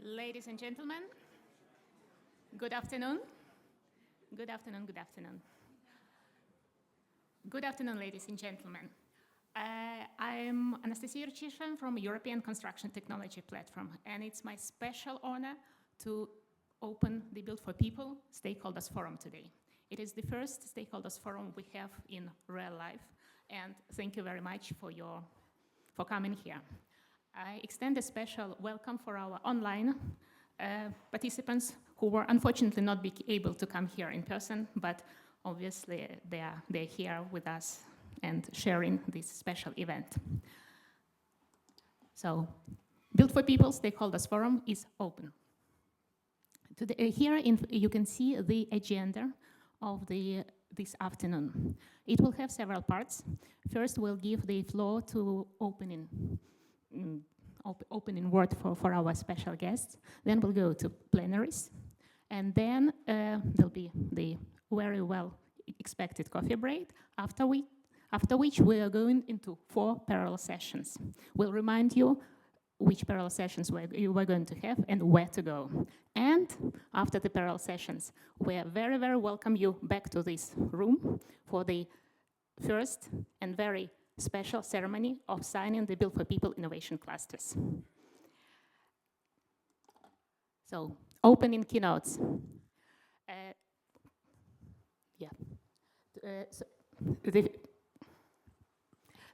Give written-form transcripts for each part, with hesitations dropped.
Ladies and gentlemen, good afternoon. Good afternoon, good afternoon. Good afternoon, ladies and gentlemen. I'm Anastasia Yurchishin from European Construction Technology Platform, and it's my special honor to open the Built4People Stakeholders Forum today. It is the first Stakeholders Forum we have in real life, and thank you very much for coming here. I extend a special welcome for our online participants who were unfortunately not able to come here in person, but obviously they're here with us and sharing this special event. So, Built4People Stakeholders Forum is open. Today, you can see the agenda of this afternoon. It will have several parts. First, we'll give the floor to opening word for our special guests. Then we'll go to plenaries. And then there'll be the very well expected coffee break, after which we are going into 4 parallel sessions. We'll remind you which parallel sessions we're going to have and where to go. And after the parallel sessions, we are very, very welcome you back to this room for the first and very special ceremony of signing the Built4People Innovation Clusters. So, opening keynotes.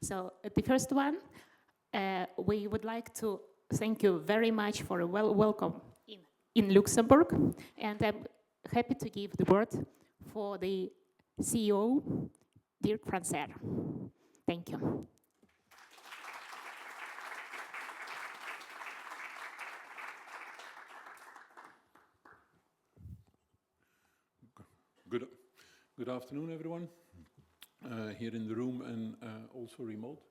So the first one, we would like to thank you very much for a welcome in Luxembourg, and I'm happy to give the word for the CEO, Dirk Francer. Thank you. Good afternoon, everyone, here in the room and also remote.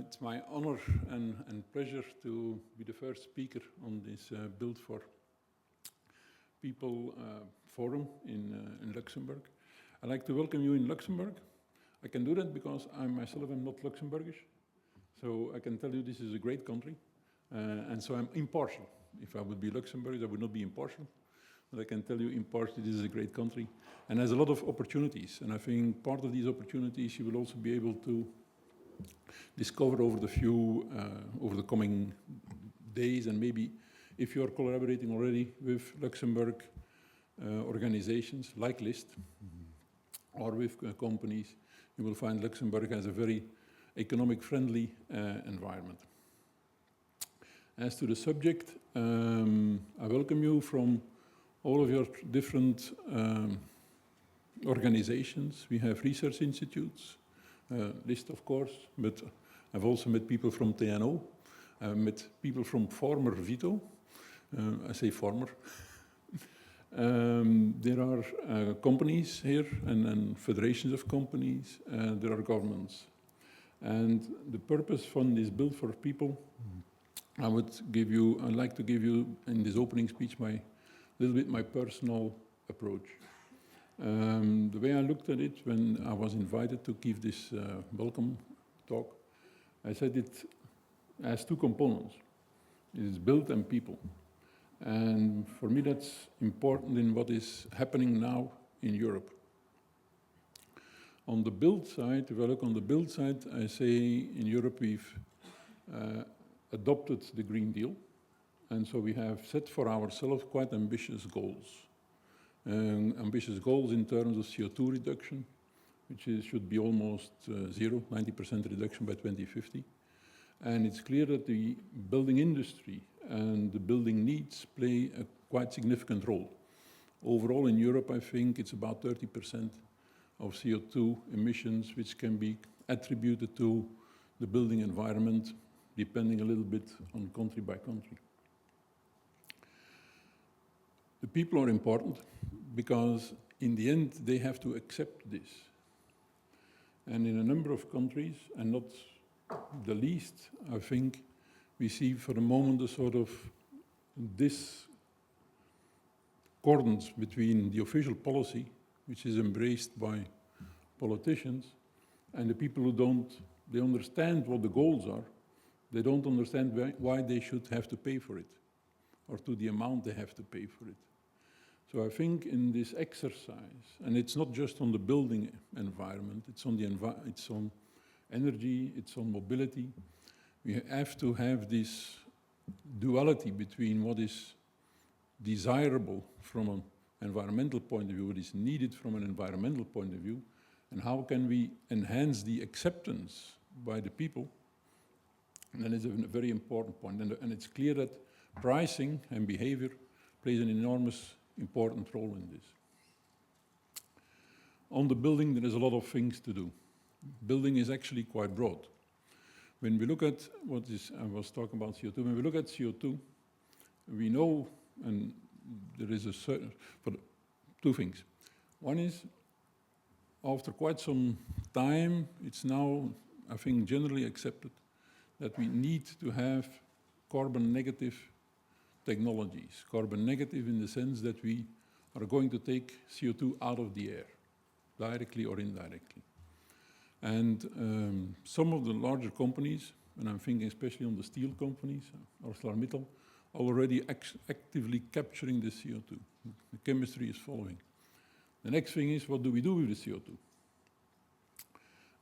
It's my honor and pleasure to be the first speaker on this Built4People Forum in Luxembourg. I'd like to welcome you in Luxembourg. I can do that because I myself am not Luxembourgish, so I can tell you this is a great country, and so I'm impartial. If I would be Luxembourgish, I would not be impartial, but I can tell you impartially this is a great country, and has a lot of opportunities, and I think part of these opportunities you will also be able to discover over the coming days, and maybe if you're collaborating already with Luxembourg organizations like LIST, or with companies, you will find Luxembourg has a very economic-friendly environment. As to the subject, I welcome you from all of your different organizations. We have research institutes, LIST of course, but I've also met people from TNO, I've met people from former Vito, I say former. There are companies here and federations of companies, there are governments. And the purpose from this Built4People, I'd like to give you in this opening speech my personal approach. The way I looked at it when I was invited to give this welcome talk, I said it has 2 components. It is build and people. And for me that's important in what is happening now in Europe. On the build side, if I look on the build side, I say in Europe we've adopted the Green Deal. And so we have set for ourselves quite ambitious goals. Ambitious goals in terms of CO2 reduction, which should be almost zero, 90% reduction by 2050. And it's clear that the building industry and the building needs play a quite significant role. Overall in Europe, I think it's about 30% of CO2 emissions which can be attributed to the building environment, depending a little bit on country by country. The people are important because in the end they have to accept this. And in a number of countries, and not the least, I think, we see for the moment a sort of discordance between the official policy, which is embraced by politicians, and the people who they understand what the goals are, they don't understand why they should have to pay for it. or to the amount they have to pay for it. So I think in this exercise, and it's not just on the building environment, it's on it's on energy, it's on mobility. We have to have this duality between what is desirable from an environmental point of view, what is needed from an environmental point of view, and how can we enhance the acceptance by the people. And that is a very important point. And it's clear that pricing and behavior plays an enormous important role in this. On the building, there is a lot of things to do. Building is actually quite broad. When we look at what is, I was talking about CO2, when we look at CO2, we know, and there is a certain, for two things. One is, after quite some time, it's now, I think, generally accepted that we need to have carbon negative technologies. Carbon negative in the sense that we are going to take CO2 out of the air, directly or indirectly. And some of the larger companies, and I'm thinking especially on the steel companies, ArcelorMittal, are already actively capturing the CO2. The chemistry is following. The next thing is, what do we do with the CO2?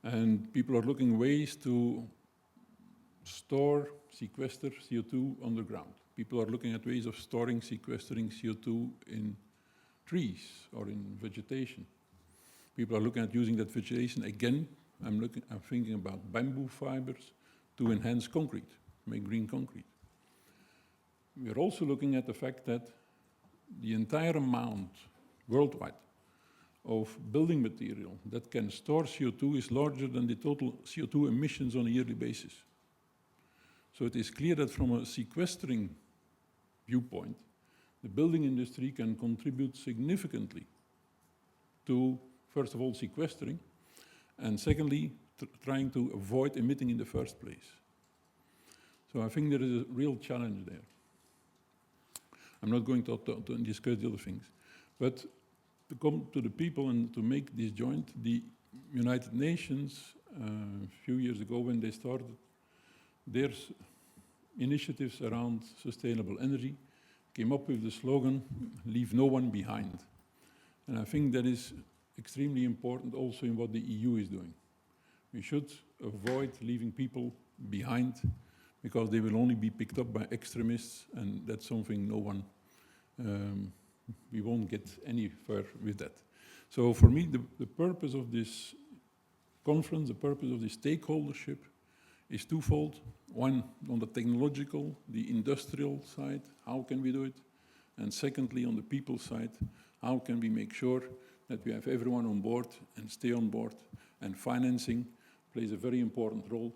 And people are looking ways to store, sequester CO2 underground. People are looking at ways of storing, sequestering CO2 in trees or in vegetation. People are looking at using that vegetation again. I'm thinking about bamboo fibers to enhance concrete, make green concrete. We're also looking at the fact that the entire amount worldwide of building material that can store CO2 is larger than the total CO2 emissions on a yearly basis. So it is clear that from a sequestering viewpoint, the building industry can contribute significantly to, first of all, sequestering, and secondly, trying to avoid emitting in the first place. So I think there is a real challenge there. I'm not going to discuss the other things, but to come to the people and to make this joint, the United Nations, a few years ago when they started their initiatives around sustainable energy, came up with the slogan, leave no one behind. And I think that is extremely important also in what the EU is doing. We should avoid leaving people behind because they will only be picked up by extremists, and that's something no one, we won't get any further with that. So for me, the purpose of this conference, the purpose of this stakeholdership is twofold. One, on the technological, the industrial side, how can we do it? And secondly, on the people side, how can we make sure that we have everyone on board and stay on board? And financing plays a very important role.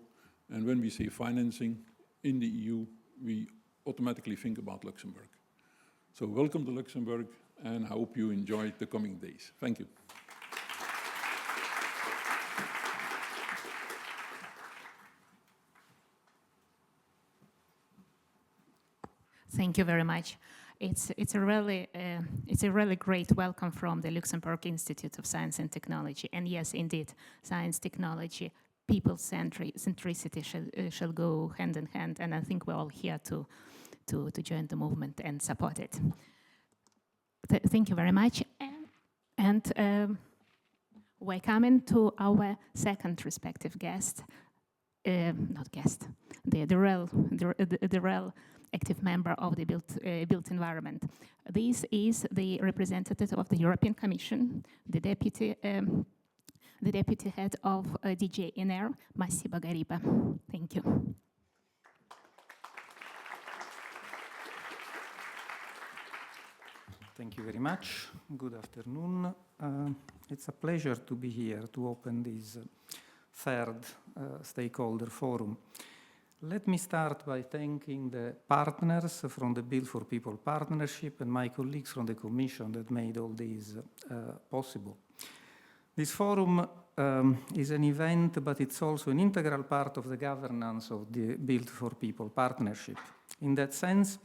And when we say financing in the EU, we automatically think about Luxembourg. So welcome to Luxembourg, and I hope you enjoy the coming days. Thank you. Thank you very much. It's a really great welcome from the Luxembourg Institute of Science and Technology. And yes, indeed, science, technology, people centricity shall go hand in hand. And I think we're all here to join the movement and support it. Thank you very much. And we're coming to our second respective guest, not guest, the real active member of the built environment. This is the representative of the European Commission, the deputy head of DG INER, Massimo Gariba. Thank you. Thank you very much. Good afternoon. It's a pleasure to be here to open this third stakeholder forum. Let me start by thanking the partners from the Built4People Partnership and my colleagues from the Commission that made all this possible. This forum is an event, but it's also an integral part of the governance of the Built4People Partnership. In that sense,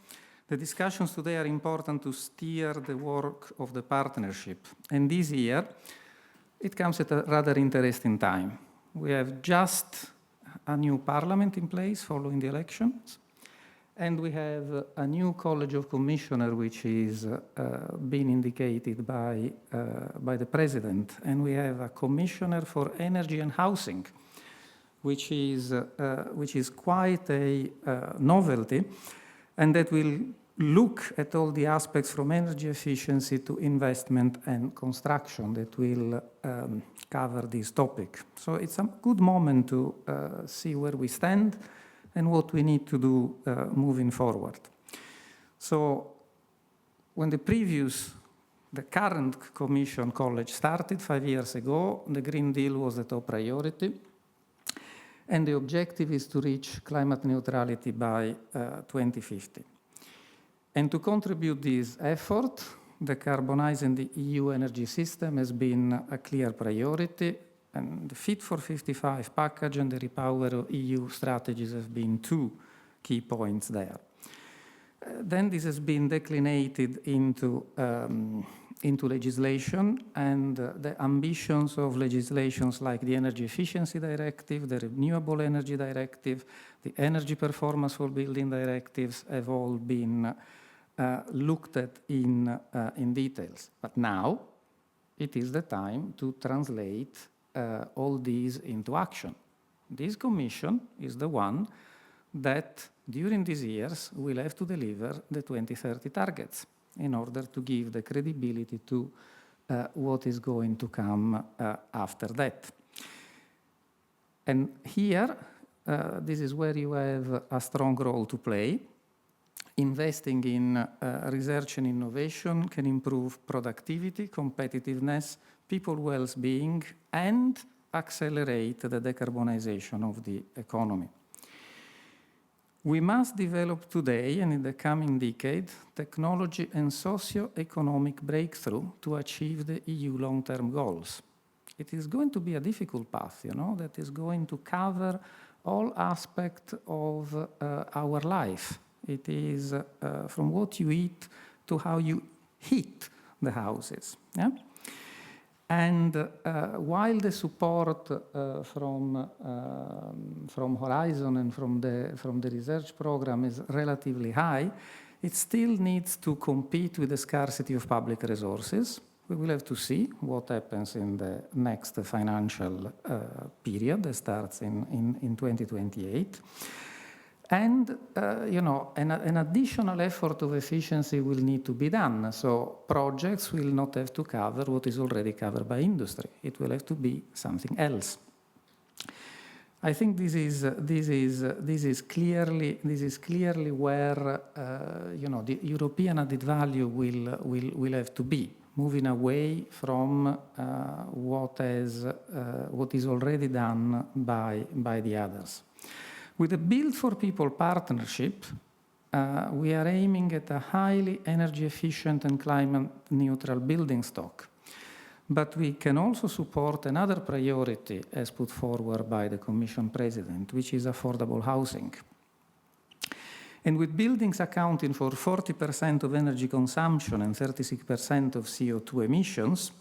the discussions today are important to steer the work of the partnership. And this year, it comes at a rather interesting time. We have just a new parliament in place following the elections. And we have a new College of Commissioners, which is been indicated by the President. And we have a Commissioner for Energy and Housing, which is quite a novelty, and that will look at all the aspects from energy efficiency to investment and construction that will cover this topic. So it's a good moment to see where we stand and what we need to do moving forward. So when the current Commission College started 5 years ago, the Green Deal was the top priority. And the objective is to reach climate neutrality by 2050. And to contribute this effort, decarbonizing the EU energy system has been a clear priority, and the Fit for 55 package and the Repower EU strategies have been two key points there. Then this has been declinated into legislation, and the ambitions of legislations like the Energy Efficiency Directive, the Renewable Energy Directive, the Energy Performance for Building Directives have all been looked at in details. But now it is the time to translate all these into action. This Commission is the one that during these years will have to deliver the 2030 targets in order to give the credibility to what is going to come after that. And here, this is where you have a strong role to play. Investing in research and innovation can improve productivity, competitiveness, people well-being, and accelerate the decarbonization of the economy. We must develop today and in the coming decade technology and socio-economic breakthrough to achieve the EU long-term goals. It is going to be a difficult path, that is going to cover all aspects of our life. It is from what you eat to how you heat the houses. Yeah? And while the support from Horizon and from the research program is relatively high, it still needs to compete with the scarcity of public resources. We will have to see what happens in the next financial period that starts in 2028. And, an additional effort of efficiency will need to be done. So projects will not have to cover what is already covered by industry. It will have to be something else. I think this is clearly where, the European added value will have to be, moving away from what is already done by the others. With the Built4People partnership, we are aiming at a highly energy efficient and climate neutral building stock. But we can also support another priority as put forward by the Commission President, which is affordable housing. And with buildings accounting for 40% of energy consumption and 36% of CO2 emissions,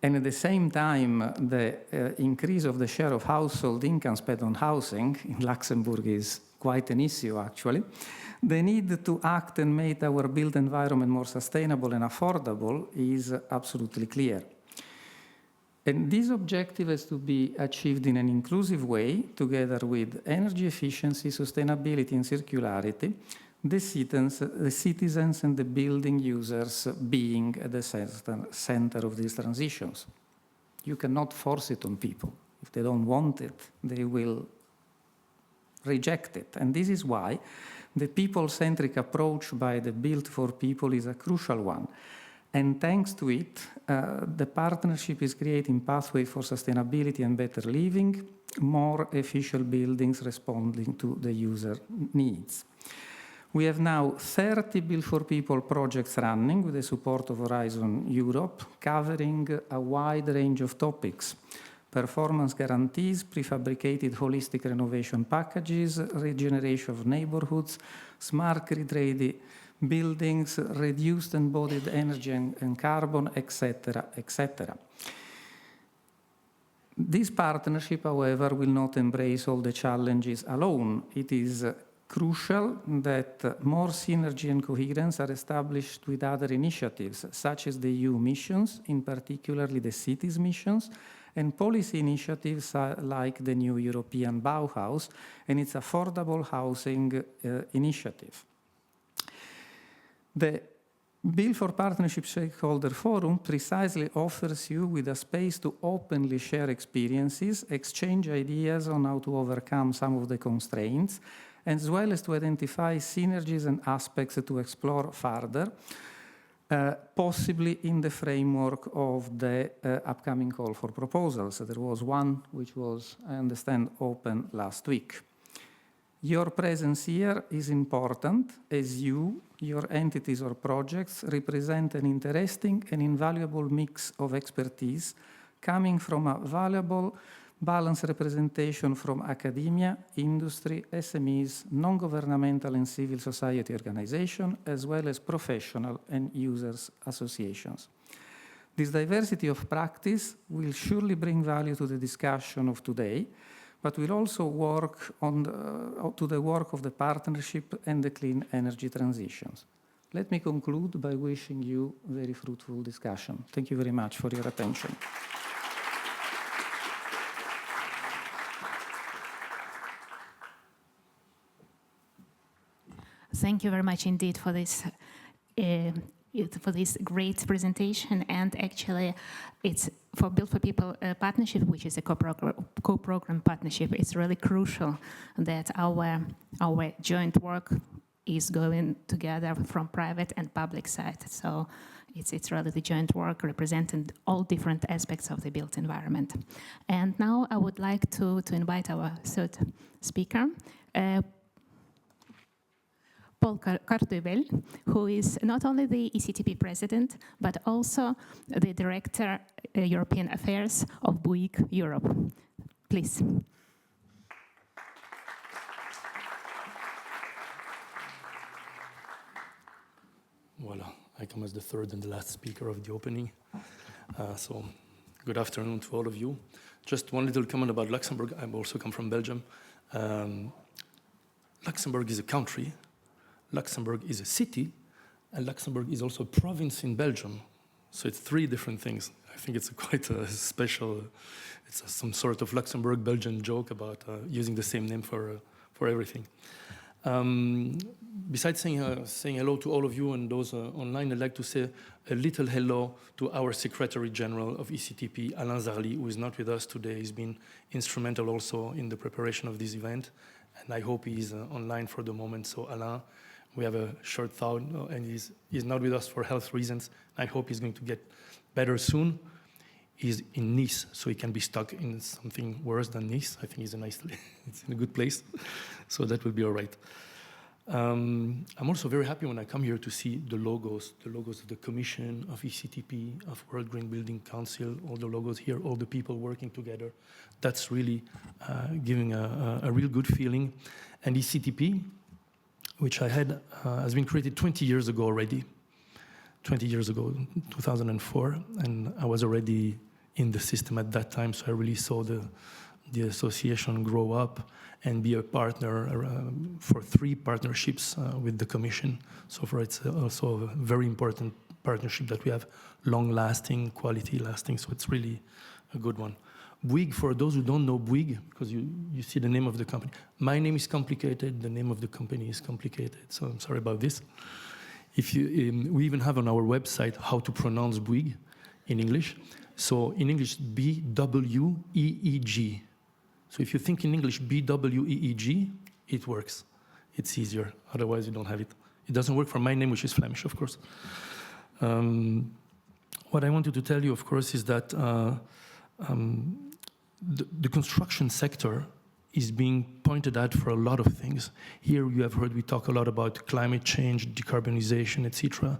and at the same time, the increase of the share of household income spent on housing in Luxembourg is quite an issue, actually. The need to act and make our built environment more sustainable and affordable is absolutely clear. And this objective has to be achieved in an inclusive way, together with energy efficiency, sustainability, and circularity, the citizens and the building users being at the center of these transitions. You cannot force it on people. If they don't want it, they will reject it. And this is why the people-centric approach by the Built4People is a crucial one. And thanks to it, the partnership is creating pathways for sustainability and better living, more efficient buildings responding to the user needs. We have now 30 Built4People projects running with the support of Horizon Europe, covering a wide range of topics: performance guarantees, prefabricated holistic renovation packages, regeneration of neighborhoods, smart grid-ready buildings, reduced embodied energy and carbon, etc., etc. This partnership, however, will not embrace all the challenges alone. It is crucial that more synergy and coherence are established with other initiatives, such as the EU missions, in particularly the cities missions, and policy initiatives like the new European Bauhaus and its affordable housing initiative. The Built4Partnership Stakeholder Forum precisely offers you with a space to openly share experiences, exchange ideas on how to overcome some of the constraints, as well as to identify synergies and aspects to explore further, possibly in the framework of the upcoming call for proposals. There was one which was, I understand, open last week. Your presence here is important as you, your entities or projects represent an interesting and invaluable mix of expertise coming from a valuable balanced representation from academia, industry, SMEs, non-governmental and civil society organizations, as well as professional and users associations. This diversity of practice will surely bring value to the discussion of today, but will also work on to the work of the partnership and the clean energy transitions. Let me conclude by wishing you a very fruitful discussion. Thank you very much for your attention. Thank you very much indeed for this great presentation. And actually, it's for Built4People partnership, which is a co-program partnership. It's really crucial that our joint work is going together from private and public side. So it's really the joint work representing all different aspects of the built environment. And now I would like to invite our third speaker, Paul Kartuvel, who is not only the ECTP president, but also the director European Affairs of Bouygues Europe. Please. Voila, I come as the third and the last speaker of the opening. So good afternoon to all of you. Just one little comment about Luxembourg. I also come from Belgium. Luxembourg is a country. Luxembourg is a city, and Luxembourg is also a province in Belgium. So it's three different things. I think it's quite a special, some sort of Luxembourg-Belgian joke about using the same name for everything. Besides saying hello to all of you and those online, I'd like to say a little hello to our Secretary General of ECTP, Alain Zarly, who is not with us today. He's been instrumental also in the preparation of this event, and I hope he's online for the moment. So Alain, we have a short thought, and he's not with us for health reasons. I hope he's going to get better soon. He's in Nice, so he can be stuck in something worse than Nice. I think it's in a good place, so that will be all right. I'm also very happy when I come here to see the logos of the Commission, of ECTP, of World Green Building Council, all the logos here, all the people working together. That's really giving a real good feeling. And ECTP, which I had, has been created 20 years ago already. 20 years ago, 2004, and I was already in the system at that time, so I really saw the association grow up and be a partner for 3 partnerships with the Commission. So for it's also a very important partnership that we have, long-lasting, quality-lasting, so it's really a good one. Bouygues, for those who don't know Bouygues, because you see the name of the company, my name is complicated, the name of the company is complicated, so I'm sorry about this. We even have on our website how to pronounce Bouygues in English. So in English, B-W-E-E-G. So if you think in English B-W-E-E-G, it works. It's easier. Otherwise, you don't have it. It doesn't work for my name, which is Flemish, of course. What I wanted to tell you, of course, is that the construction sector is being pointed at for a lot of things. Here you have heard we talk a lot about climate change, decarbonization, etc.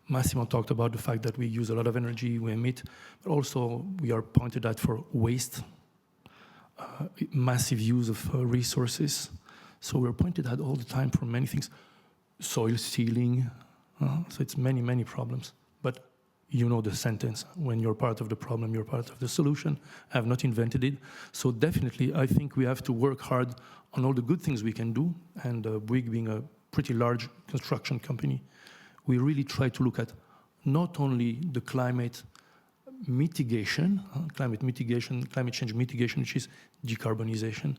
Massimo talked about the fact that we use a lot of energy, we emit, but also we are pointed at for waste, massive use of resources. So we're pointed at all the time for many things. Soil stealing, so it's many, many problems. But you know the sentence. When you're part of the problem, you're part of the solution. I have not invented it. So definitely, I think we have to work hard on all the good things we can do. And Bouygues being a pretty large construction company, we really try to look at not only the climate mitigation, climate change mitigation, which is decarbonization,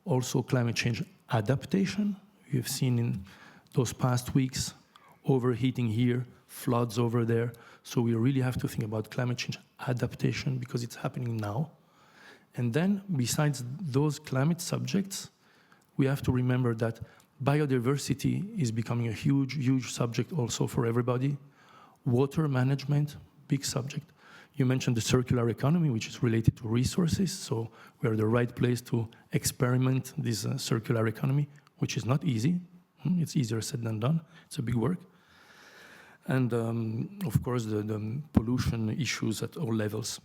also climate change adaptation. You have seen in those past weeks, overheating here, floods over there. So we really have to think about climate change adaptation because it's happening now. And then besides those climate subjects, we have to remember that biodiversity is becoming a huge, huge subject also for everybody. Water management, big subject. You mentioned the circular economy, which is related to resources. So we are the right place to experiment this circular economy, which is not easy. It's easier said than done. It's a big work. And of course, the pollution issues at all levels.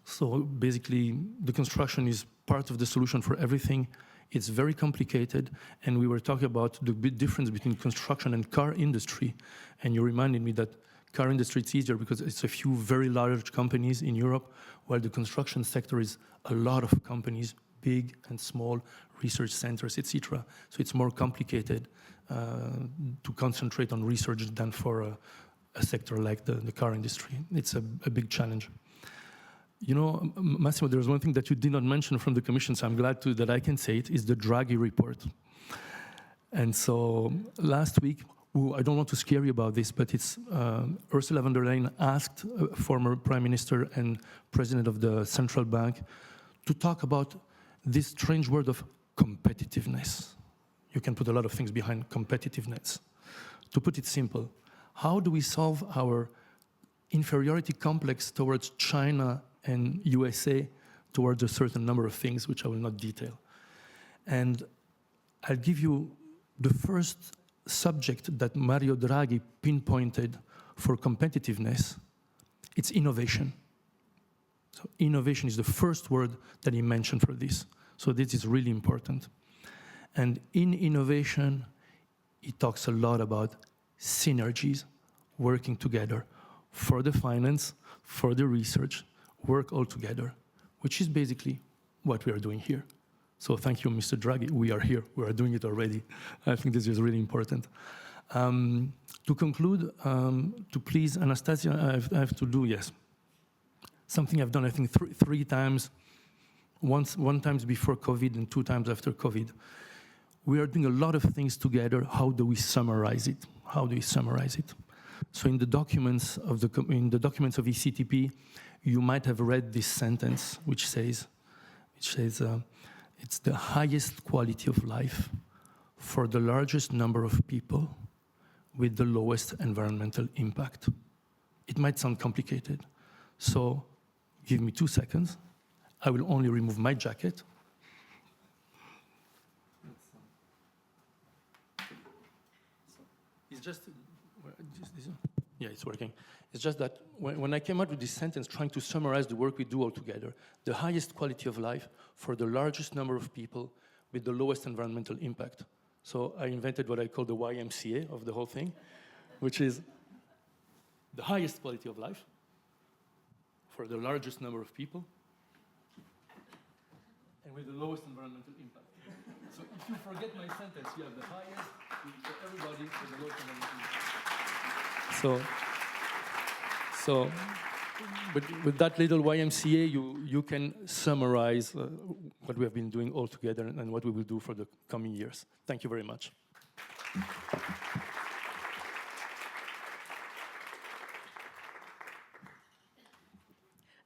So basically, the construction is part of the solution for everything. It's very complicated. And we were talking about the big difference between construction and car industry. And you reminded me that car industry, it's easier because it's a few very large companies in Europe, while the construction sector is a lot of companies, big and small, research centers, etc. So it's more complicated to concentrate on research than for a sector like the car industry. It's a big challenge. You know, Massimo, there's one thing that you did not mention from the Commission, so I'm glad that I can say it, is the Draghi report. And so last week, I don't want to scare you about this, but it's Ursula von der Leyen asked former Prime Minister and President of the Central Bank to talk about this strange word of competitiveness. You can put a lot of things behind competitiveness. To put it simple, how do we solve our inferiority complex towards China and USA towards a certain number of things, which I will not detail? And I'll give you the first subject that Mario Draghi pinpointed for competitiveness. It's innovation. So innovation is the first word that he mentioned for this. So this is really important. And in innovation, he talks a lot about synergies, working together for the finance, for the research, work all together, which is basically what we are doing here. So thank you, Mr. Draghi. We are here. We are doing it already. I think this is really important. To conclude, to please Anastasia, I have to do, yes, something I've done, I think, three times, one time before COVID and 2 times after COVID. We are doing a lot of things together. How do we summarize it? How do we summarize it? So in the documents of ECTP, you might have read this sentence, which says, it's the highest quality of life for the largest number of people with the lowest environmental impact. It might sound complicated, so give me 2 seconds. I will only remove my jacket. It's just yeah, it's working. It's just that when I came out with this sentence trying to summarize the work we do all together, the highest quality of life for the largest number of people with the lowest environmental impact. So I invented what I call the YMCA of the whole thing, which is the highest quality of life for the largest number of people and with the lowest environmental impact. So if you forget my sentence, you have the highest for everybody with the lowest environmental impact. So with that little YMCA, you can summarize what we have been doing all together and what we will do for the coming years. Thank you very much.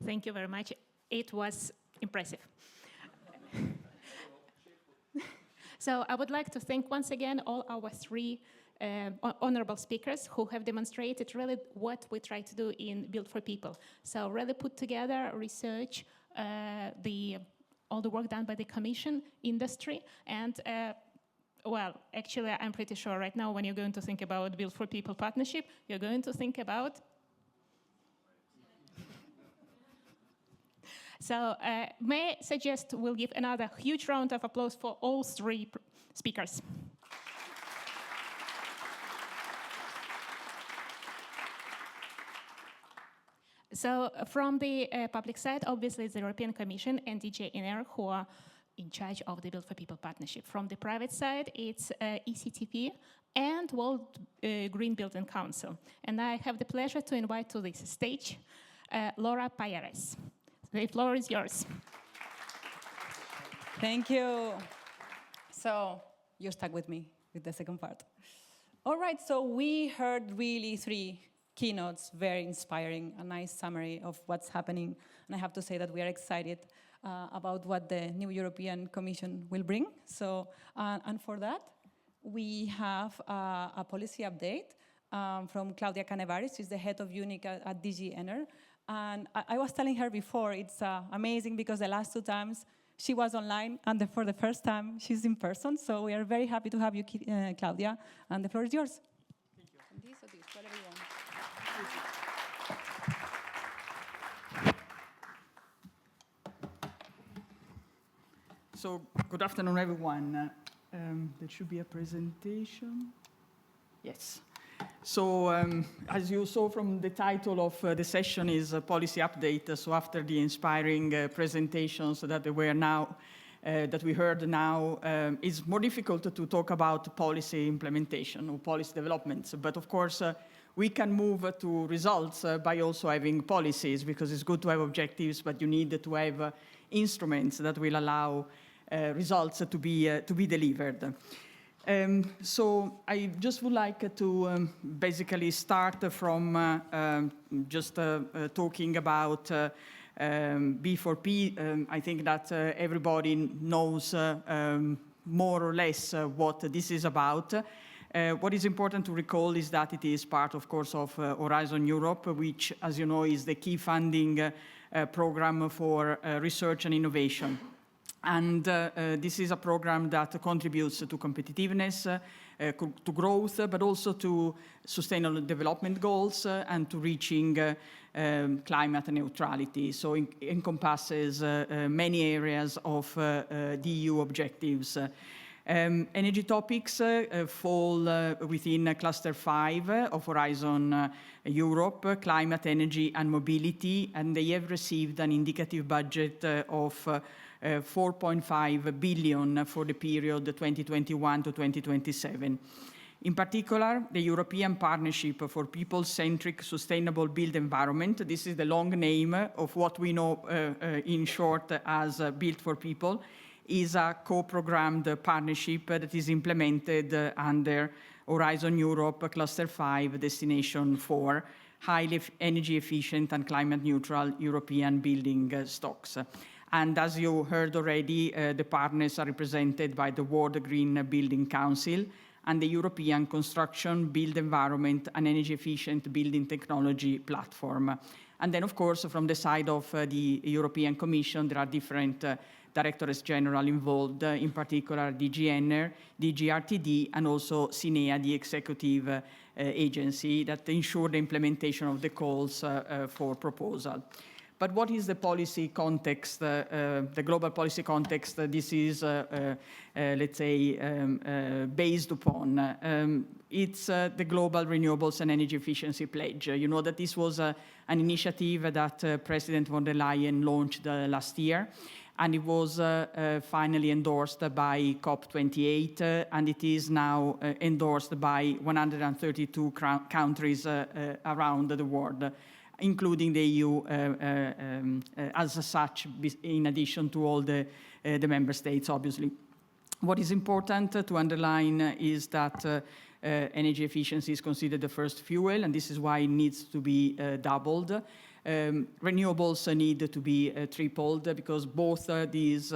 Thank you very much. It was impressive. So I would like to thank once again all our 3 honorable speakers who have demonstrated really what we try to do in Built4People. So really put together research, all the work done by the Commission, industry, and well, actually, I'm pretty sure right now when you're going to think about Built4People partnership, you're going to think about. So may I suggest we'll give another huge round of applause for all 3 speakers. So from the public side, obviously, it's the European Commission and DG ENER who are in charge of the Built for People partnership. From the private side, it's ECTP and World Green Building Council. And I have the pleasure to invite to this stage Laura Payares. The floor is yours. Thank you. So you're stuck with me with the second part. All right, so we heard really 3 keynotes, very inspiring, a nice summary of what's happening. And I have to say that we are excited about what the new European Commission will bring. So, and for that, we have a policy update from Claudia Canevaris. She's the head of UNIC at DG ENER. And I was telling her before, it's amazing because the last 2 times she was online, and for the first time she's in person. So we are very happy to have you, Claudia, and the floor is yours. Thank you. And this or this, whatever you want. So, good afternoon, everyone. There should be a presentation. Yes. So, as you saw from the title of the session is a policy update. So, after the inspiring presentations that we heard now, it's more difficult to talk about policy implementation or policy developments. But of course, we can move to results by also having policies, because it's good to have objectives, but you need to have instruments that will allow results to be delivered. So I just would like to basically start from just talking about B4P. I think that everybody knows more or less what this is about. What is important to recall is that it is part, of course, of Horizon Europe, which, as you know, is the key funding program for research and innovation. And this is a program that contributes to competitiveness, to growth, but also to sustainable development goals and to reaching climate neutrality. So it encompasses many areas of the EU objectives. Energy topics fall within Cluster 5 of Horizon Europe, climate, energy, and mobility, and they have received an indicative budget of 4.5 billion for the period 2021 to 2027. In particular, the European Partnership for People-Centric Sustainable Built Environment, this is the long name of what we know in short as Built for People, is a co-programmed partnership that is implemented under Horizon Europe Cluster 5 Destination 4, highly energy efficient and climate neutral European building stocks. And as you heard already, the partners are represented by the World Green Building Council and the European Construction, Built Environment and Energy Efficient Building Technology Platform. And then, of course, from the side of the European Commission, there are different Directorates General involved, in particular DG ENER, DG RTD, and also SINEA, the executive agency that ensure the implementation of the calls for proposal. But what is the policy context, the global policy context this is, let's say, based upon? It's the Global Renewables and Energy Efficiency Pledge. You know that this was an initiative that President von der Leyen launched last year, and it was finally endorsed by COP28, and it is now endorsed by 132 countries around the world, including the EU as such, in addition to all the member states, obviously. What is important to underline is that energy efficiency is considered the first fuel, and this is why it needs to be doubled. Renewables need to be tripled because both these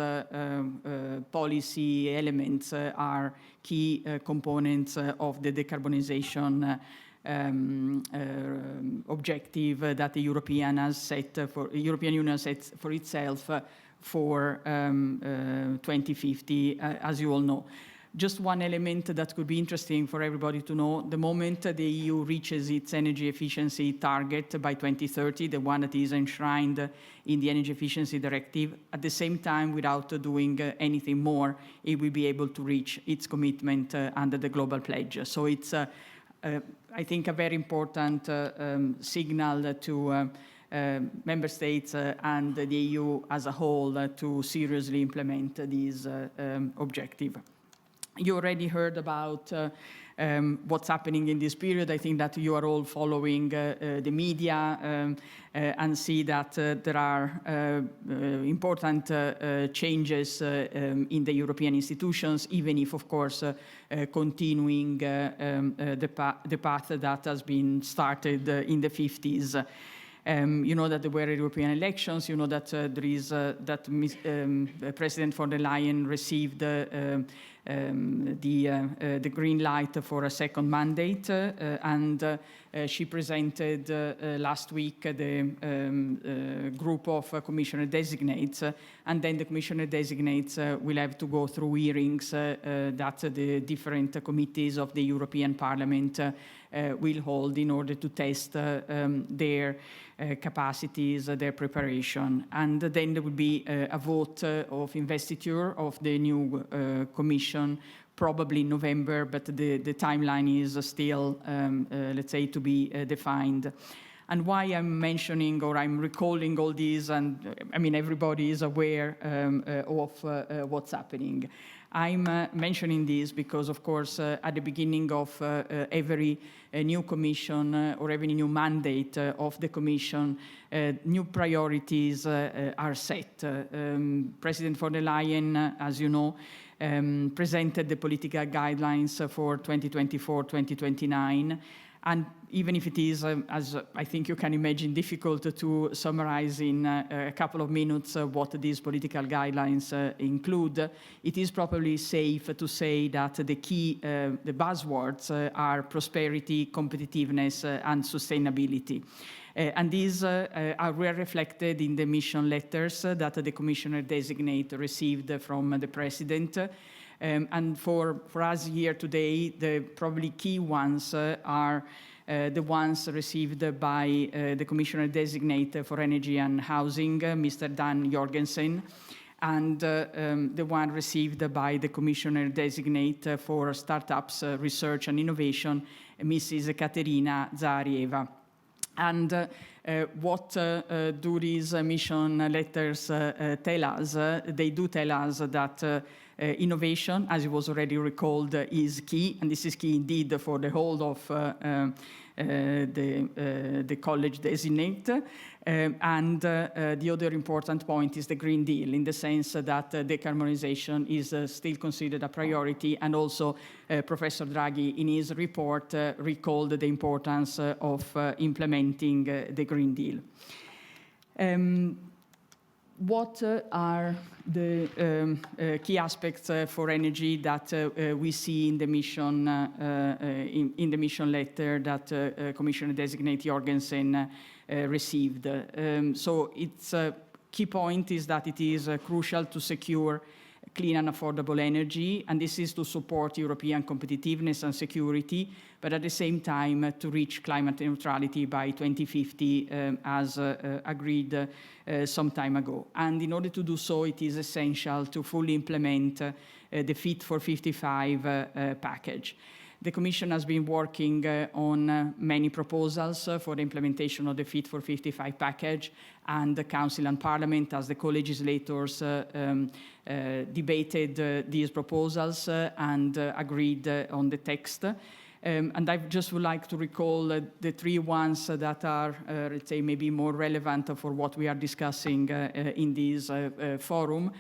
policy elements are key components of the decarbonization objective that the European Union sets for itself for 2050, as you all know. Just one element that could be interesting for everybody to know, the moment the EU reaches its energy efficiency target by 2030, the one that is enshrined in the Energy Efficiency Directive, at the same time, without doing anything more, it will be able to reach its commitment under the Global Pledge. So it's I think a very important signal to member states and the EU as a whole to seriously implement this objective. You already heard about what's happening in this period. I think that you are all following the media and see that there are important changes in the European institutions, even if, of course, continuing the path that has been started in the 50s. You know that there were European elections. You know that President von der Leyen received the green light for a second mandate, and she presented last week the group of commissioner designates, and then the commissioner designates will have to go through hearings that the different committees of the European Parliament will hold in order to test their capacities, their preparation. And then there will be a vote of investiture of the new commission, probably in November, but the timeline is still, let's say, to be defined. And why I'm mentioning or I'm recalling all these, and I mean, everybody is aware of what's happening. I'm mentioning this because, of course, at the beginning of every new commission or every new mandate of the commission, new priorities are set. President von der Leyen, as you know, presented the political guidelines for 2024-2029. And even if it is, as I think you can imagine, difficult to summarize in a couple of minutes what these political guidelines include, it is probably safe to say that the key, the buzzwords are prosperity, competitiveness, and sustainability. And these are reflected in the mission letters that the commissioner designate received from the president. And for us here today, the probably key ones are the ones received by the Commissioner Designate for Energy and Housing, Mr. Dan Jorgensen, and the one received by the Commissioner Designate for Startups, Research and Innovation, Mrs. Katerina Zahareva. And what do these mission letters tell us? They do tell us that innovation, as it was already recalled, is key, and this is key indeed for the whole of the college designate. And the other important point is the Green Deal, in the sense that decarbonization is still considered a priority, and also Professor Draghi in his report recalled the importance of implementing the Green Deal. What are the key aspects for energy that we see in the mission in the mission letter that Commissioner Designate Jorgensen received? So its key point is that it is crucial to secure clean and affordable energy, and this is to support European competitiveness and security, but at the same time to reach climate neutrality by 2050 as agreed some time ago. And in order to do so, it is essential to fully implement the Fit for 55 package. The Commission has been working on many proposals for the implementation of the Fit for 55 package, and the Council and Parliament, as the co-legislators, debated these proposals and agreed on the text. And I just would like to recall the three ones that are, let's say, maybe more relevant for what we are discussing in this forum.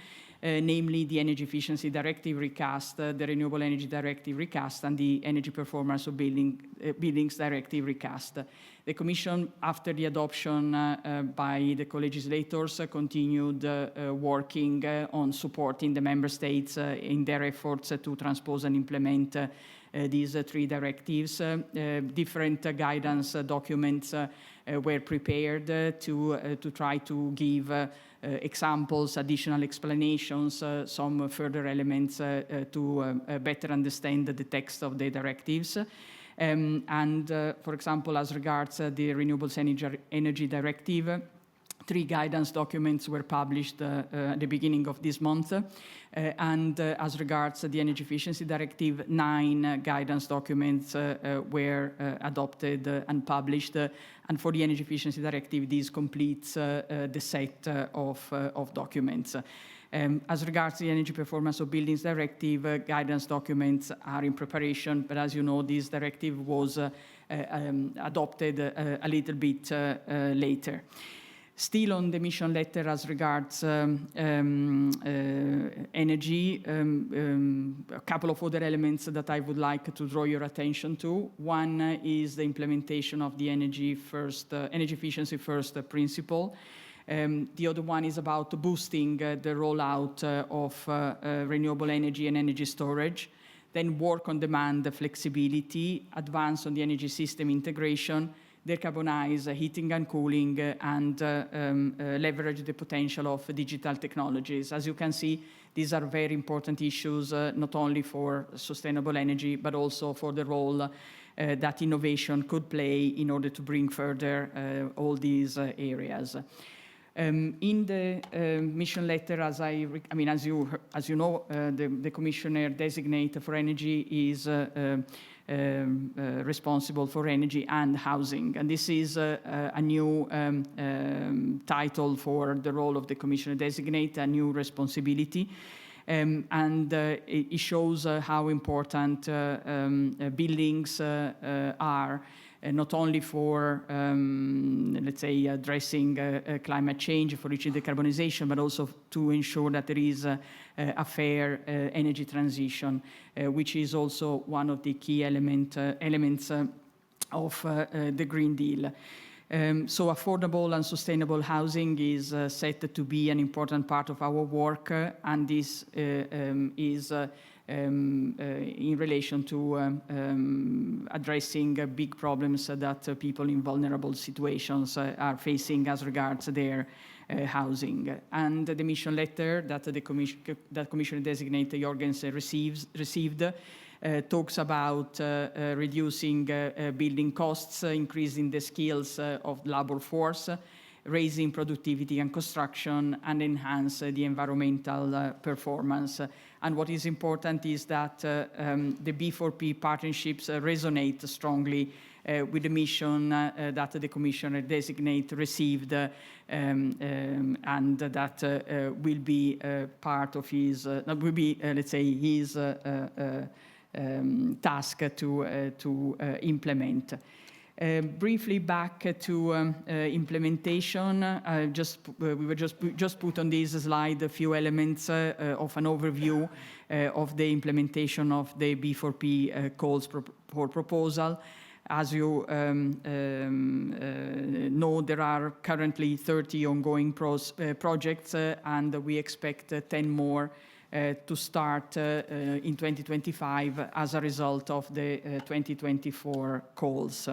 Namely the Energy Efficiency Directive recast, the Renewable Energy Directive recast, and the Energy Performance of Buildings Directive recast. The Commission, after the adoption by the co-legislators, continued working on supporting the Member States in their efforts to transpose and implement these three directives. Different guidance documents were prepared to try to give examples, additional explanations, some further elements to better understand the text of the directives. For example, as regards the Renewables Energy Directive, 3 guidance documents were published at the beginning of this month. As regards the Energy Efficiency Directive, 9 guidance documents were adopted and published. And for the Energy Efficiency Directive, this completes the set of documents. As regards the Energy Performance of Buildings Directive, guidance documents are in preparation, but as you know, this directive was adopted a little bit later. Still on the mission letter as regards energy, a couple of other elements that I would like to draw your attention to. One is the implementation of the energy efficiency first principle. The other one is about boosting the rollout of renewable energy and energy storage. Then work on demand flexibility, advance on the energy system integration, decarbonize heating and cooling, and leverage the potential of digital technologies. As you can see, these are very important issues, not only for sustainable energy, but also for the role that innovation could play in order to bring further all these areas. In the mission letter, as you know, the Commissioner designate for energy is responsible for energy and housing. And this is a new title for the role of the Commissioner designate, a new responsibility. It shows how important buildings are, not only for, let's say, addressing climate change, for reaching decarbonization, but also to ensure that there is a fair energy transition, which is also one of the key elements of the Green Deal. So affordable and sustainable housing is set to be an important part of our work, and this is in relation to addressing big problems that people in vulnerable situations are facing as regards their housing. And the mission letter that the Commissioner designate Jorgens received talks about reducing building costs, increasing the skills of labor force, raising productivity and construction, and enhance the environmental performance. And what is important is that the B4P partnerships resonate strongly with the mission that the Commissioner designate received, and that will be part of his, will be, let's say, his task to implement. Briefly back to implementation, we were just put on this slide a few elements of an overview of the implementation of the B4P calls for proposal. As you know, there are currently 30 ongoing projects, and we expect 10 more to start in 2025 as a result of the 2024 calls.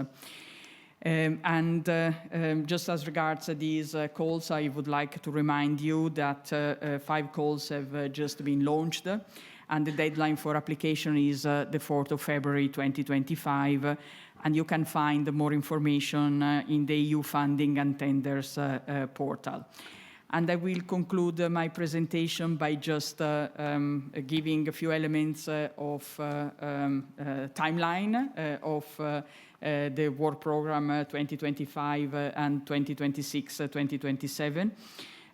Just as regards these calls, I would like to remind you that 5 calls have just been launched, and the deadline for application is the 4th of February 2025, and you can find more information in the EU funding and tenders portal. And I will conclude my presentation by just giving a few elements of timeline of the work program 2025 and 2026-2027.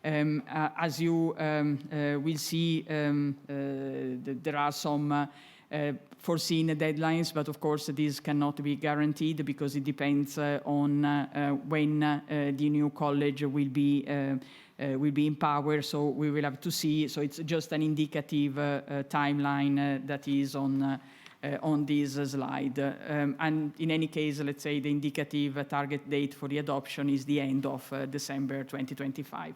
As you will see, there are some foreseen deadlines, but of course these cannot be guaranteed because it depends on when the new college will be in power, so we will have to see. So it's just an indicative timeline that is on this slide. And in any case, let's say the indicative target date for the adoption is the end of December 2025.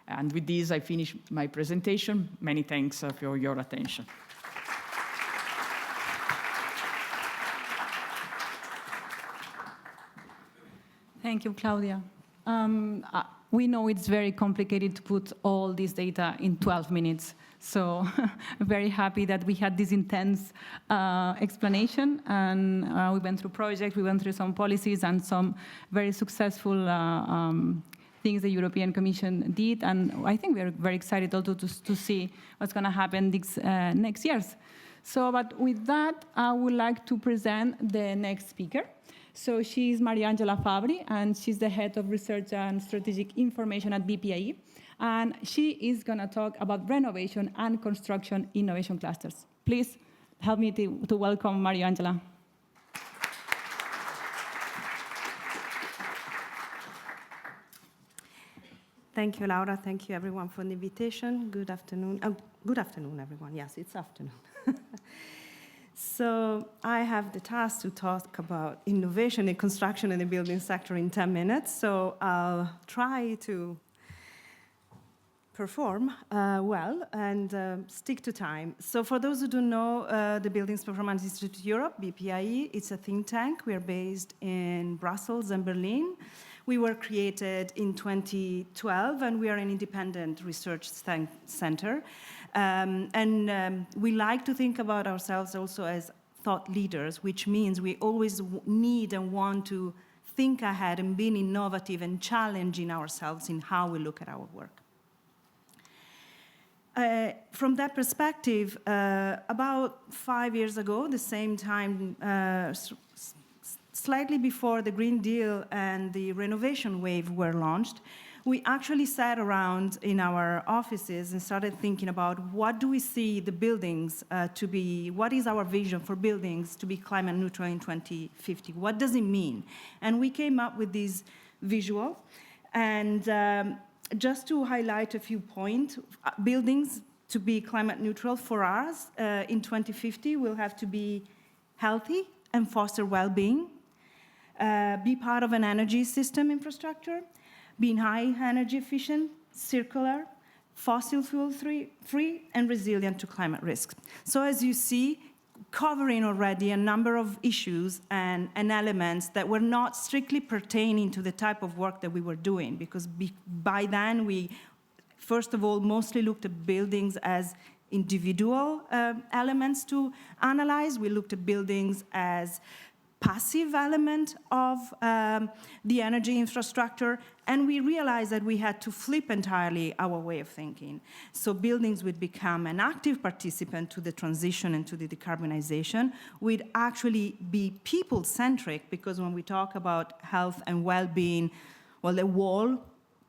And with this, I finish my presentation. Many thanks for your attention. Thank you, Claudia. We know it's very complicated to put all this data in 12 minutes. So I'm very happy that we had this intense explanation, and we went through projects, we went through some policies and some very successful things the European Commission did, and I think we're very excited also to see what's going to happen next years. So, but with that, I would like to present the next speaker. So she's Mariangela Fabri, and she's the head of research and strategic information at BPIE. And she is going to talk about renovation and construction innovation clusters. Please help me to welcome Mariangela. Thank you, Laura. Thank you, everyone, for the invitation. Good afternoon. Good afternoon, everyone. Yes, it's afternoon. So I have the task to talk about innovation in construction and the building sector in 10 minutes. So I'll try to perform well and stick to time. So for those who don't know, the Buildings Performance Institute Europe, BPIE, it's a think tank. We are based in Brussels and Berlin. We were created in 2012, and we are an independent research center. We like to think about ourselves also as thought leaders, which means we always need and want to think ahead and being innovative and challenging ourselves in how we look at our work. From that perspective, about 5 years ago, the same time, slightly before the Green Deal and the renovation wave were launched, we actually sat around in our offices and started thinking about what do we see the buildings to be, what is our vision for buildings to be climate neutral in 2050? What does it mean? And we came up with this visual. And just to highlight a few points, buildings to be climate neutral for us in 2050 will have to be healthy and foster well-being, be part of an energy system infrastructure, being high energy efficient, circular, fossil fuel free, and resilient to climate risks. So as you see, covering already a number of issues and elements that were not strictly pertaining to the type of work that we were doing, because by then we, first of all, mostly looked at buildings as individual elements to analyze. We looked at buildings as passive element of the energy infrastructure, and we realized that we had to flip entirely our way of thinking. So buildings would become an active participant to the transition and to the decarbonization, would actually be people-centric, because when we talk about health and well-being, well, the wall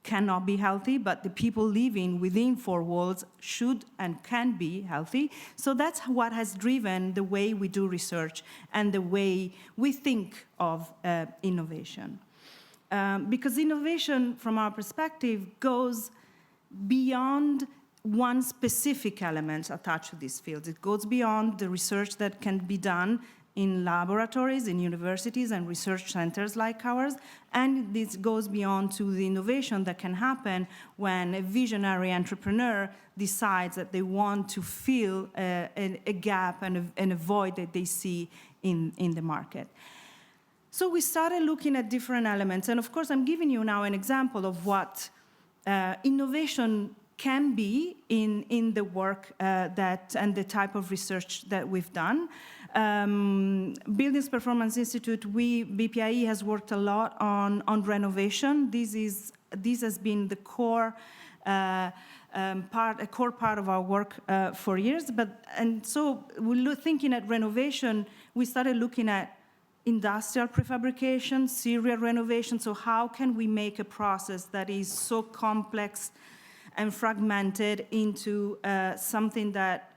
cannot be healthy, but the people living within four walls should and can be healthy. So that's what has driven the way we do research and the way we think of innovation. Because innovation, from our perspective, goes beyond one specific element attached to these fields. It goes beyond the research that can be done in laboratories, in universities, and research centers like ours. And this goes beyond to the innovation that can happen when a visionary entrepreneur decides that they want to fill a gap and a void that they see in the market. So we started looking at different elements. And of course, I'm giving you now an example of what innovation can be in the work and the type of research that we've done. Buildings Performance Institute, BPIE has worked a lot on renovation. This has been the core a core part of our work for years. And so we're thinking at renovation, we started looking at industrial prefabrication, serial renovation. So how can we make a process that is so complex and fragmented into something that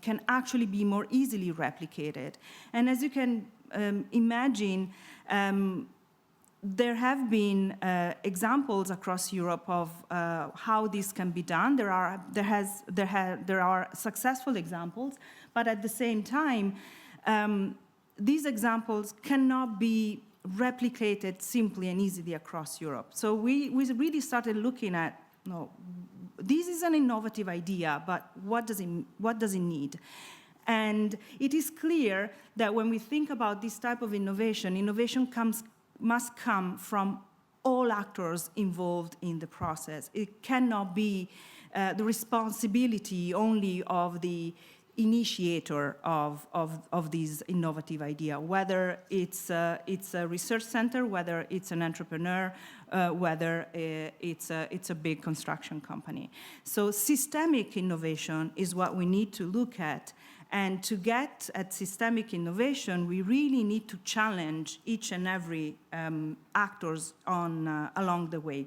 can actually be more easily replicated? And as you can imagine, there have been examples across Europe of how this can be done. There are successful examples, but at the same time, these examples cannot be replicated simply and easily across Europe. So we really started looking at, no, this is an innovative idea, but what does it need? And it is clear that when we think about this type of innovation, must come from all actors involved in the process. It cannot be the responsibility only of the initiator of this innovative idea, whether it's a research center, whether it's an entrepreneur, whether it's a big construction company. So systemic innovation is what we need to look at. And to get at systemic innovation, we really need to challenge each and every actors along the way.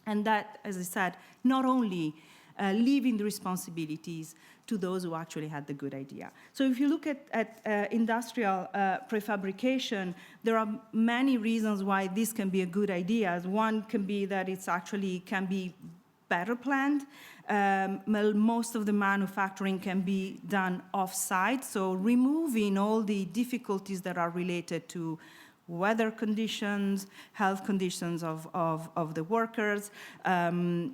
And that, as I said, not only leaving the responsibilities to those who actually had the good idea. So if you look at industrial prefabrication, there are many reasons why this can be a good idea. One can be that it's actually can be better planned. Most of the manufacturing can be done off-site, so removing all the difficulties that are related to weather conditions, health conditions of the workers. The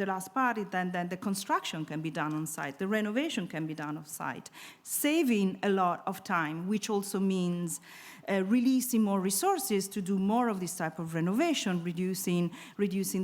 last part is then the construction can be done on site, the renovation can be done off site, saving a lot of time, which also means releasing more resources to do more of this type of renovation, reducing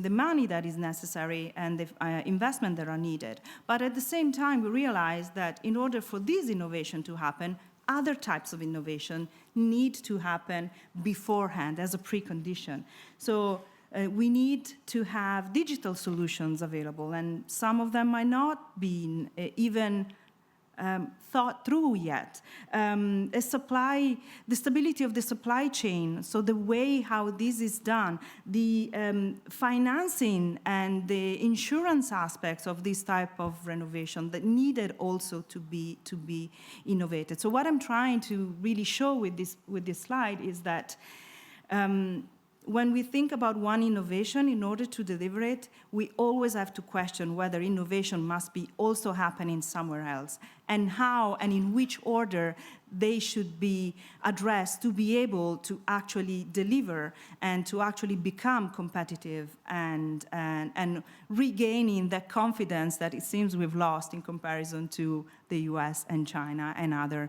the money that is necessary and the investment that are needed. But at the same time, we realize that in order for this innovation to happen, other types of innovation need to happen beforehand as a precondition. So we need to have digital solutions available, and some of them might not be even thought through yet. The stability of the supply chain, so the way how this is done, the financing and the insurance aspects of this type of renovation that needed also to be innovated. So what I'm trying to really show with this slide is that when we think about one innovation, in order to deliver it, we always have to question whether innovation must be also happening somewhere else, and how and in which order they should be addressed to be able to actually deliver and to actually become competitive and regaining that confidence that it seems we've lost in comparison to the US and China and other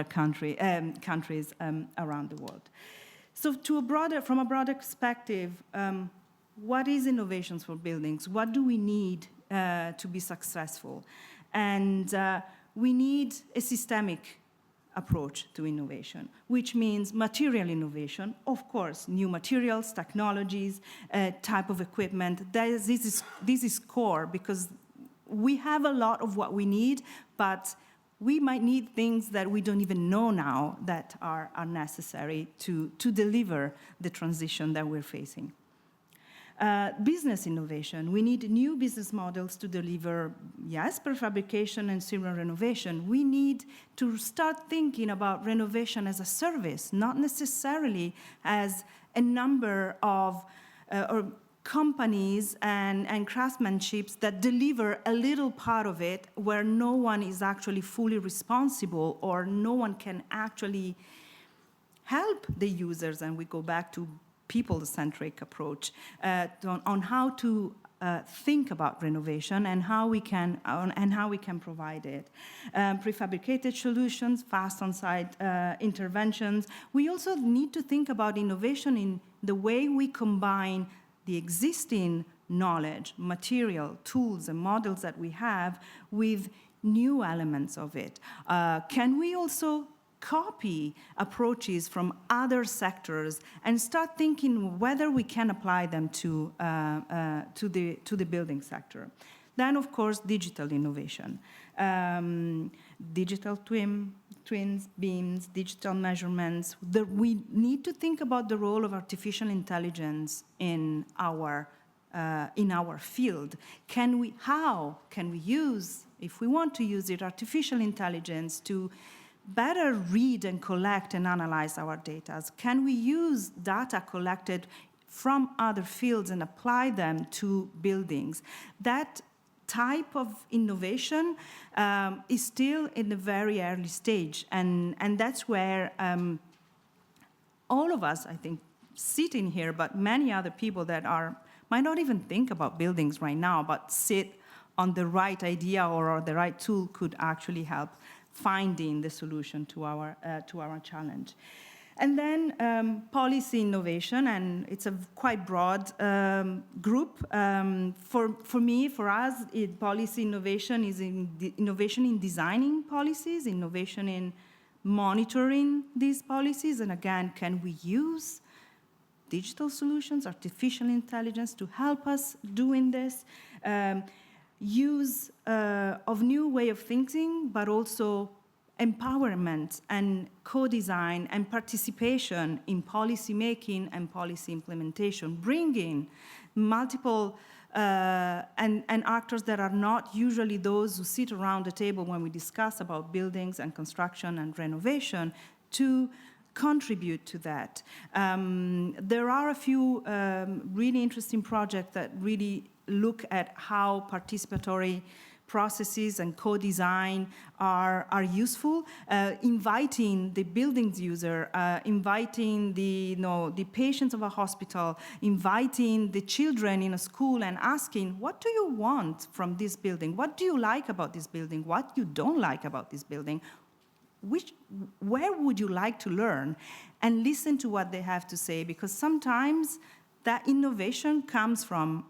countries around the world. So from a broader perspective, what is innovations for buildings? What do we need to be successful? And we need a systemic approach to innovation, which means material innovation, of course, new materials, technologies, type of equipment. This is core, because we have a lot of what we need, but we might need things that we don't even know now that are necessary to deliver the transition that we're facing. Business innovation. We need new business models to deliver, yes, prefabrication and similar renovation. We need to start thinking about renovation as a service, not necessarily as a number of companies and craftsmanships that deliver a little part of it where no one is actually fully responsible or no one can actually help the users. And we go back to people-centric approach on how to think about renovation and how we can provide it. Prefabricated solutions, fast on-site interventions. We also need to think about innovation in the way we combine the existing knowledge, material, tools, and models that we have with new elements of it. Can we also copy approaches from other sectors and start thinking whether we can apply them to the building sector? Then, of course, digital innovation. Digital twins, beams, digital measurements. We need to think about the role of artificial intelligence in our field. How can we use, if we want to use it, artificial intelligence to better read and collect and analyze our data? Can we use data collected from other fields and apply them to buildings? That type of innovation is still in the very early stage, and that's where all of us, I think, sitting here, but many other people that might not even think about buildings right now, but sit on the right idea or the right tool could actually help finding the solution to our challenge. And then policy innovation, and it's a quite broad group. For me, for us, policy innovation is innovation in designing policies, innovation in monitoring these policies, and again, can we use digital solutions, artificial intelligence to help us doing this? Use of new way of thinking, but also empowerment and co-design and participation in policy making and policy implementation, bringing multiple and actors that are not usually those who sit around the table when we discuss about buildings and construction and renovation to contribute to that. There are a few really interesting projects that really look at how participatory processes and co-design are useful, inviting the buildings user, inviting the patients of a hospital, inviting the children in a school and asking, what do you want from this building? What do you like about this building? What you don't like about this building? Where would you like to learn? And listen to what they have to say, because sometimes that innovation comes from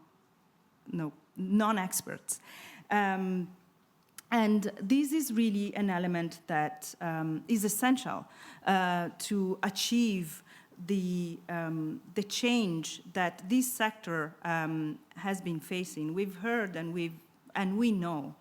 non-experts. And this is really an element that is essential to achieve the change that this sector has been facing. We've heard and we know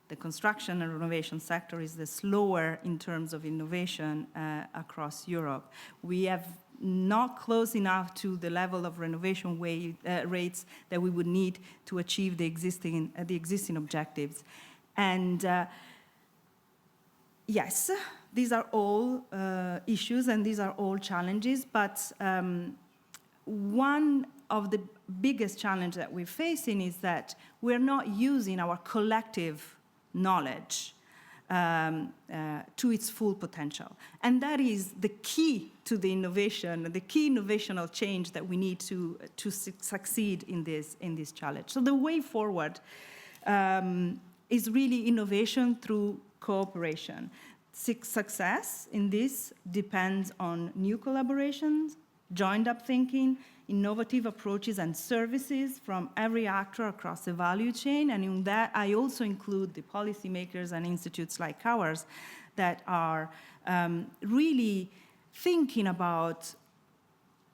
the construction and renovation sector is the slower in terms of innovation across Europe. We have not close enough to the level of renovation rates that we would need to achieve the existing objectives. And yes, these are all issues and these are all challenges, but one of the biggest challenges that we're facing is that we're not using our collective knowledge to its full potential. And that is the key to the innovation, the key innovational change that we need to succeed in this challenge. So the way forward is really innovation through cooperation. Success in this depends on new collaborations, joined-up thinking, innovative approaches and services from every actor across the value chain. And in that, I also include the policymakers and institutes like ours that are really thinking about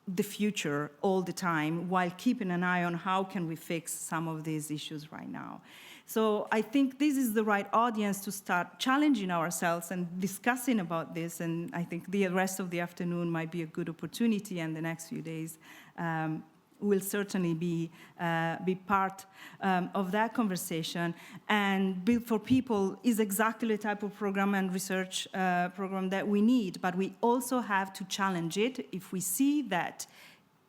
the future all the time while keeping an eye on how can we fix some of these issues right now. So I think this is the right audience to start challenging ourselves and discussing about this, and I think the rest of the afternoon might be a good opportunity, and the next few days will certainly be part of that conversation. And Built4People is exactly the type of program and research program that we need, but we also have to challenge it if we see that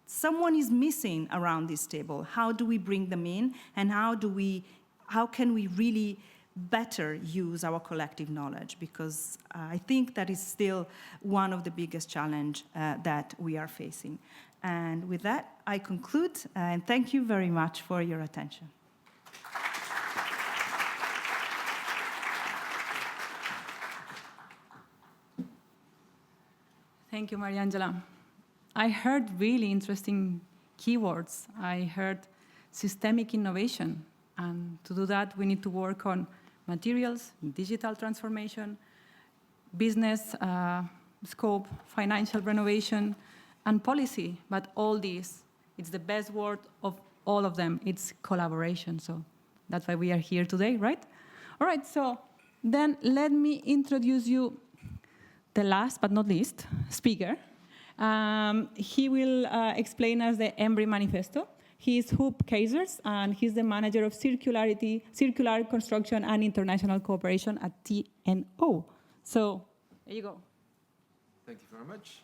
someone is missing around this table. How do we bring them in, and how can we really better use our collective knowledge? Because I think that is still one of the biggest challenges that we are facing. And with that, I conclude, and thank you very much for your attention. Thank you, Mariangela. I heard really interesting keywords. I heard systemic innovation. And to do that, we need to work on materials, digital transformation, business scope, financial renovation, and policy. But all these, it's the best word of all of them. It's collaboration. So that's why we are here today, right? All right, so then let me introduce you the last but not least speaker. He will explain us the EMBRI Manifesto. He is Huub Keizers, and he's the manager of circular construction and international cooperation at TNO. So there you go. Thank you very much.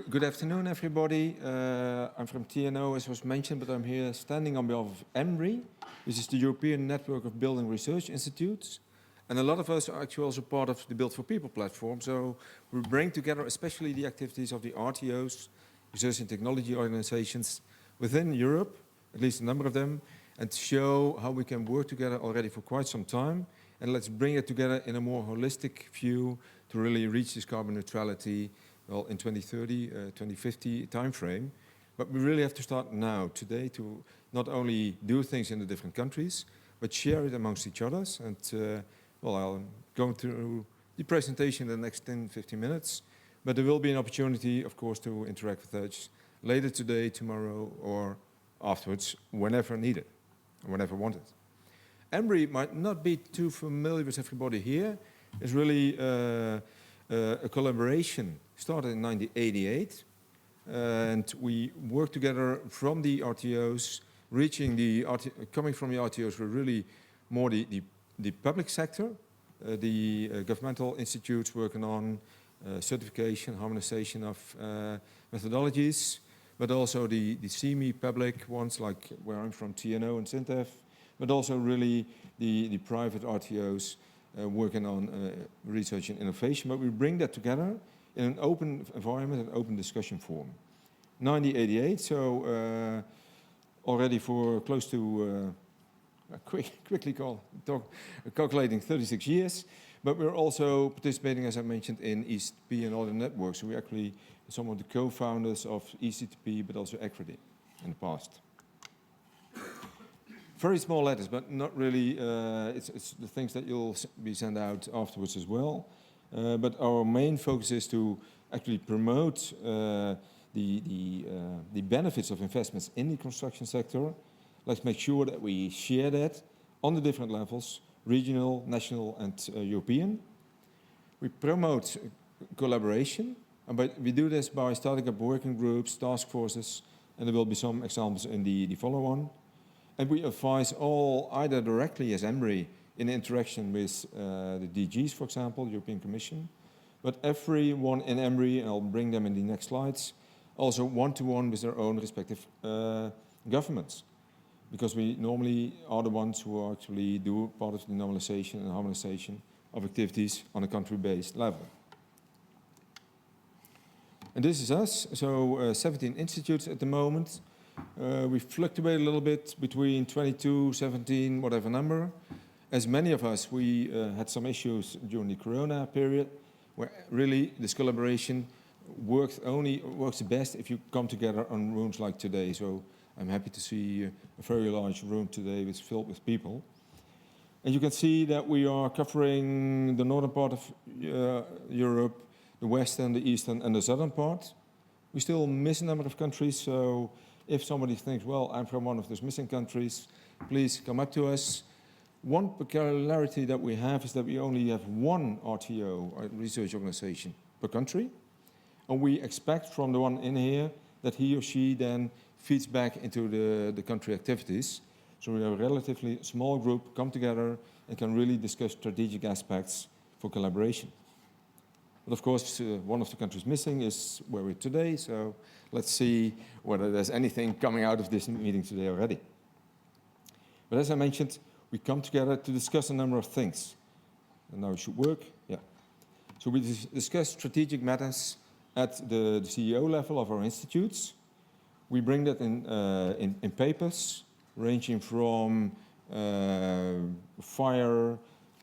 Good afternoon, everybody. I'm from TNO, as was mentioned, but I'm here standing on behalf of EMBRI. This is the European Network of Building Research Institutes. And a lot of us are actually also part of the Built4People platform. So we bring together especially the activities of the RTOs, research and technology organizations within Europe, at least a number of them, and to show how we can work together already for quite some time and let's bring it together in a more holistic view to really reach this carbon neutrality, well, in 2030, 2050 timeframe. But we really have to start now, today, to not only do things in the different countries, but share it amongst each other. And, well, I'll go through the presentation in the next 10, 15 minutes. But there will be an opportunity, of course, to interact with us later today, tomorrow, or afterwards, whenever needed, whenever wanted. Embry might not be too familiar with everybody here. It's really a collaboration started in 1988. And we work together from the RTOs, coming from the RTOs, we're really more the public sector, the governmental institutes working on certification, harmonization of methodologies, but also the semi-public ones, like where I'm from, TNO and SINTEF, but also really the private RTOs working on research and innovation. But we bring that together in an open environment, an open discussion forum. 1988, so already for close to, quickly calculating 36 years, but we're also participating, as I mentioned, in ECTP and other networks. So we're actually some of the co-founders of ECTP, but also Equity in the past. Very small letters, but not really, it's the things that you'll be sent out afterwards as well. But our main focus is to actually promote the benefits of investments in the construction sector. Let's make sure that we share that on the different levels, regional, national, and European. We promote collaboration, but we do this by starting up working groups, task forces, and there will be some examples in the follow-on. And we advise all, either directly as Embry, in interaction with the DGs, for example, European Commission, but everyone in Embry, and I'll bring them in the next slides, also one-to-one with their own respective governments, because we normally are the ones who actually do part of the normalization and harmonization of activities on a country-based level. And this is us, so 17 institutes at the moment. We fluctuate a little bit between 22, 17, whatever number. As many of us, we had some issues during the Corona period, where really this collaboration works the best if you come together on rooms like today. So I'm happy to see a very large room today which is filled with people. And you can see that we are covering the northern part of Europe, the western, the eastern, and the southern part. We still miss a number of countries, so if somebody thinks, well, I'm from one of those missing countries, please come up to us. One peculiarity that we have is that we only have one RTO, or research organization, per country. And we expect from the one in here that he or she then feeds back into the country activities. So we have a relatively small group come together and can really discuss strategic aspects for collaboration. But of course, one of the countries missing is where we're today, so let's see whether there's anything coming out of this meeting today already. But as I mentioned, we come together to discuss a number of things. And now it should work, yeah. So we discuss strategic matters at the CEO level of our institutes. We bring that in papers, ranging from fire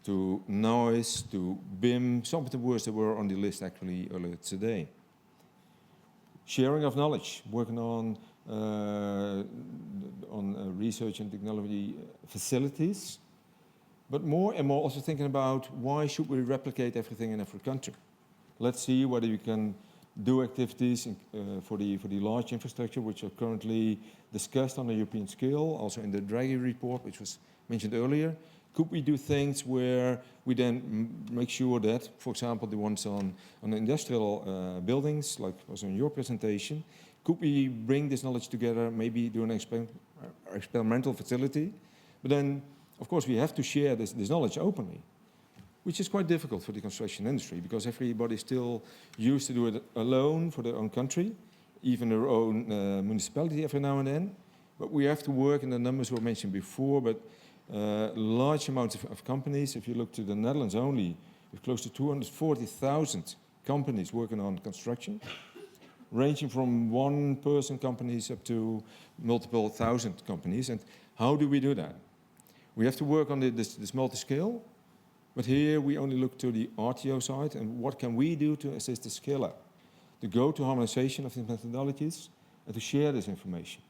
to noise to BIM, some of the words that were on the list actually earlier today. Sharing of knowledge, working on research and technology facilities, but more and more also thinking about why should we replicate everything in every country. Let's see whether we can do activities for the large infrastructure, which are currently discussed on a European scale, also in the Draghi report, which was mentioned earlier. Could we do things where we then make sure that, for example, the ones on industrial buildings, like was in your presentation, could we bring this knowledge together, maybe do an experimental facility? But then, of course, we have to share this knowledge openly, which is quite difficult for the construction industry because everybody's still used to do it alone for their own country, even their own municipality every now and then. But we have to work, and the numbers were mentioned before, but large amounts of companies. If you look to the Netherlands only, with close to 240,000 companies working on construction, ranging from one-person companies up to multiple thousand companies. And how do we do that? We have to work on this multi-scale, But here we only look to the RTO side and what can we do to assist the scale-up, to go to harmonization of these methodologies and to share this information.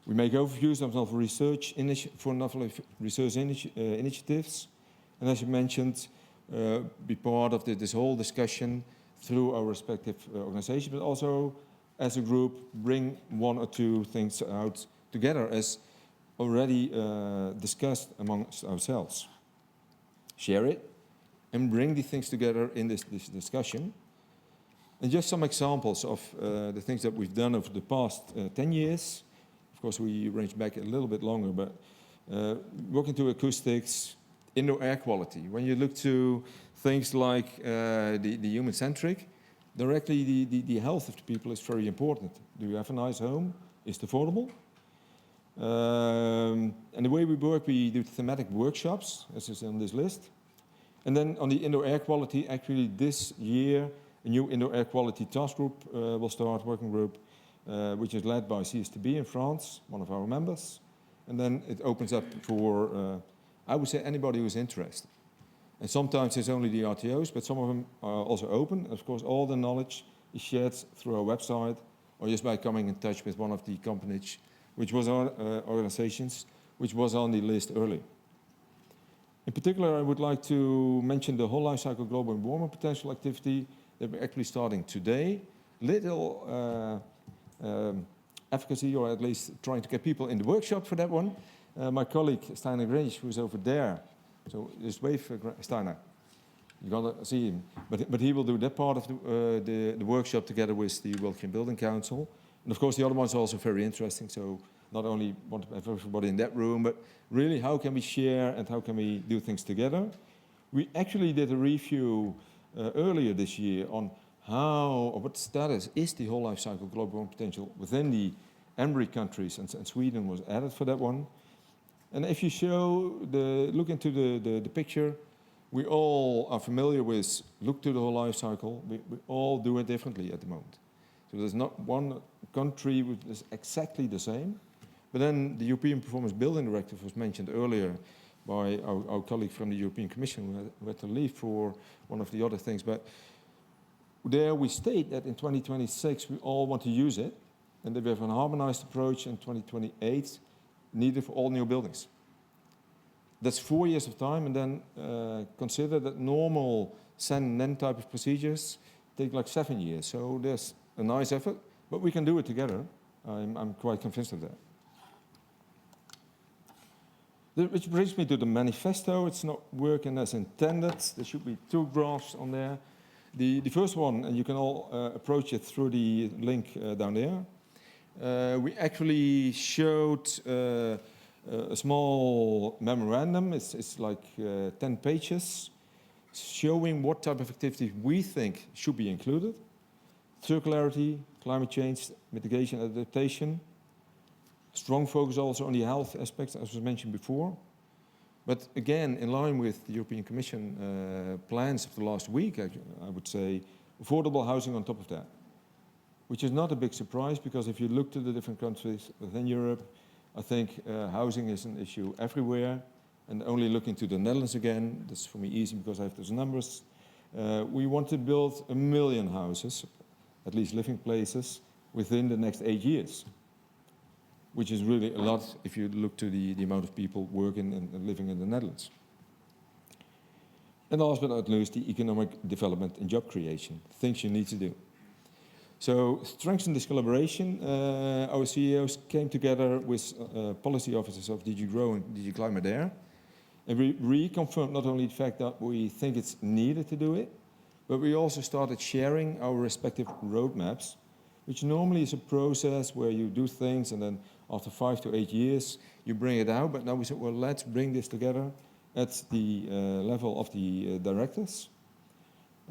We make overviews of novel research initiatives, and as you mentioned, be part of this whole discussion through our respective organizations, but also as a group bring one or two things out together as already discussed amongst ourselves. Share it and bring these things together in this discussion. And just some examples of the things that we've done over the past 10 years. Of course, we range back a little bit longer, but working to acoustics, indoor air quality. When you look to things like the human-centric, directly the health of the people is very important. Do you have a nice home? Is it affordable? And the way we work, we do thematic workshops, as is on this list. And then on the indoor air quality, actually this year, a new indoor air quality task group will start, working group, which is led by CSTB in France, one of our members. And then it opens up for, I would say, anybody who's interested. And sometimes it's only the RTOs, but some of them are also open. Of course, all the knowledge is shared through our website or just by coming in touch with one of the companies, which was our organizations, which was on the list earlier. In particular, I would like to mention the whole life cycle global warming potential activity that we're actually starting today. Little efficacy, or at least trying to get people in the workshop for that one. My colleague, Steiner Grinch, who's over there, so just wave for Steiner. You're gonna see him. But he will do that part of the workshop together with the World Green Building Council. And of course, the other ones are also very interesting. So not only want to have everybody in that room, but really how can we share and how can we do things together? We actually did a review earlier this year on how, or what status is the whole life cycle global warming potential within the EMRI countries, and Sweden was added for that one. And if you look into the picture, we all are familiar with look to the whole life cycle. We all do it differently at the moment. So there's not one country which is exactly the same. But then the European Performance Building Directive was mentioned earlier by our colleague from the European Commission who had to leave for one of the other things. But there we state that in 2026 we all want to use it, and that we have a harmonized approach in 2028 needed for all new buildings. That's 4 years of time, and then consider that normal SEN type of procedures take like 7 years. So there's a nice effort, but we can do it together. I'm quite convinced of that. Which brings me to the manifesto. It's not working as intended. There should be 2 graphs on there. The first one, and you can all approach it through the link down there. We actually showed a small memorandum. It's like 10 pages, showing what type of activities we think should be included. Circularity, climate change, mitigation, adaptation. Strong focus also on the health aspects, as was mentioned before. But again, in line with the European Commission plans of the last week, I would say, affordable housing on top of that. Which is not a big surprise, because if you look to the different countries within Europe, I think housing is an issue everywhere. And only looking to the Netherlands again, that's for me easy because I have those numbers. We want to build 1 million houses, at least living places, within the next 8 years. Which is really a lot if you look to the amount of people working and living in the Netherlands. And last but not least, the economic development and job creation, things you need to do. So strengthen this collaboration. Our CEOs came together with policy officers of DG Grow and DG Climate there. And we reconfirmed not only the fact that we think it's needed to do it, but we also started sharing our respective roadmaps, which normally is a process where you do things and then after 5 to 8 years, you bring it out. But now we said, well, let's bring this together at the level of the directors.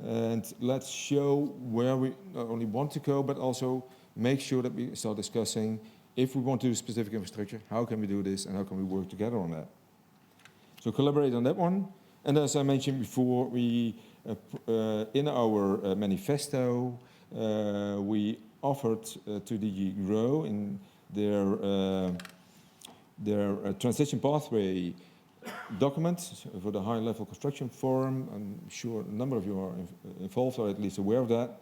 And let's show where we not only want to go, but also make sure that we start discussing if we want to do specific infrastructure, how can we do this and how can we work together on that? So collaborate on that one. And as I mentioned before, we in our manifesto, we offered to DG Grow in their transition pathway document for the high-level construction forum. I'm sure a number of you are involved, or at least aware of that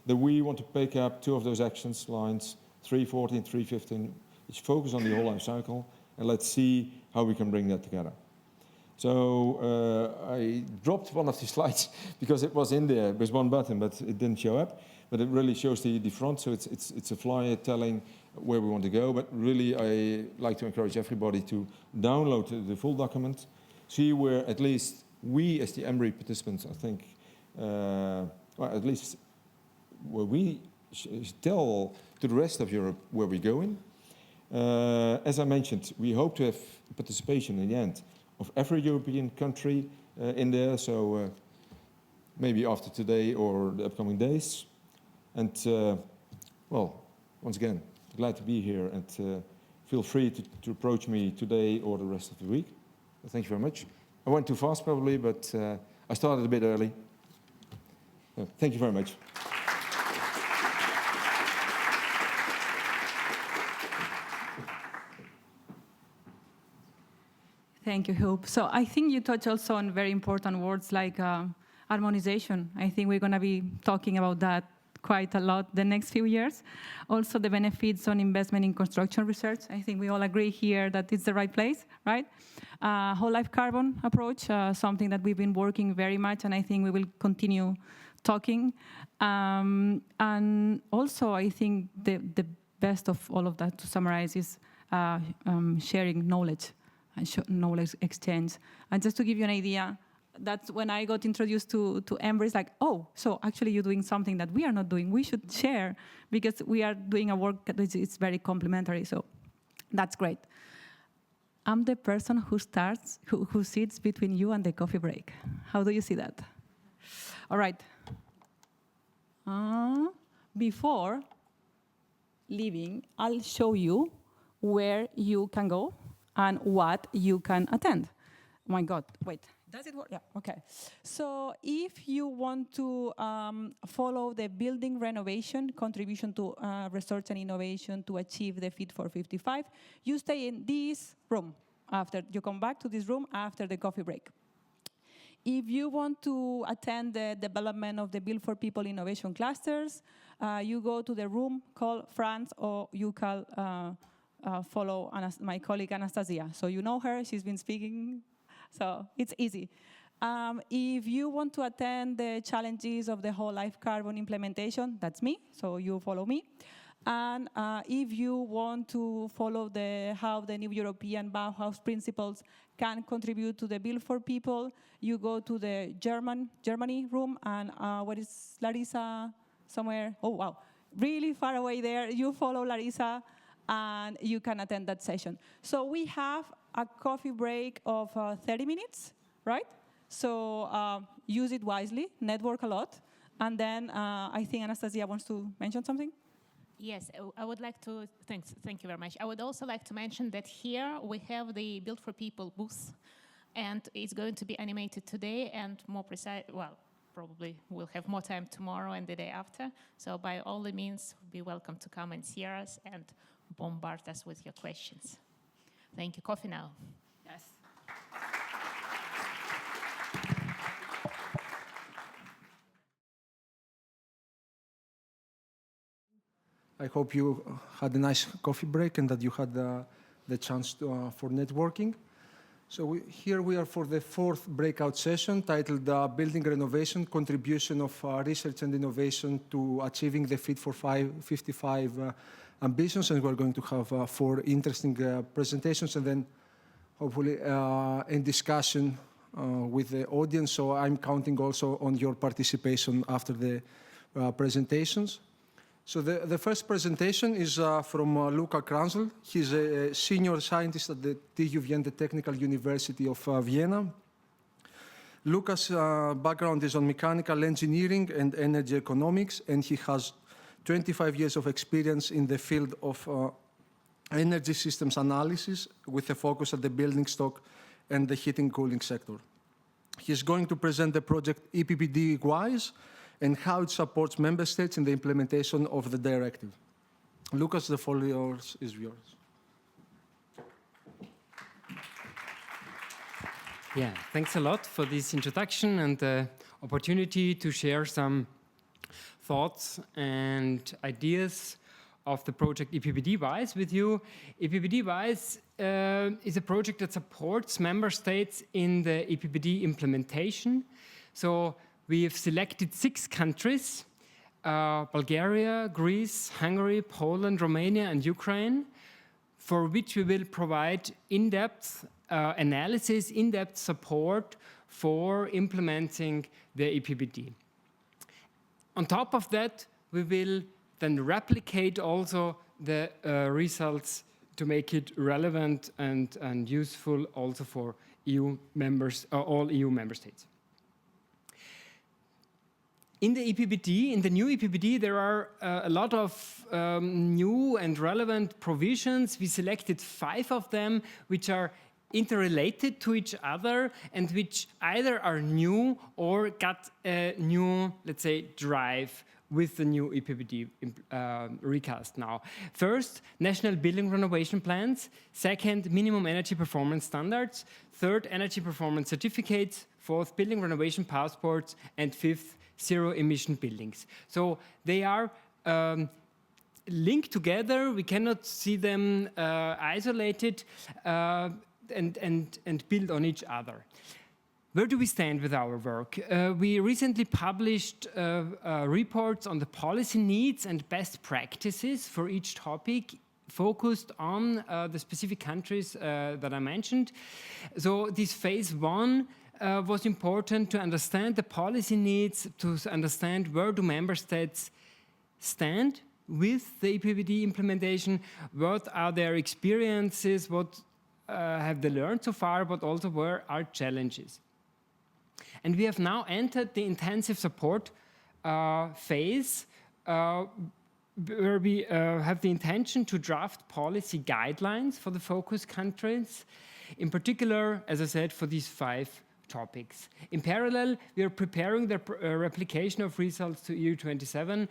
we want to pick up 2 of those actions lines, 314, 315, which focus on the whole life cycle, and let's see how we can bring that together. So I dropped one of the slides because it was in there with one button, but it didn't show up. But it really shows the front, so it's a flyer telling where we want to go. But really, I like to encourage everybody to download the full document, see where at least we, as the EMRI participants, I think, well, at least where we tell to the rest of Europe where we're going. As I mentioned, we hope to have participation in the end of every European country in there, so maybe after today or the upcoming days. And, well, once again, glad to be here, and feel free to approach me today or the rest of the week. Thank you very much. I went too fast probably, but I started a bit early. Thank you very much. Thank you, Hope. So I think you touch also on very important words like harmonization. I think we're going to be talking about that quite a lot the next few years. Also the benefits on investment in construction research. I think we all agree here that it's the right place, right? Whole life carbon approach, something that we've been working very much, and I think we will continue talking. And also I think the best of all of that, to summarize, is sharing knowledge and knowledge exchange. And just to give you an idea, that's when I got introduced to EMRI, it's like, oh, so actually you're doing something that we are not doing. We should share, because we are doing a work that is very complementary, so that's great. I'm the person who sits between you and the coffee break. How do you see that? All right. Before leaving, I'll show you where you can go and what you can attend. Oh my God, wait. Does it work? Yeah, okay. So if you want to follow the building renovation contribution to research and innovation to achieve the Fit for 55, you stay in this room. You come back to this room after the coffee break. If you want to attend the development of the Built4People innovation clusters, you go to the room, call France, or you call follow my colleague Anastasia. So you know her, she's been speaking, so it's easy. If you want to attend the challenges of the whole life carbon implementation, that's me, so you follow me. And if you want to follow how the new European Bauhaus principles can contribute to the Built4People, you go to the Germany room, and what is Larissa somewhere? Oh, wow, really far away there. You follow Larissa, and you can attend that session. So we have a coffee break of 30 minutes, right? So use it wisely, network a lot. And then I think Anastasia wants to mention something. Yes, I would like to, thank you very much. I would also like to mention that here we have the Built4People booth, and it's going to be animated today, and more precise, well, probably we'll have more time tomorrow and the day after. So by all means, be welcome to come and see us and bombard us with your questions. Thank you. Coffee now. Yes. I hope you had a nice coffee break and that you had the chance for networking. So here we are for the 4th breakout session titled Building Renovation, Contribution of Research and Innovation to Achieving the Fit for 55 Ambitions. And we're going to have 4 interesting presentations, and then hopefully in discussion with the audience. So I'm counting also on your participation after the presentations. So the first presentation is from Luca Kranzl. He's a senior scientist at the TU Vienna, the Technical University of Vienna. Luca's background is on mechanical engineering and energy economics, and he has 25 years of experience in the field of energy systems analysis with a focus at the building stock and the heating cooling sector. He's going to present the project EPBD-WISE and how it supports member states in the implementation of the directive. Lucas, the floor is yours. Yeah, thanks a lot for this introduction and the opportunity to share some thoughts and ideas of the project EPBD-WISE with you. EPBD-WISE is a project that supports member states in the EPBD implementation. So we have selected 6 countries, Bulgaria, Greece, Hungary, Poland, Romania, and Ukraine, for which we will provide in-depth analysis, in-depth support for implementing the EPBD. On top of that, we will then replicate also the results to make it relevant and useful also for EU members, all EU member states. In the EPBD, in the new EPBD, there are a lot of new and relevant provisions. We selected 5 of them, which are interrelated to each other and which either are new or got a new, let's say, drive with the new EPBD recast now. First, national building renovation plans. Second, minimum energy performance standards. Third, energy performance certificates. Fourth, building renovation passports. And fifth, zero emission buildings. So they are linked together. We cannot see them isolated and build on each other. Where do we stand with our work? We recently published reports on the policy needs and best practices for each topic, focused on the specific countries that I mentioned. So this phase 1 was important to understand the policy needs, to understand where do member states stand with the EPBD implementation, what are their experiences, what have they learned so far, but also where are challenges. And we have now entered the intensive support phase, where we have the intention to draft policy guidelines for the focus countries, in particular, as I said, for these 5 topics. In parallel, we are preparing the replication of results to EU27.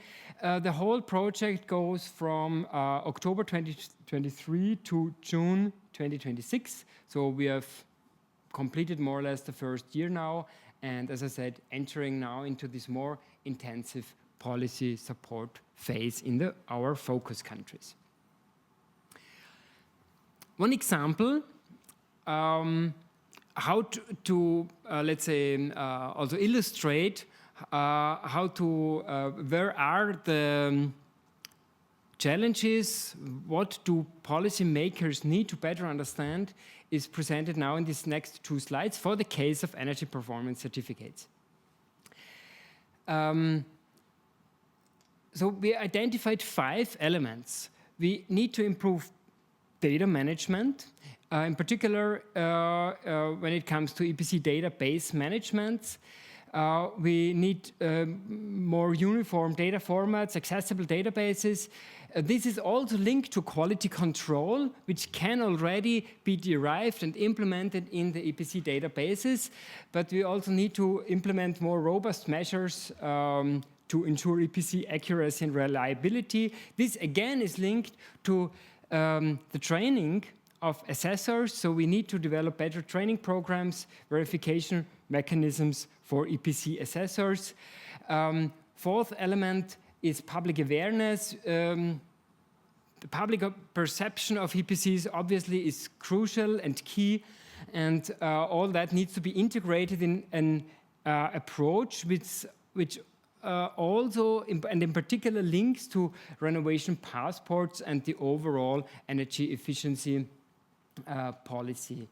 The whole project goes from October 2023 to June 2026. So we have completed more or less the first year now. And as I said, entering now into this more intensive policy support phase in our focus countries. One example, how to let's say, also illustrate where are the challenges, what do policymakers need to better understand, is presented now in these next 2 slides for the case of energy performance certificates. So we identified 5 elements. We need to improve data management, in particular when it comes to EPC database management. We need more uniform data formats, accessible databases. This is also linked to quality control, which can already be derived and implemented in the EPC databases. But we also need to implement more robust measures to ensure EPC accuracy and reliability. This again is linked to the training of assessors. So we need to develop better training programs, verification mechanisms for EPC assessors. 4th element is public awareness. The public perception of EPCs obviously is crucial and key, and all that needs to be integrated in an approach which also, and in particular, links to renovation passports and the overall energy efficiency policy.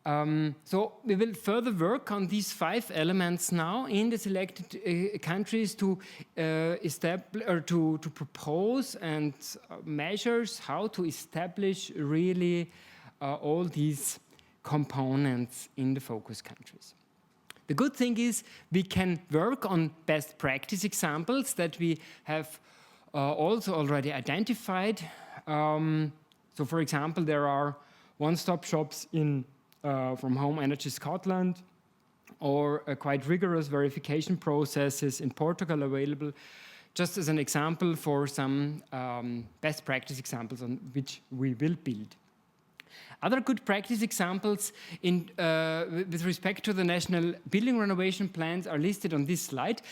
So we will further work on these 5 elements now in the selected countries to establish or to propose and measures how to establish really all these components in the focus countries. The good thing is we can work on best practice examples that we have also already identified. So for example, there are one-stop shops in from Home Energy Scotland, or quite rigorous verification processes in Portugal available, just as an example for some best practice examples on which we will build. Other good practice examples with respect to the national building renovation plans are listed on this slide.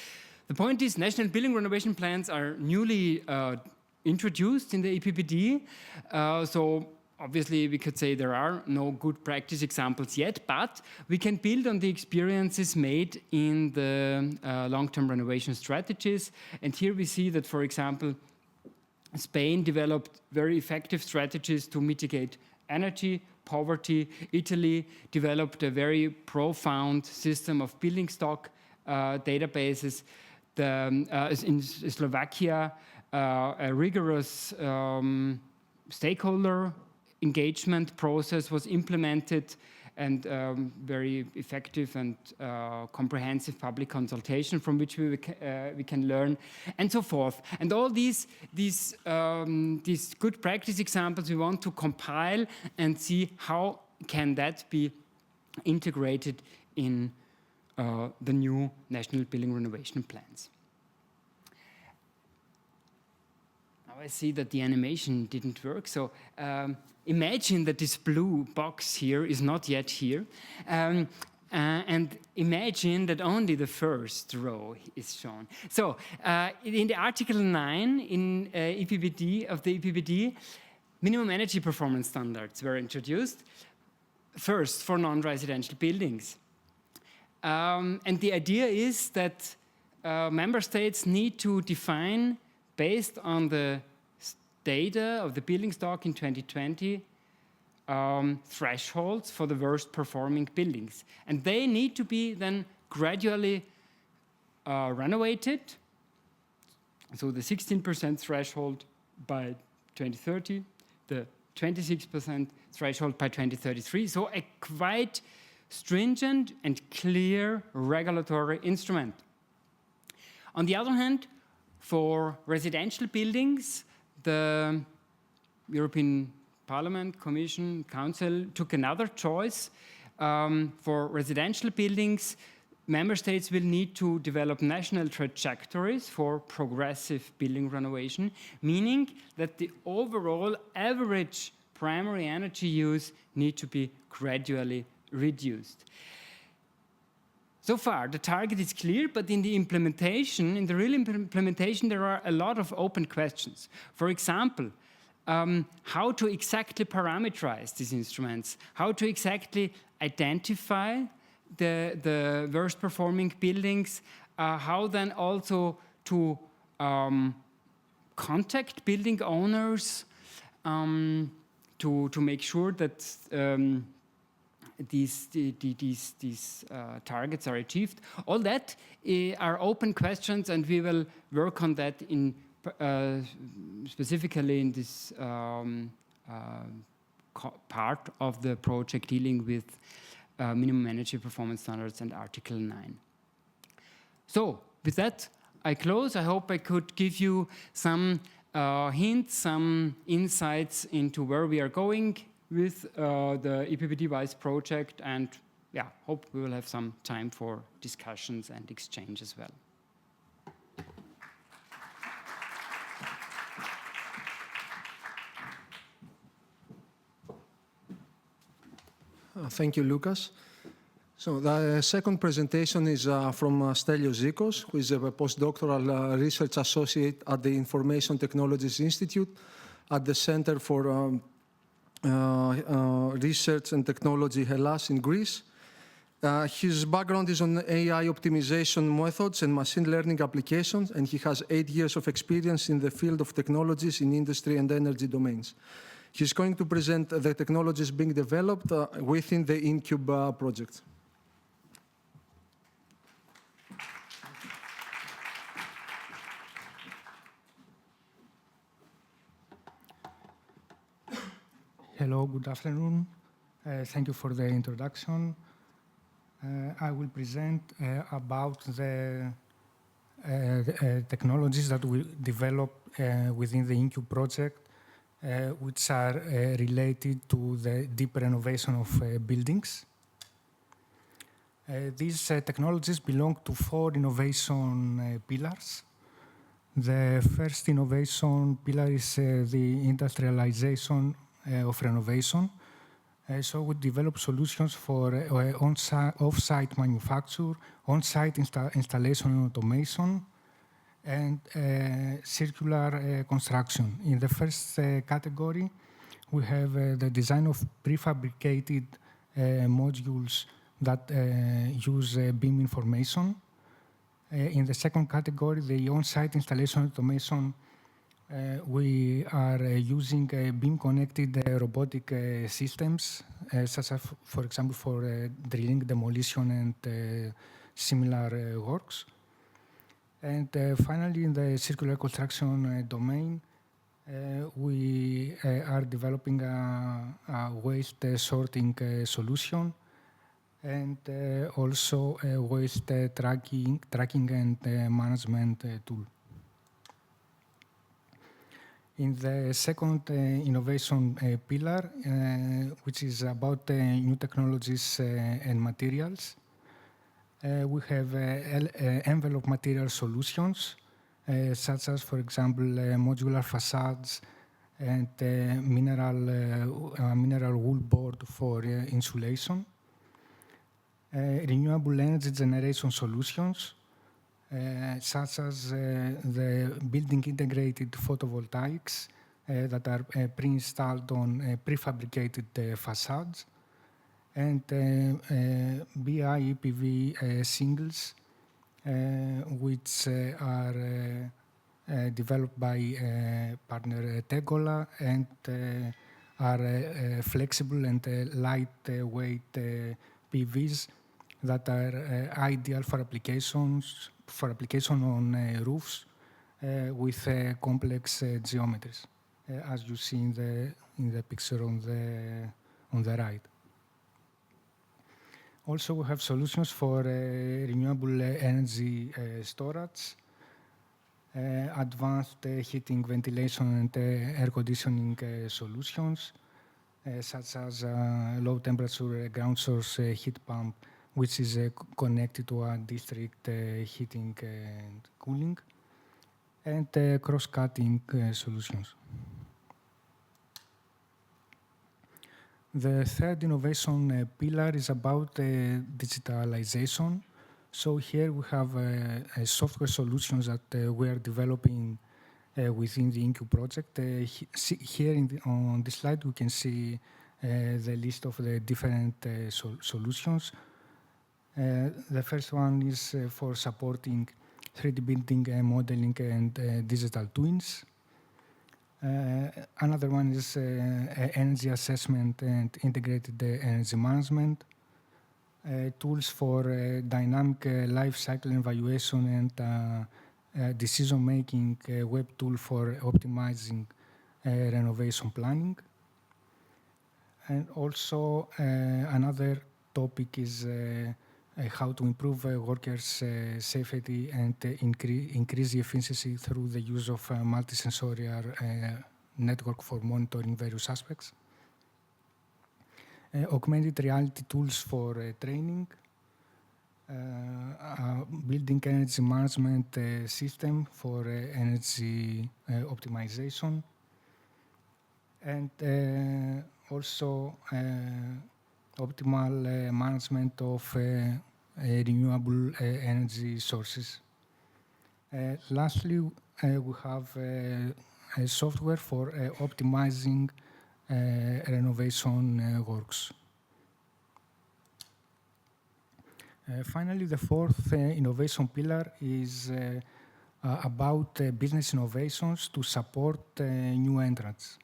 The point is, national building renovation plans are newly introduced in the EPBD, so obviously we could say there are no good practice examples yet, but we can build on the experiences made in the long-term renovation strategies. And here we see that, for example, Spain developed very effective strategies to mitigate energy poverty. Italy developed a very profound system of building stock databases. In Slovakia, a rigorous stakeholder engagement process was implemented, and very effective and comprehensive public consultation from which we can learn, and so forth. And all these good practice examples we want to compile and see how can that be integrated in the new national building renovation plans. Now I see that the animation didn't work, so imagine that this blue box here is not yet here. And imagine that only the first row is shown. So in the Article 9 in EPBD of the EPBD, minimum energy performance standards were introduced, first for non-residential buildings. And the idea is that member states need to define, based on the data of the building stock in 2020, thresholds for the worst performing buildings. And they need to be then gradually renovated. So the 16% threshold by 2030, the 26% threshold by 2033. So a quite stringent and clear regulatory instrument. On the other hand, for residential buildings, the European Parliament, Commission, Council took another choice. For residential buildings, member states will need to develop national trajectories for progressive building renovation, meaning that the overall average primary energy use need to be gradually reduced. So far, the target is clear, but in the implementation, in the real implementation, there are a lot of open questions. For example, how to exactly parameterize these instruments, how to exactly identify the worst performing buildings, how then also to contact building owners to make sure that these targets are achieved. All that are open questions, and we will work on that in specifically in this part of the project dealing with minimum energy performance standards and Article 9. So with that, I close. I hope I could give you some hints, some insights into where we are going with the EPBD WISE project, and yeah, hope we will have some time for discussions and exchange as well. Thank you, Lucas. So the second presentation is from Stelios Zikos, who is a postdoctoral research associate at the Information Technologies Institute at the Center for Research and Technology Hellas in Greece. His background is on AI optimization methods and machine learning applications, and he has 8 years of experience in the field of technologies in industry and energy domains. He's going to present the technologies being developed within the InCube project. Hello, good afternoon. Thank you for the introduction. I will present about the technologies that we develop within the InCube project, which are related to the deep renovation of buildings. These technologies belong to 4 innovation pillars. The first innovation pillar is the industrialization of renovation, So we develop solutions for off-site manufacture, on-site installation and automation, and circular construction. In the first category, we have the design of prefabricated modules that use BIM information. In the second category, the on-site installation automation, we are using BIM-connected robotic systems, such as, for example, for drilling, demolition, and similar works. And finally, in the circular construction domain, we are developing a waste sorting solution and also a waste tracking and management tool. In the second innovation pillar, which is about new technologies and materials, we have envelope material solutions, such as, for example, modular facades and mineral wool board for insulation. Renewable energy generation solutions, such as the building integrated photovoltaics that are pre-installed on prefabricated facades, and BIPV singles, which are developed by partner Tegola and are flexible and lightweight PVs that are ideal for application on roofs with complex geometries, as you see in the picture on the right. Also, we have solutions for renewable energy storage, advanced heating, ventilation, and air conditioning solutions, such as low temperature ground source heat pump, which is connected to a district heating and cooling, and cross-cutting solutions. The third innovation pillar is about digitalization. So here we have software solutions that we are developing within the INCU project. Here on this slide, we can see the list of the different solutions. The first one is for supporting 3D building modeling and digital twins. Another one is energy assessment and integrated energy management. Tools for dynamic life cycle evaluation and decision-making web tool for optimizing renovation planning. And also another topic is how to improve workers' safety and increase the efficiency through the use of multisensorial network for monitoring various aspects. Augmented reality tools for training, building energy management system for energy optimization, and also optimal management of renewable energy sources. Lastly, we have a software for optimizing renovation works. Finally, the fourth innovation pillar is about business innovations to support new entrants.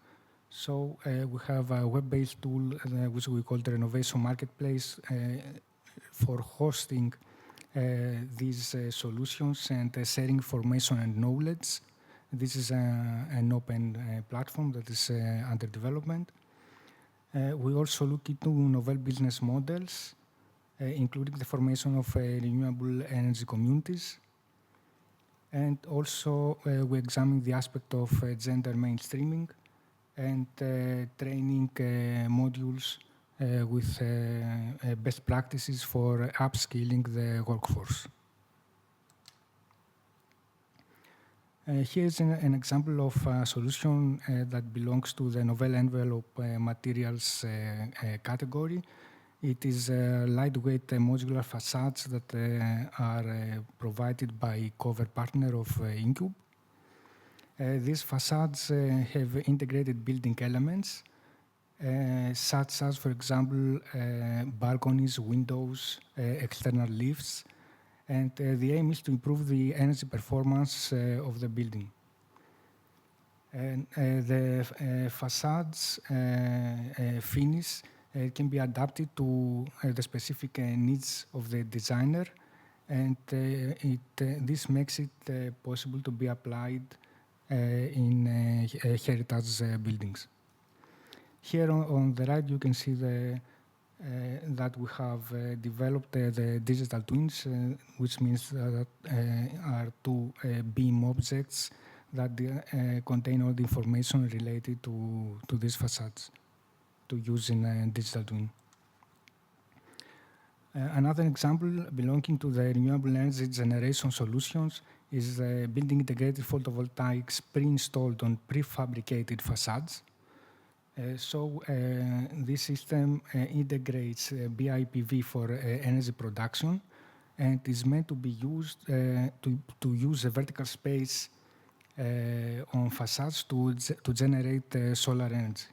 So we have a web-based tool which we call the Renovation Marketplace for hosting these solutions and sharing information and knowledge. This is an open platform that is under development. We also look into novel business models, including the formation of renewable energy communities. And also we examine the aspect of gender mainstreaming and training modules with best practices for upskilling the workforce. Here's an example of a solution that belongs to the novel envelope materials category. It is lightweight modular facades that are provided by cover partner of Incube. These facades have integrated building elements, such as, for example, balconies, windows, external lifts, and the aim is to improve the energy performance of the building. And the facades finish can be adapted to the specific needs of the designer, and this makes it possible to be applied in heritage buildings. Here on the right, you can see that we have developed the digital twins, which means that are two BIM objects that contain all the information related to these facades to use in a digital twin. Another example belonging to the renewable energy generation solutions is building integrated photovoltaics pre-installed on prefabricated facades. This system integrates BIPV for energy production and is meant to be used to use a vertical space on facades to generate solar energy.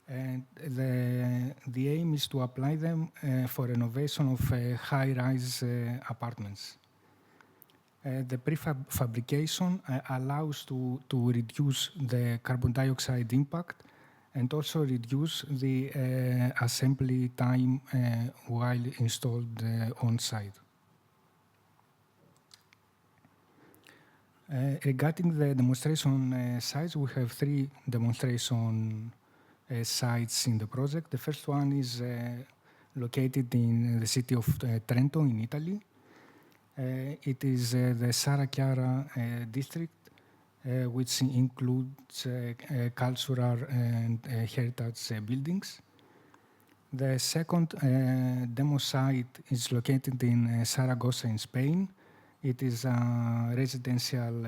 And the aim is to apply them for renovation of high-rise apartments. The prefabrication allows to reduce the carbon dioxide impact and also reduce the assembly time while installed on site. Regarding the demonstration sites, we have 3 demonstration sites in the project. The first one is located in the city of Trento in Italy. It is the Sara Chiara district, which includes cultural and heritage buildings. The second demo site is located in Saragossa in Spain. It is a residential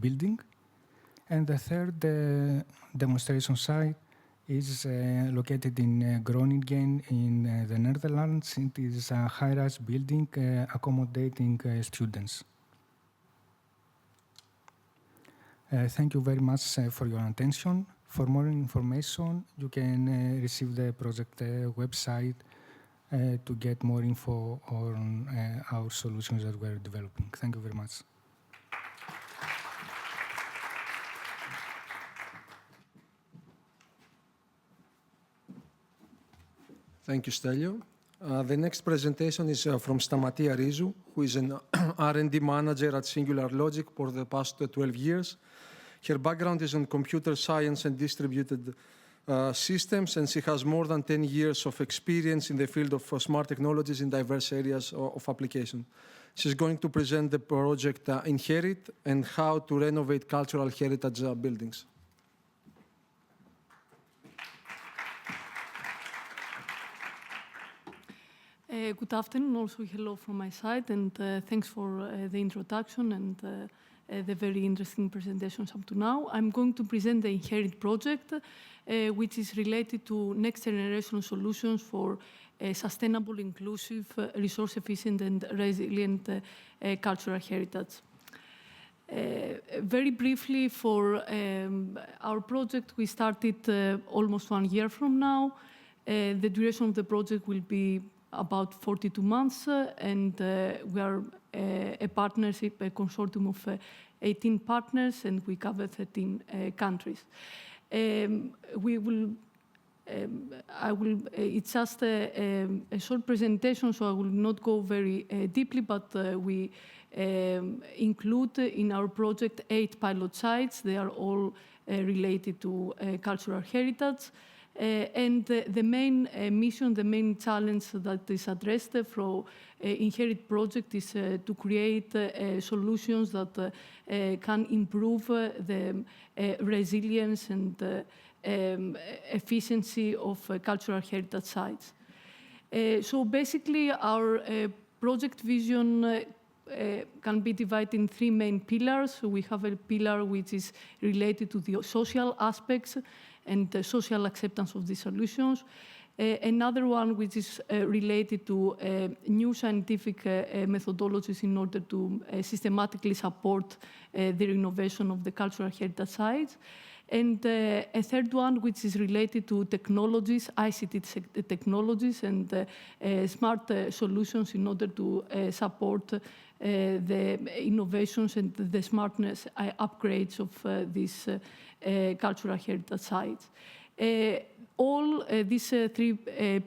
building. And the third demonstration site is located in Groningen in the Netherlands. It is a high-rise building accommodating students. Thank you very much for your attention. For more information, you can receive the project website to get more info on our solutions that we're developing. Thank you very much. Thank you, Stelio. The next presentation is from Stamatia Rizou, who is an R&D manager at Singular Logic for the past 12 years. Her background is in computer science and distributed systems, and she has more than 10 years of experience in the field of smart technologies in diverse areas of application. She's going to present the project Inherit and how to renovate cultural heritage buildings. Good afternoon, also hello from my side, and thanks for the introduction and the very interesting presentations up to now. I'm going to present the Inherit project, which is related to next generation solutions for sustainable, inclusive, resource efficient and resilient cultural heritage. Very briefly, for our project, we started almost 1 year from now. The duration of the project will be about 42 months, and we are a partnership, a consortium of 18 partners, and we cover 13 countries. It's just a short presentation, so I will not go very deeply, but we include in our project 8 pilot sites. They are all related to cultural heritage. And the main mission, the main challenge that is addressed from Inherit project is to create solutions that can improve the resilience and efficiency of cultural heritage sites. So basically, our project vision can be divided in three main pillars. We have a pillar which is related to the social aspects and the social acceptance of the solutions. Another one which is related to new scientific methodologies in order to systematically support the innovation of the cultural heritage sites. And a third one which is related to technologies, ICT technologies and smart solutions in order to support the innovations and the smartness upgrades of these cultural heritage sites. All these three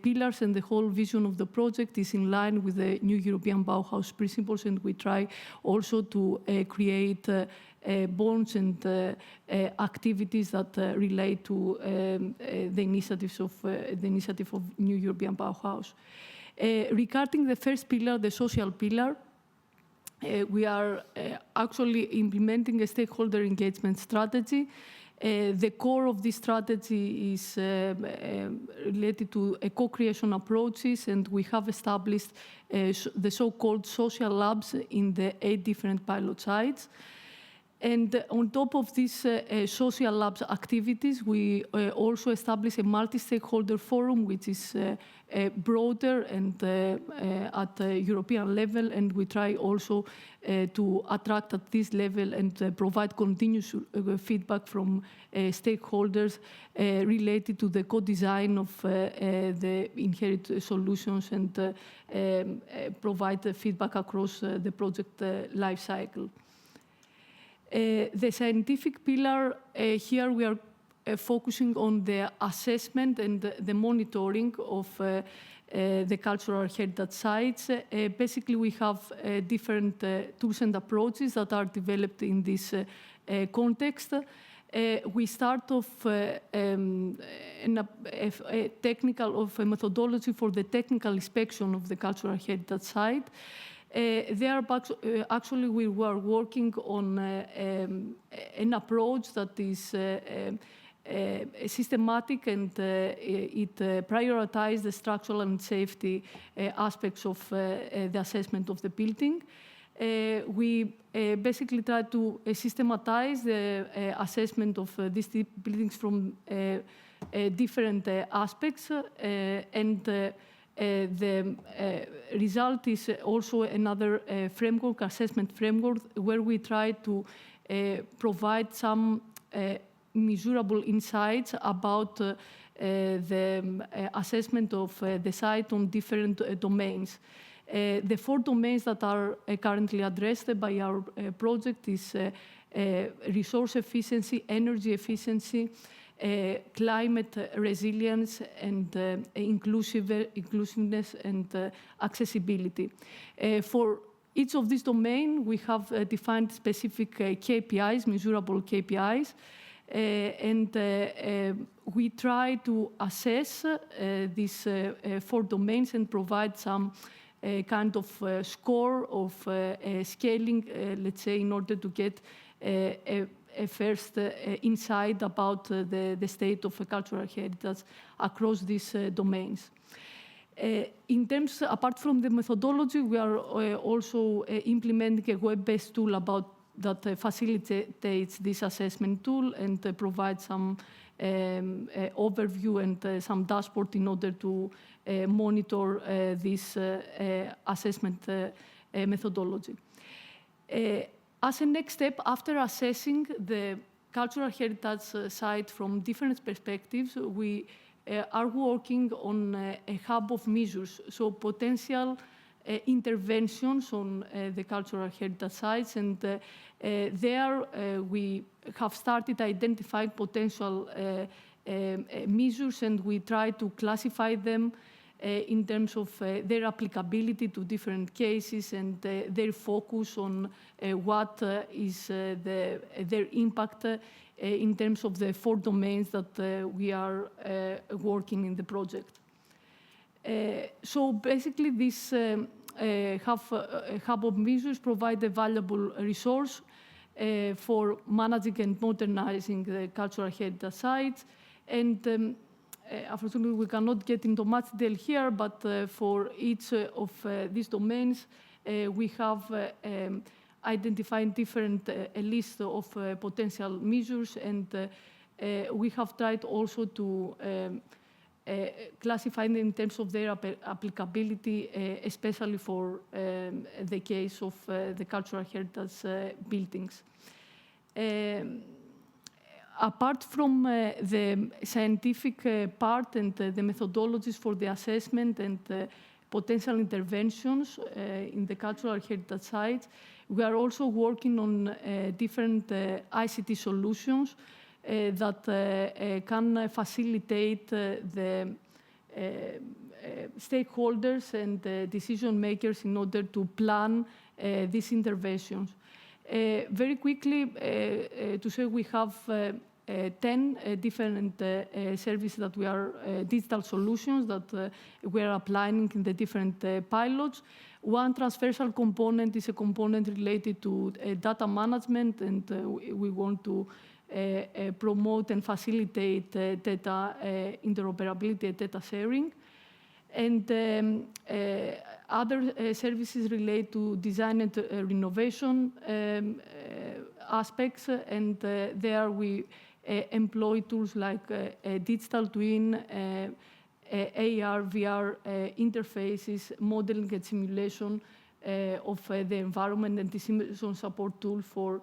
pillars and the whole vision of the project is in line with the new European Bauhaus principles, and we try also to create bonds and activities that relate to the initiatives of the initiative of new European Bauhaus. Regarding the first pillar, the social pillar, we are actually implementing a stakeholder engagement strategy. The core of this strategy is related to co-creation approaches, and we have established the so-called social labs in the 8 different pilot sites. And on top of these social labs activities, we also establish a multi-stakeholder forum, which is broader and at a European level, and we try also to attract at this level and provide continuous feedback from stakeholders related to the co-design of the inherent solutions and provide the feedback across the project life cycle. The scientific pillar, here we are focusing on the assessment and the monitoring of the cultural heritage sites. Basically, we have different tools and approaches that are developed in this context. We start off a methodology for the technical inspection of the cultural heritage site. There, actually, we were working on an approach that is systematic, and it prioritizes the structural and safety aspects of the assessment of the building. We basically try to systematize the assessment of these buildings from different aspects, and the result is also another framework, assessment framework, where we try to provide some measurable insights about the assessment of the site on different domains. The 4 domains that are currently addressed by our project is resource efficiency, energy efficiency, climate resilience, and inclusiveness and accessibility. For each of these domains, we have defined specific KPIs, measurable KPIs, and we try to assess these 4 domains and provide some kind of score of scaling, let's say, in order to get a first insight about the state of cultural heritage across these domains. In terms, apart from the methodology, we are also implementing a web-based tool that facilitates this assessment tool and provides some overview and some dashboard in order to monitor this assessment methodology. As a next step, after assessing the cultural heritage site from different perspectives, we are working on a hub of measures, so potential interventions on the cultural heritage sites, and there we have started identifying potential measures, and we try to classify them in terms of their applicability to different cases and their focus on what is their impact in terms of the 4 domains that we are working in the project. So basically, this hub of measures provide a valuable resource for managing and modernizing the cultural heritage sites. And unfortunately, we cannot get into much detail here, but for each of these domains, we have identified different a list of potential measures, and we have tried also to classify them in terms of their applicability, especially for the case of the cultural heritage buildings. Apart from the scientific part and the methodologies for the assessment and potential interventions in the cultural heritage sites, we are also working on different ICT solutions that can facilitate the stakeholders and decision makers in order to plan these interventions. Very quickly, to say we have 10 different services that we are digital solutions that we are applying in the different pilots. One transversal component is a component related to data management, and we want to promote and facilitate data interoperability and data sharing. And other services relate to design and renovation aspects, and there we employ tools like digital twin, AR, VR interfaces, modeling and simulation of the environment, and decision support tool for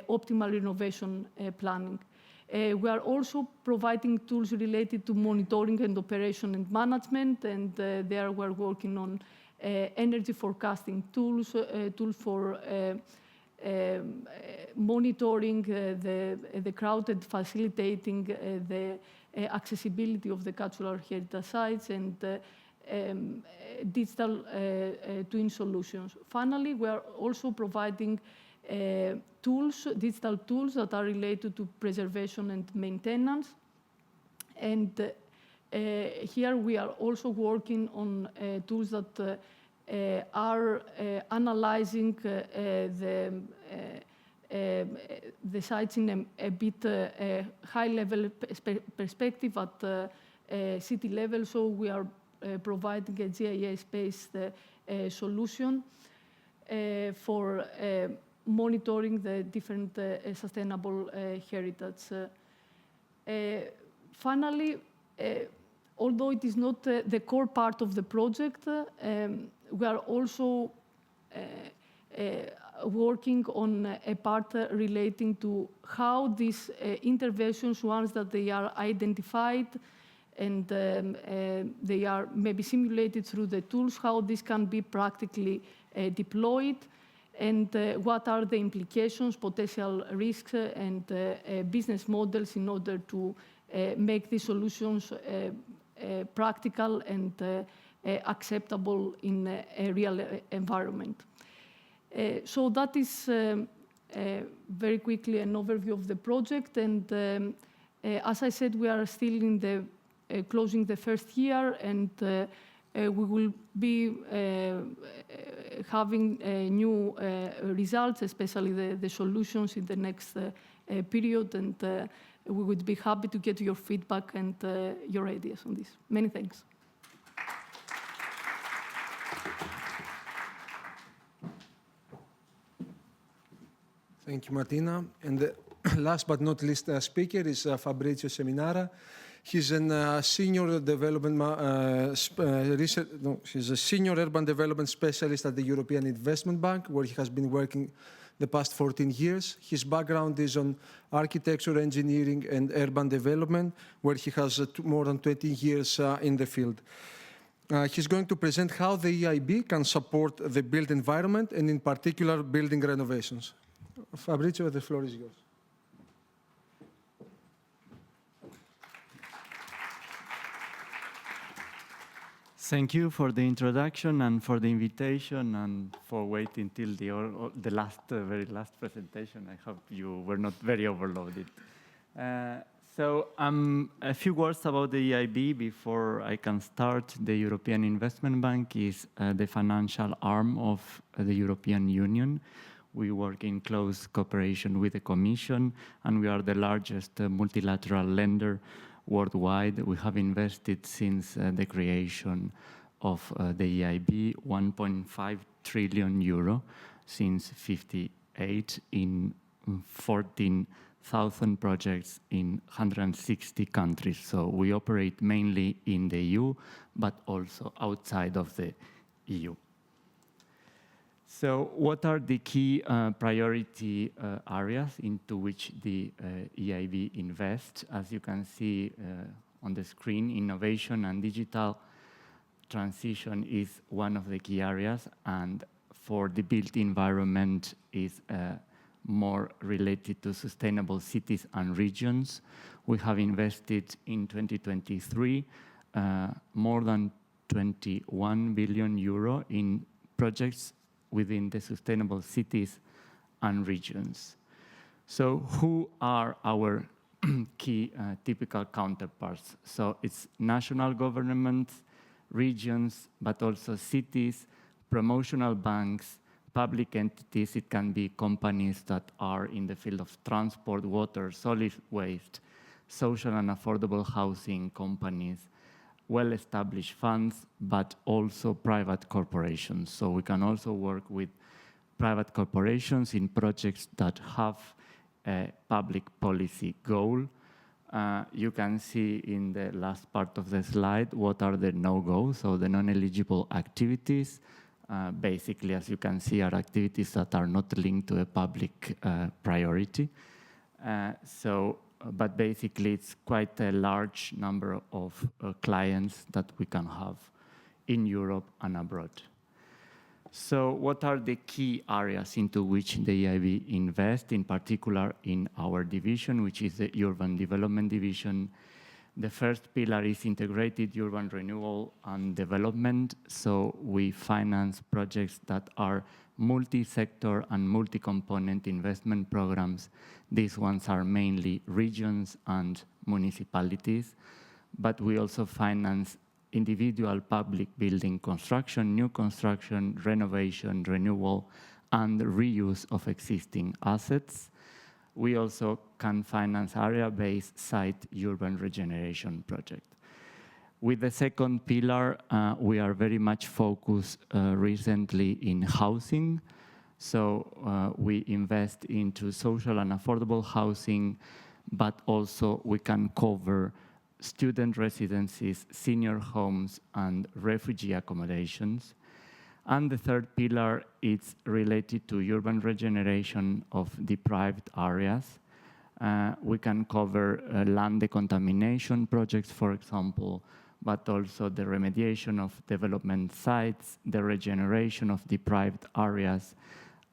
optimal renovation planning. We are also providing tools related to monitoring and operation and management, and there we're working on energy forecasting tools, tools for monitoring the crowd and facilitating the accessibility of the cultural heritage sites, and digital twin solutions. Finally, we are also providing tools, digital tools that are related to preservation and maintenance. And here we are also working on tools that are analyzing the sites in a bit high-level perspective at city level. So we are providing a GIS-based solution for monitoring the different sustainable heritage. Finally, although it is not the core part of the project, we are also working on a part relating to how these interventions, once that they are identified and they are maybe simulated through the tools, how this can be practically deployed, and what are the implications, potential risks, and business models in order to make these solutions practical and acceptable in a real environment. So that is very quickly an overview of the project, and as I said, we are still in the closing the first year, and we will be having new results, especially the solutions in the next period, and we would be happy to get your feedback and your ideas on this. Many thanks. Thank you, Martina. And the last but not least speaker is Fabrizio Seminara. He's a senior development he's a senior urban development specialist at the European Investment Bank, where he has been working the past 14 years. His background is on architecture, engineering, and urban development, where he has more than 20 years in the field. He's going to present how the EIB can support the built environment, and in particular, building renovations. Fabrizio, the floor is yours. Thank you for the introduction and for the invitation and for waiting till the last, very last presentation. I hope you were not very overloaded. So a few words about the EIB before I can start. The European Investment Bank is the financial arm of the European Union. We work in close cooperation with the Commission, and we are the largest multilateral lender worldwide. We have invested since the creation of the EIB, 1.5 trillion euro since 58 in 14,000 projects in 160 countries. So we operate mainly in the EU, but also outside of the EU. So what are the key priority areas into which the EIB invests? As you can see on the screen, innovation and digital transition is one of the key areas, and for the built environment is more related to sustainable cities and regions. We have invested in 2023 more than 21 billion euro in projects within the sustainable cities and regions. So who are our key typical counterparts? So it's national governments, regions, but also cities, promotional banks, public entities. It can be companies that are in the field of transport, water, solid waste, social and affordable housing companies, well-established funds, but also private corporations. So we can also work with private corporations in projects that have a public policy goal. You can see in the last part of the slide what are the no-go, so the non-eligible activities. Basically, as you can see, are activities that are not linked to a public priority. But basically, it's quite a large number of clients that we can have in Europe and abroad. So what are the key areas into which the EIB invests, in particular in our division, which is the Urban Development Division? The first pillar is integrated urban renewal and development. So we finance projects that are multi-sector and multi-component investment programs. These ones are mainly regions and municipalities, but we also finance individual public building construction, new construction, renovation, renewal, and reuse of existing assets. We also can finance area-based site urban regeneration project. With the second pillar, we are very much focused recently in housing. So we invest into social and affordable housing, but also we can cover student residencies, senior homes, and refugee accommodations. And the third pillar is related to urban regeneration of deprived areas. We can cover land decontamination projects, for example, but also the remediation of development sites, the regeneration of deprived areas,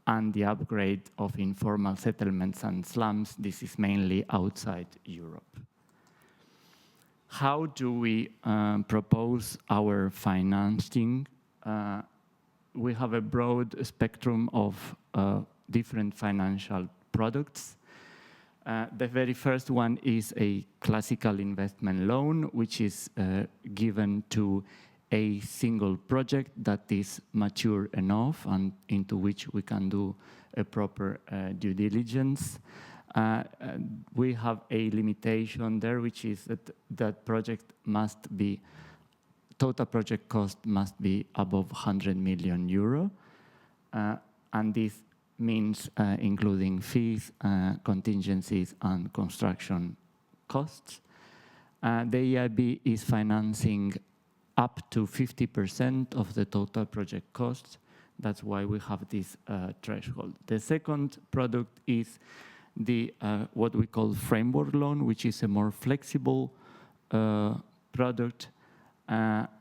and the upgrade of informal settlements and slums. This is mainly outside Europe. How do we propose our financing? We have a broad spectrum of different financial products. The very first one is a classical investment loan, which is given to a single project that is mature enough and into which we can do a proper due diligence. We have a limitation there, which is that project must be, total project cost must be above 100 million euro. And this means including fees, contingencies, and construction costs. The EIB is financing up to 50% of the total project costs. That's why we have this threshold. The second product is the what we call framework loan, which is a more flexible product,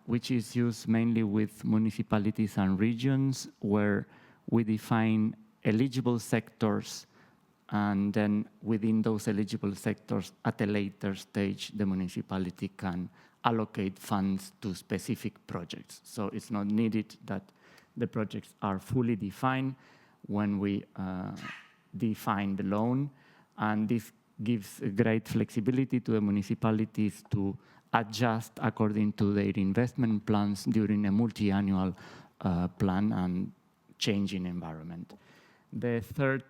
which is used mainly with municipalities and regions, where we define eligible sectors, and then within those eligible sectors, at a later stage, the municipality can allocate funds to specific projects. So it's not needed that the projects are fully defined when we define the loan, and this gives great flexibility to the municipalities to adjust according to their investment plans during a multi-annual plan and changing environment. The third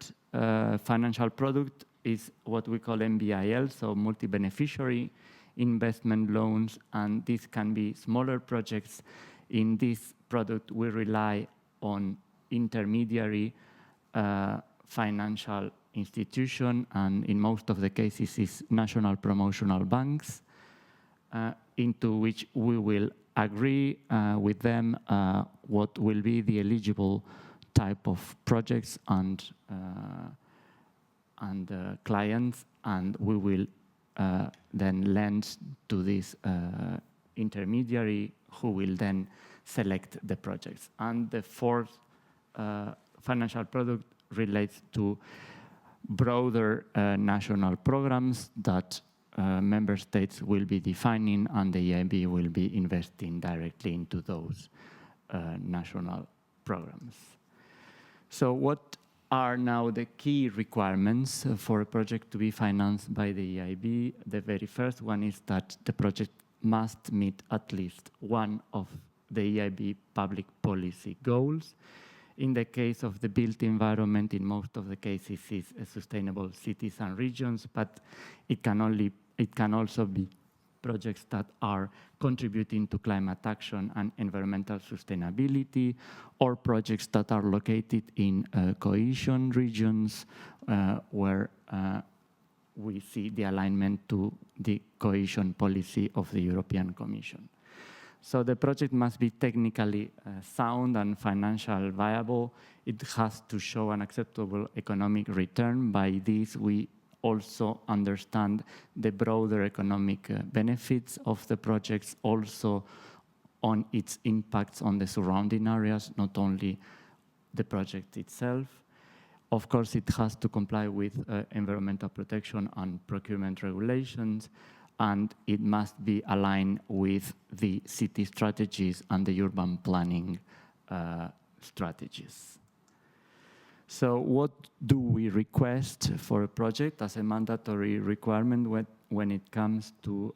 financial product is what we call MBIL, so multi-beneficiary investment loans, and these can be smaller projects. In this product, we rely on intermediary financial institution, and in most of the cases is national promotional banks, into which we will agree with them what will be the eligible type of projects and clients, and we will then lend to this intermediary who will then select the projects. And the fourth financial product relates to broader national programs that member states will be defining, and the EIB will be investing directly into those national programs. So what are now the key requirements for a project to be financed by the EIB? The very first one is that the project must meet at least one of the EIB public policy goals. In the case of the built environment, in most of the cases, is sustainable cities and regions, but it can also be projects that are contributing to climate action and environmental sustainability, or projects that are located in cohesion regions where we see the alignment to the cohesion policy of the European Commission. So the project must be technically sound and financially viable. It has to show an acceptable economic return. By this, we also understand the broader economic benefits of the projects, also on its impacts on the surrounding areas, not only the project itself. Of course, it has to comply with environmental protection and procurement regulations, and it must be aligned with the city strategies and the urban planning strategies. So what do we request for a project as a mandatory requirement when it comes to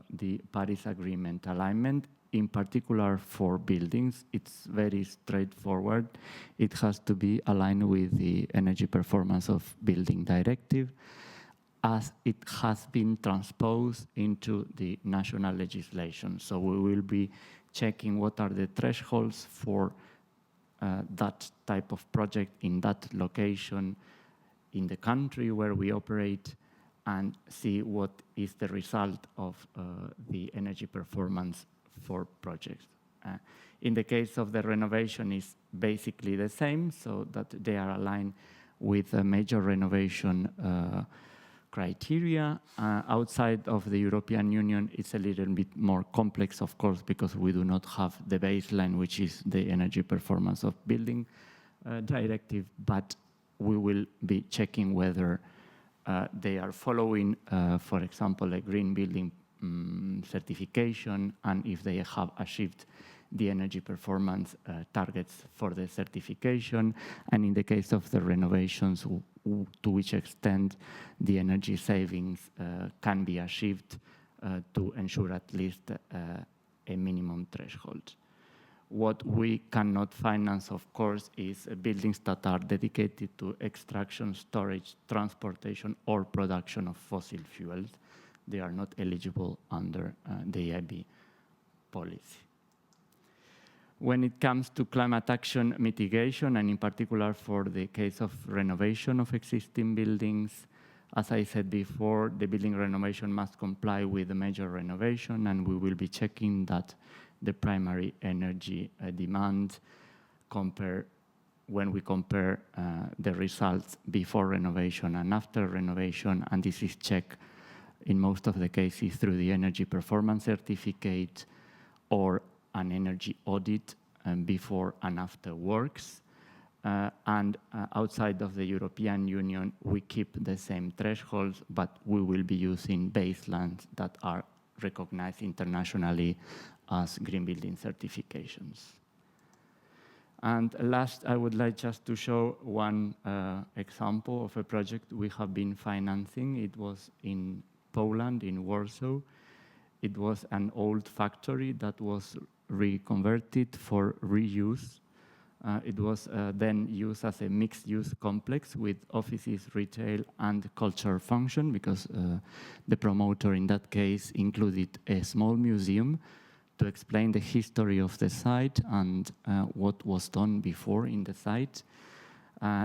the Paris Agreement alignment? In particular for buildings, it's very straightforward. It has to be aligned with the Energy Performance of Building Directive, as it has been transposed into the national legislation. So we will be checking what are the thresholds for that type of project in that location in the country where we operate, and see what is the result of the energy performance for projects. In the case of the renovation, is basically the same, so that they are aligned with a major renovation criteria. Outside of the European Union, it's a little bit more complex, of course, because we do not have the baseline, which is the Energy Performance of Building Directive, but we will be checking whether they are following, for example, a green building certification, and if they have achieved the energy performance targets for the certification, and in the case of the renovations, to which extent the energy savings can be achieved to ensure at least a minimum threshold. What we cannot finance, of course, is buildings that are dedicated to extraction, storage, transportation, or production of fossil fuels. They are not eligible under the EIB policy. When it comes to climate action mitigation, and in particular for the case of renovation of existing buildings, as I said before, the building renovation must comply with the major renovation, and we will be checking that the primary energy demand when we compare the results before renovation and after renovation, and this is checked in most of the cases through the energy performance certificate or an energy audit before and after works. And outside of the European Union, we keep the same thresholds, but we will be using baselines that are recognized internationally as green building certifications. And last, I would like just to show one example of a project we have been financing. It was in Poland, in Warsaw. It was an old factory that was reconverted for reuse. It was then used as a mixed-use complex with offices, retail, and cultural function, because the promoter in that case included a small museum to explain the history of the site and what was done before in the site.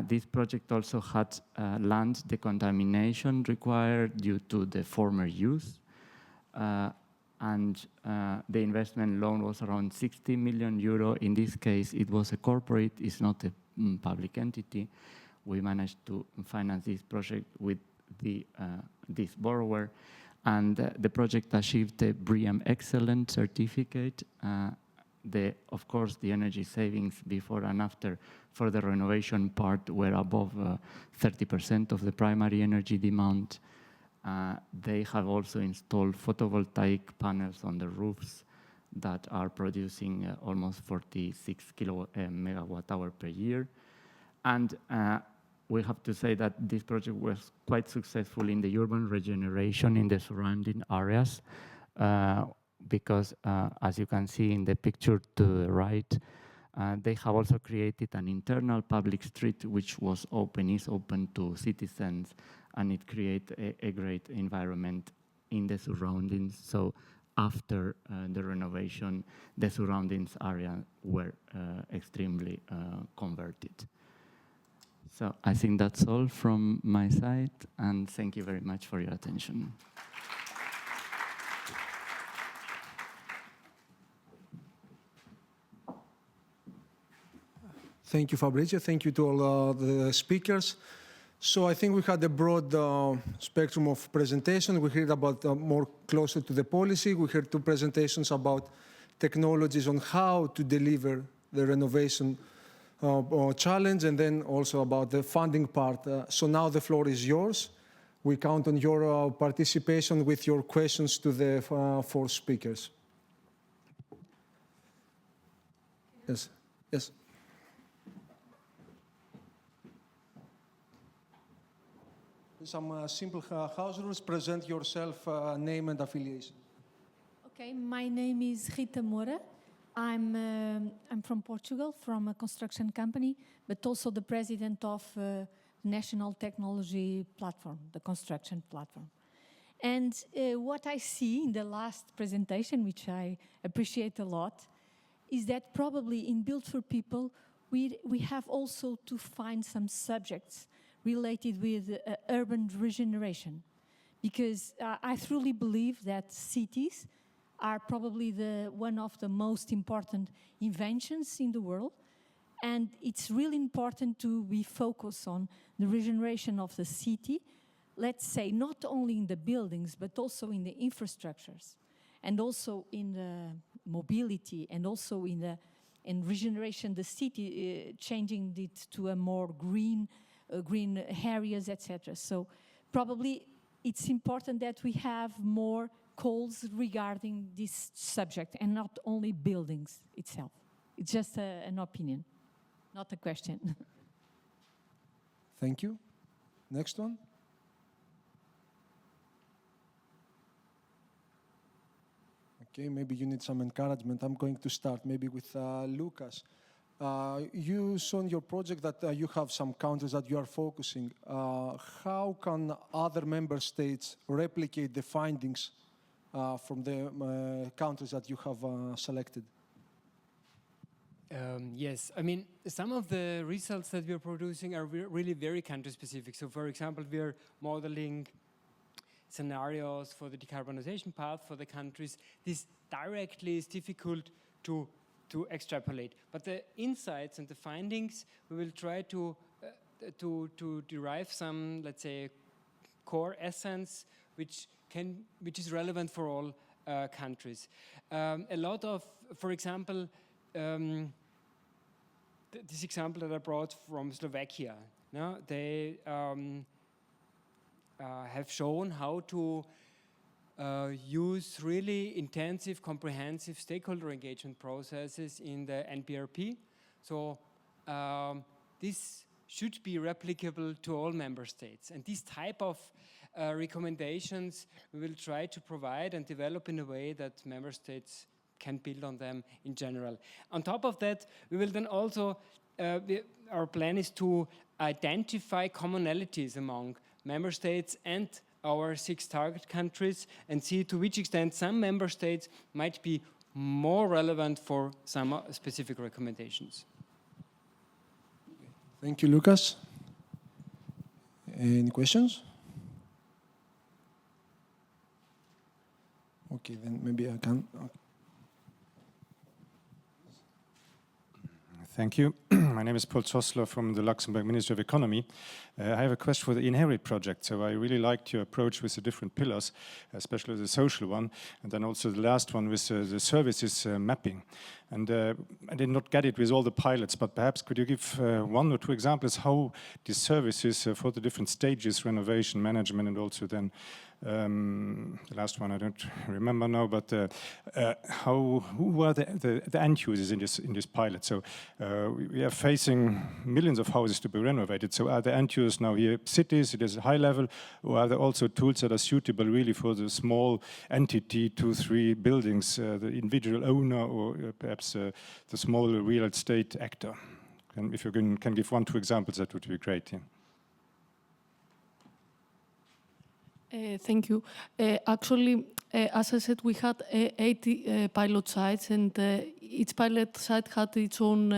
This project also had land decontamination required due to the former use. And the investment loan was around 60 million euro. In this case, it was a corporate, it's not a public entity. We managed to finance this project with this borrower. And the project achieved a BREEAM Excellent certificate. Of course, the energy savings before and after for the renovation part were above 30% of the primary energy demand. They have also installed photovoltaic panels on the roofs that are producing almost 46 megawatt hour per year. And we have to say that this project was quite successful in the urban regeneration in the surrounding areas, because as you can see in the picture to the right, they have also created an internal public street which is open to citizens, and it creates a great environment in the surroundings. So after the renovation, the surroundings area were extremely converted. So I think that's all from my side, and thank you very much for your attention. Thank you, Fabrizio. Thank you to all the speakers. So I think we had a broad spectrum of presentations. We heard about more closer to the policy. We heard two presentations about technologies on how to deliver the renovation challenge, and then also about the funding part. So now the floor is yours. We count on your participation with your questions to the four speakers. Yes, yes. Some simple house rules. Present yourself, name and affiliation. Okay, my name is Rita Moura. I'm from Portugal, from a construction company, but also the president of National Technology Platform, the construction platform. And what I see in the last presentation, which I appreciate a lot, is that probably in Built4People, we have also to find some subjects related with urban regeneration. Because I truly believe that cities are probably one of the most important inventions in the world. And it's really important to be focused on the regeneration of the city, let's say not only in the buildings, but also in the infrastructures, and also in the mobility, and also in regeneration the city, changing it to a more green areas, etc. So probably it's important that we have more calls regarding this subject and not only buildings itself. It's just an opinion, not a question. Thank you. Next one. Okay, maybe you need some encouragement. I'm going to start maybe with Lucas. You saw in your project that you have some countries that you are focusing. How can other member states replicate the findings from the countries that you have selected? Yes, I mean, some of the results that we are producing are really very country-specific. So, for example, we are modeling scenarios for the decarbonization path for the countries. This directly is difficult to extrapolate. But the insights and the findings, we will try to derive some, let's say, core essence, which is relevant for all countries. A lot of, for example, this example that I brought from Slovakia, no? They have shown how to use really intensive, comprehensive stakeholder engagement processes in the NPRP. So this should be replicable to all member states. And this type of recommendations we will try to provide and develop in a way that member states can build on them in general. On top of that, we will then also our plan is to identify commonalities among member states and our 6 target countries and see to which extent some member states might be more relevant for some specific recommendations. Thank you, Lucas. Any questions? Okay, then maybe I can. Thank you. My name is Paul Tosler from the Luxembourg Ministry of Economy. I have a question for the Inherit project. So I really liked your approach with the different pillars, especially the social one, and then also the last one with the services mapping. And I did not get it with all the pilots, but perhaps could you give 1 or 2 examples how these services for the different stages, renovation, management, and also then the last one I don't remember now, but who are the end users in this pilot? So we are facing millions of houses to be renovated. So are the end users now here cities, it is a high level, or are there also tools that are suitable really for the small entity, 2, 3 buildings, the individual owner, or perhaps the small real estate actor? And if you can give 1, 2 examples, that would be great. Yeah. Thank you. Actually, as I said, we had 80 pilot sites, and each pilot site had its own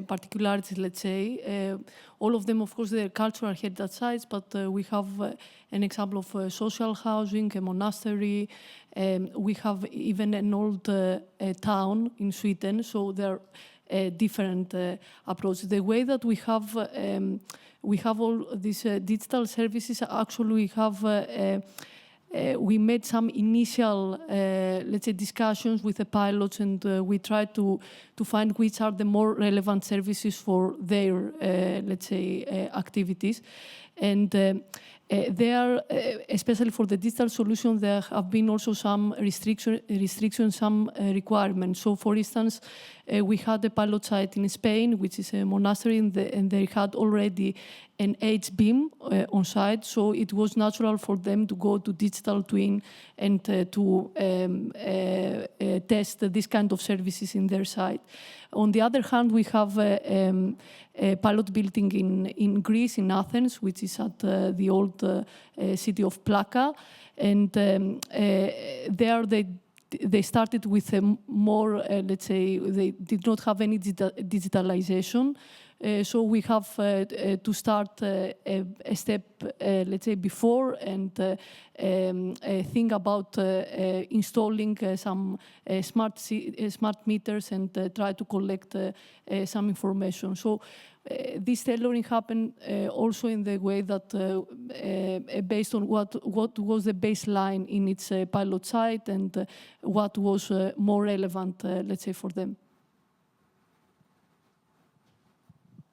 particularities, let's say. All of them, of course, they're cultural heritage sites, but we have an example of social housing, a monastery. We have even an old town in Sweden, so there are different approaches. The way that we have all these digital services. Actually, we made some initial, let's say, discussions with the pilots, and we tried to find which are the more relevant services for their, let's say, activities. And there, especially for the digital solution, there have been also some restrictions, some requirements. So, for instance, we had a pilot site in Spain, which is a monastery, and they had already an H-beam on site, so it was natural for them to go to digital twin and to test this kind of services in their site. On the other hand, we have a pilot building in Greece, in Athens, which is at the old city of Plaka, and there they started with a more, let's say, they did not have any digitalization. So we have to start a step, let's say, before and think about installing some smart meters and try to collect some information. So this tailoring happened also in the way that based on what was the baseline in its pilot site and what was more relevant, let's say, for them.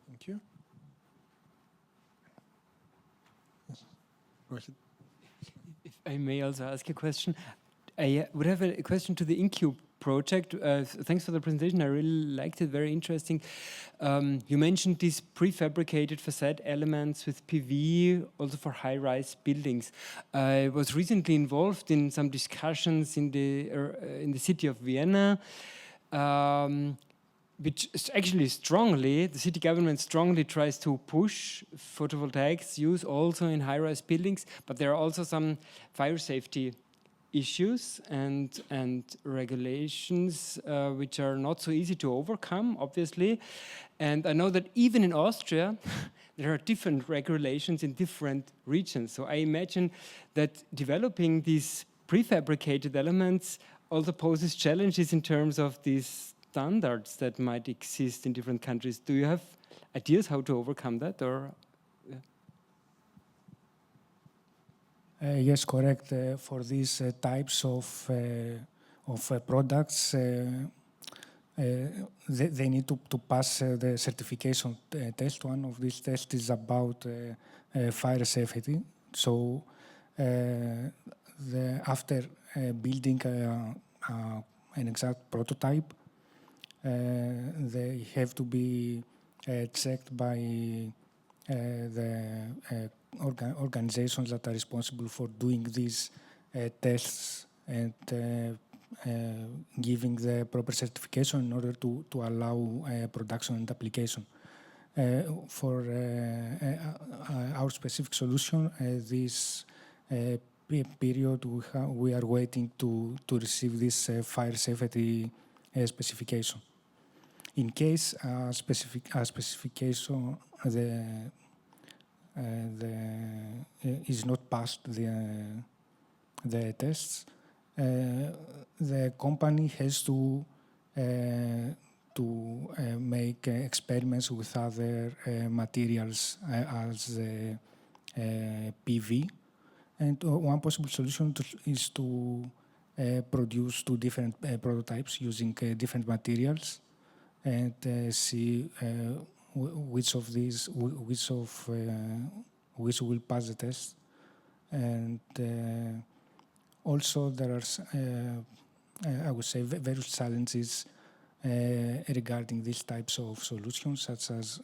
Thank you. Yes. Go ahead. If I may also ask a question, I would have a question to the Incube project. Thanks for the presentation. I really liked it. Very interesting. You mentioned these prefabricated facade elements with PV, also for high-rise buildings. I was recently involved in some discussions in the city of Vienna, which is actually the city government strongly tries to push photovoltaics use also in high-rise buildings, but there are also some fire safety issues and regulations which are not so easy to overcome, obviously. And I know that even in Austria, there are different regulations in different regions. So I imagine that developing these prefabricated elements also poses challenges in terms of these standards that might exist in different countries. Do you have ideas how to overcome that, or? Yes, correct. For these types of products, they need to pass the certification test. One of these tests is about fire safety. So after building an exact prototype, they have to be checked by the organizations that are responsible for doing these tests and giving the proper certification in order to allow production and application. For our specific solution, this period we are waiting to receive this fire safety specification. In case specification is not passed the tests, the company has to make experiments with other materials as PV. And one possible solution is to produce two different prototypes using different materials and see which will pass the test. And also there are, I would say, various challenges regarding these types of solutions, such as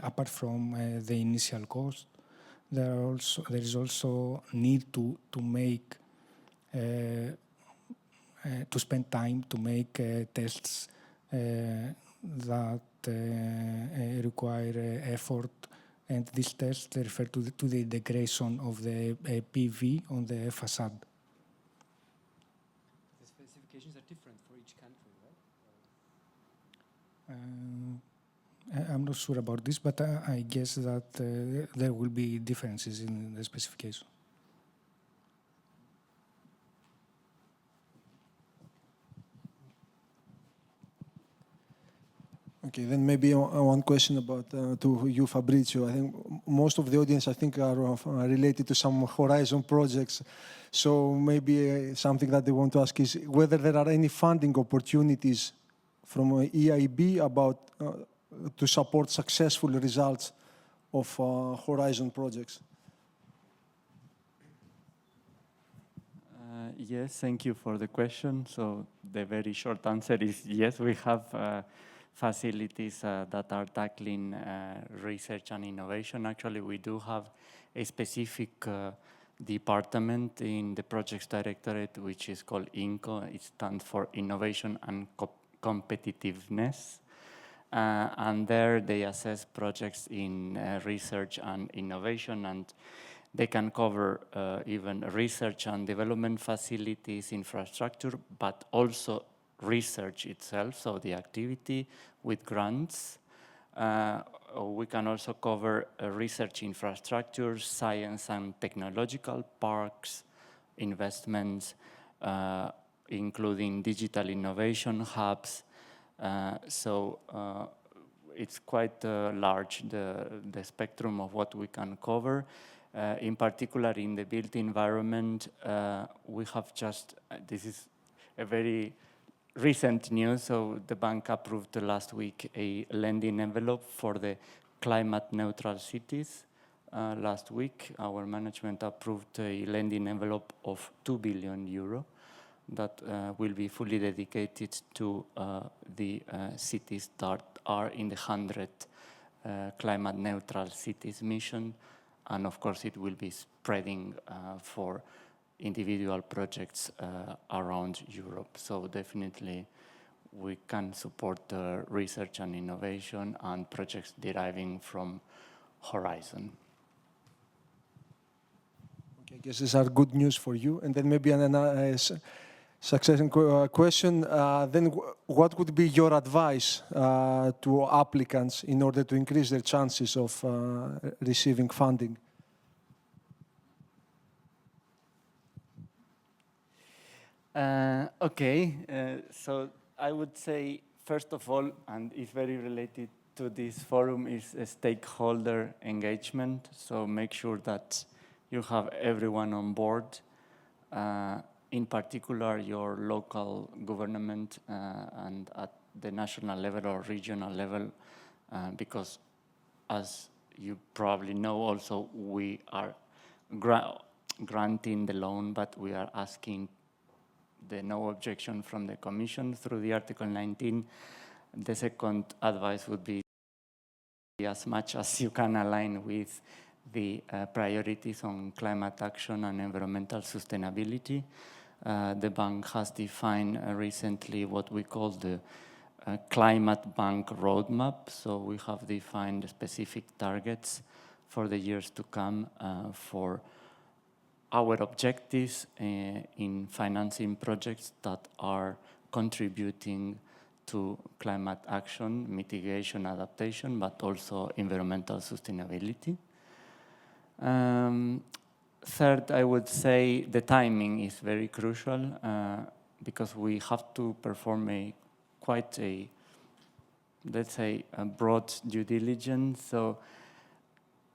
apart from the initial cost, there is also need to make to spend time to make tests that require effort, and these tests refer to the integration of the PV on the facade. The specifications are different for each country, right? I'm not sure about this, but I guess that there will be differences in the specification. Okay, then maybe one question about to you, Fabrizio. I think most of the audience, I think, are related to some Horizon projects. So maybe something that they want to ask is whether there are any funding opportunities from EIB about to support successful results of Horizon projects. Yes, thank you for the question. So the very short answer is yes, we have facilities that are tackling research and innovation. Actually, we do have a specific department in the Projects Directorate, which is called INCO. It stands for Innovation and Competitiveness. And there they assess projects in research and innovation, and they can cover even research and development facilities, infrastructure, but also research itself, so the activity with grants. We can also cover research infrastructure, science and technological parks, investments, including digital innovation hubs. So it's quite large, the spectrum of what we can cover. In particular, in the built environment, we have just, this is a very recent news, so the bank approved last week a lending envelope for the climate neutral cities. Last week, our management approved a lending envelope of €2 billion that will be fully dedicated to the cities that are in the 100 climate neutral cities mission. And of course, it will be spreading for individual projects around Europe. So definitely we can support research and innovation and projects deriving from Horizon. Okay, I guess these are good news for you. And then maybe another succession question. Then what would be your advice to applicants in order to increase their chances of receiving funding? So I would say, first of all, and it's very related to this forum, is a stakeholder engagement. So make sure that you have everyone on board, in particular your local government and at the national level or regional level, because as you probably know also, we are granting the loan, but we are asking the no objection from the Commission through the Article 19. The second advice would be as much as you can align with the priorities on climate action and environmental sustainability. The bank has defined recently what we call the climate bank roadmap. So we have defined specific targets for the years to come for our objectives in financing projects that are contributing to climate action, mitigation, adaptation, but also environmental sustainability. Third, I would say the timing is very crucial because we have to perform quite a, let's say, a broad due diligence. So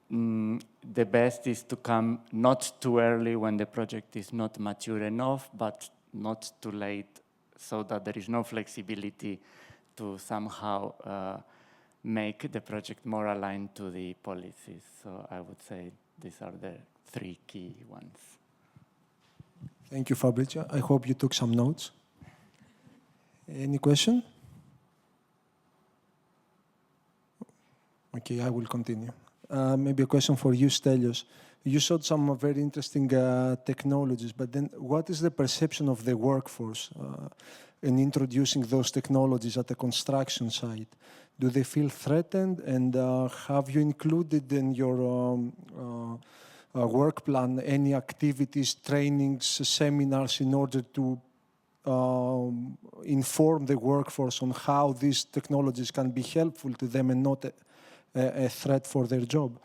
the best is to come not too early when the project is not mature enough, but not too late, so that there is no flexibility to somehow make the project more aligned to the policies. So I would say these are the 3 key ones. Thank you, Fabrizio. I hope you took some notes. Any question? Okay, I will continue. Maybe a question for you, Stelios. You showed some very interesting technologies, but then what is the perception of the workforce in introducing those technologies at the construction site? Do they feel threatened? And have you included in your work plan any activities, trainings, seminars in order to inform the workforce on how these technologies can be helpful to them and not a threat for their job?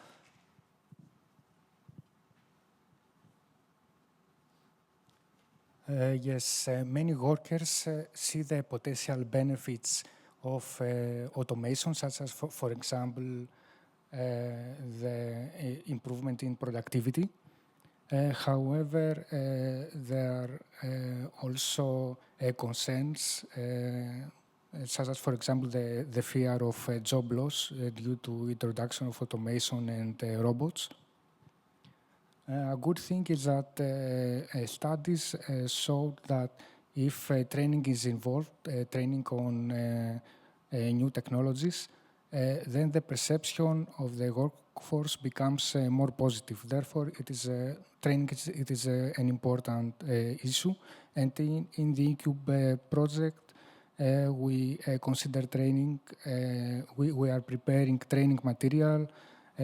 Yes, many workers see the potential benefits of automation, such as, for example, the improvement in productivity. However, there are also concerns, such as, for example, the fear of job loss due to introduction of automation and robots. A good thing is that studies show that if training is involved, training on new technologies, then the perception of the workforce becomes more positive. Therefore, training is an important issue. And in the Incube project, we consider training. We are preparing training material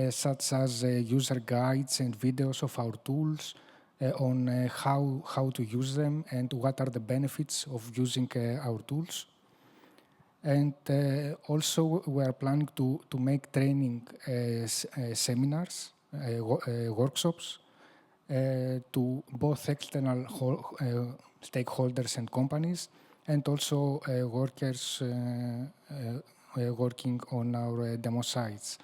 such as user guides and videos of our tools on how to use them and what are the benefits of using our tools. And also we are planning to make training seminars, workshops to both external stakeholders and companies, and also workers working on our demo sites.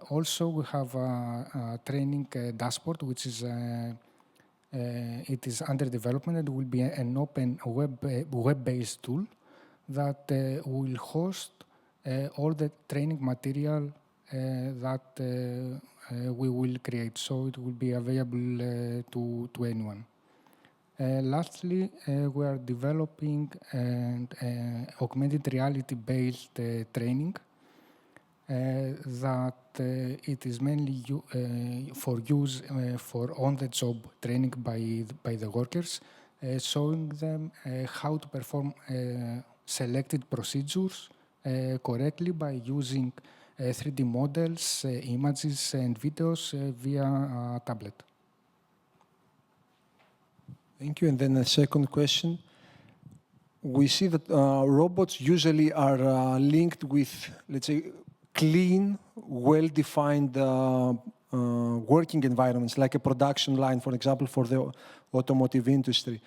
Also, we have a training dashboard, which is it is under development and will be an open web-based tool that will host all the training material that we will create. So it will be available to anyone. Lastly, we are developing an augmented reality-based training that it is mainly for use for on-the-job training by the workers, showing them how to perform selected procedures correctly by using 3D models, images, and videos via a tablet. Thank you. And then a second question. We see that robots usually are linked with, let's say, clean, well-defined working environments, like a production line, for example, for the automotive industry.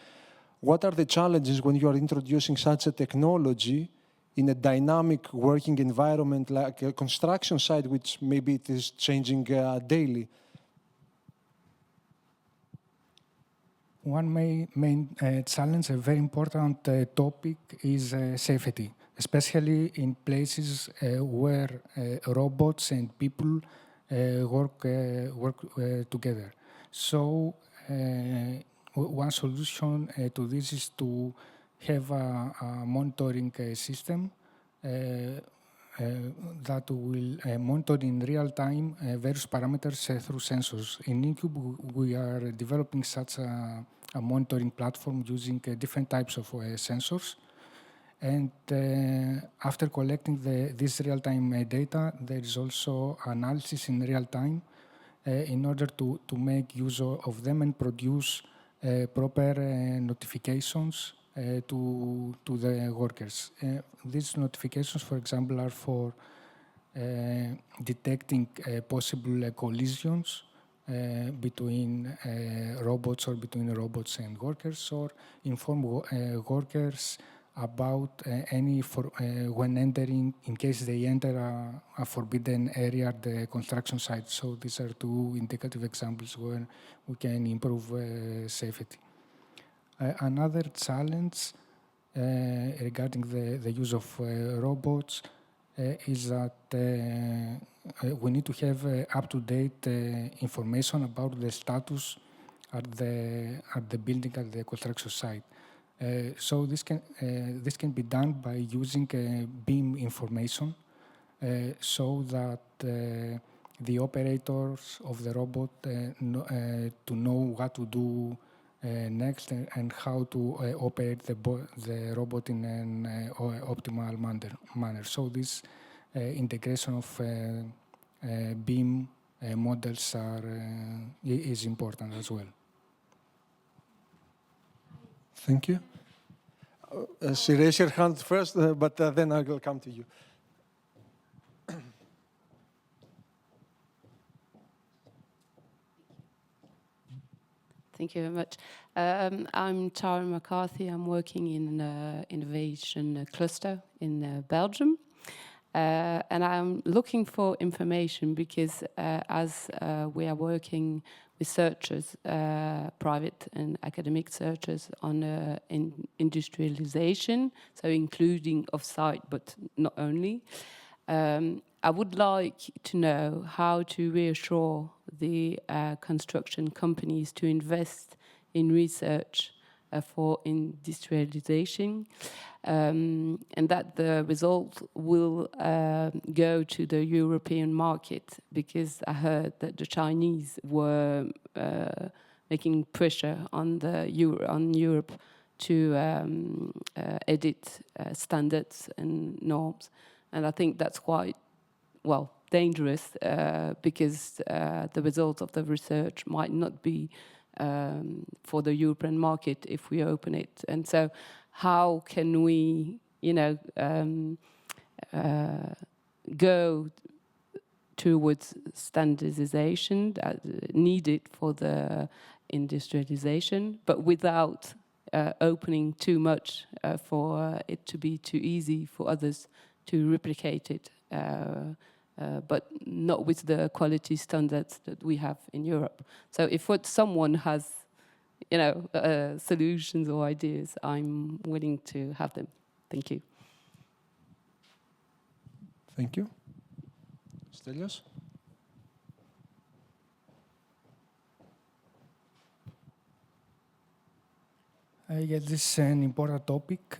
What are the challenges when you are introducing such a technology in a dynamic working environment like a construction site, which maybe it is changing daily? One main challenge, a very important topic, is safety, especially in places where robots and people work together. So one solution to this is to have a monitoring system that will monitor in real time various parameters through sensors. In Incube, we are developing such a monitoring platform using different types of sensors. And after collecting this real-time data, there is also analysis in real time in order to make use of them and produce proper notifications to the workers. These notifications, for example, are for detecting possible collisions between robots or between robots and workers, or inform workers about when entering, in case they enter a forbidden area at the construction site. So these are two indicative examples where we can improve safety. Another challenge regarding the use of robots is that we need to have up-to-date information about the status at the building, at the construction site. So this can be done by using BIM information, so that the operators of the robot to know what to do next and how to operate the robot in an optimal manner. So this integration of BIM models is important as well. Thank you. She raised her hand first, but then I will come to you. Thank you very much. I'm Tara McCarthy. I'm working in an innovation cluster in Belgium. And I'm looking for information because as we are working with searchers, private and academic searchers on industrialization, so including off-site, but not only, I would like to know how to reassure the construction companies to invest in research for industrialization, and that the result will go to the European market, because I heard that the Chinese were making pressure on Europe to edit standards and norms, and I think that's quite dangerous because the result of the research might not be for the European market if we open it. And so how can we, go towards standardization needed for the industrialization, but without opening too much for it to be too easy for others to replicate it, but not with the quality standards that we have in Europe. So if someone has, solutions or ideas, I'm willing to have them. Thank you. Thank you. Stelios? Yeah, this is an important topic.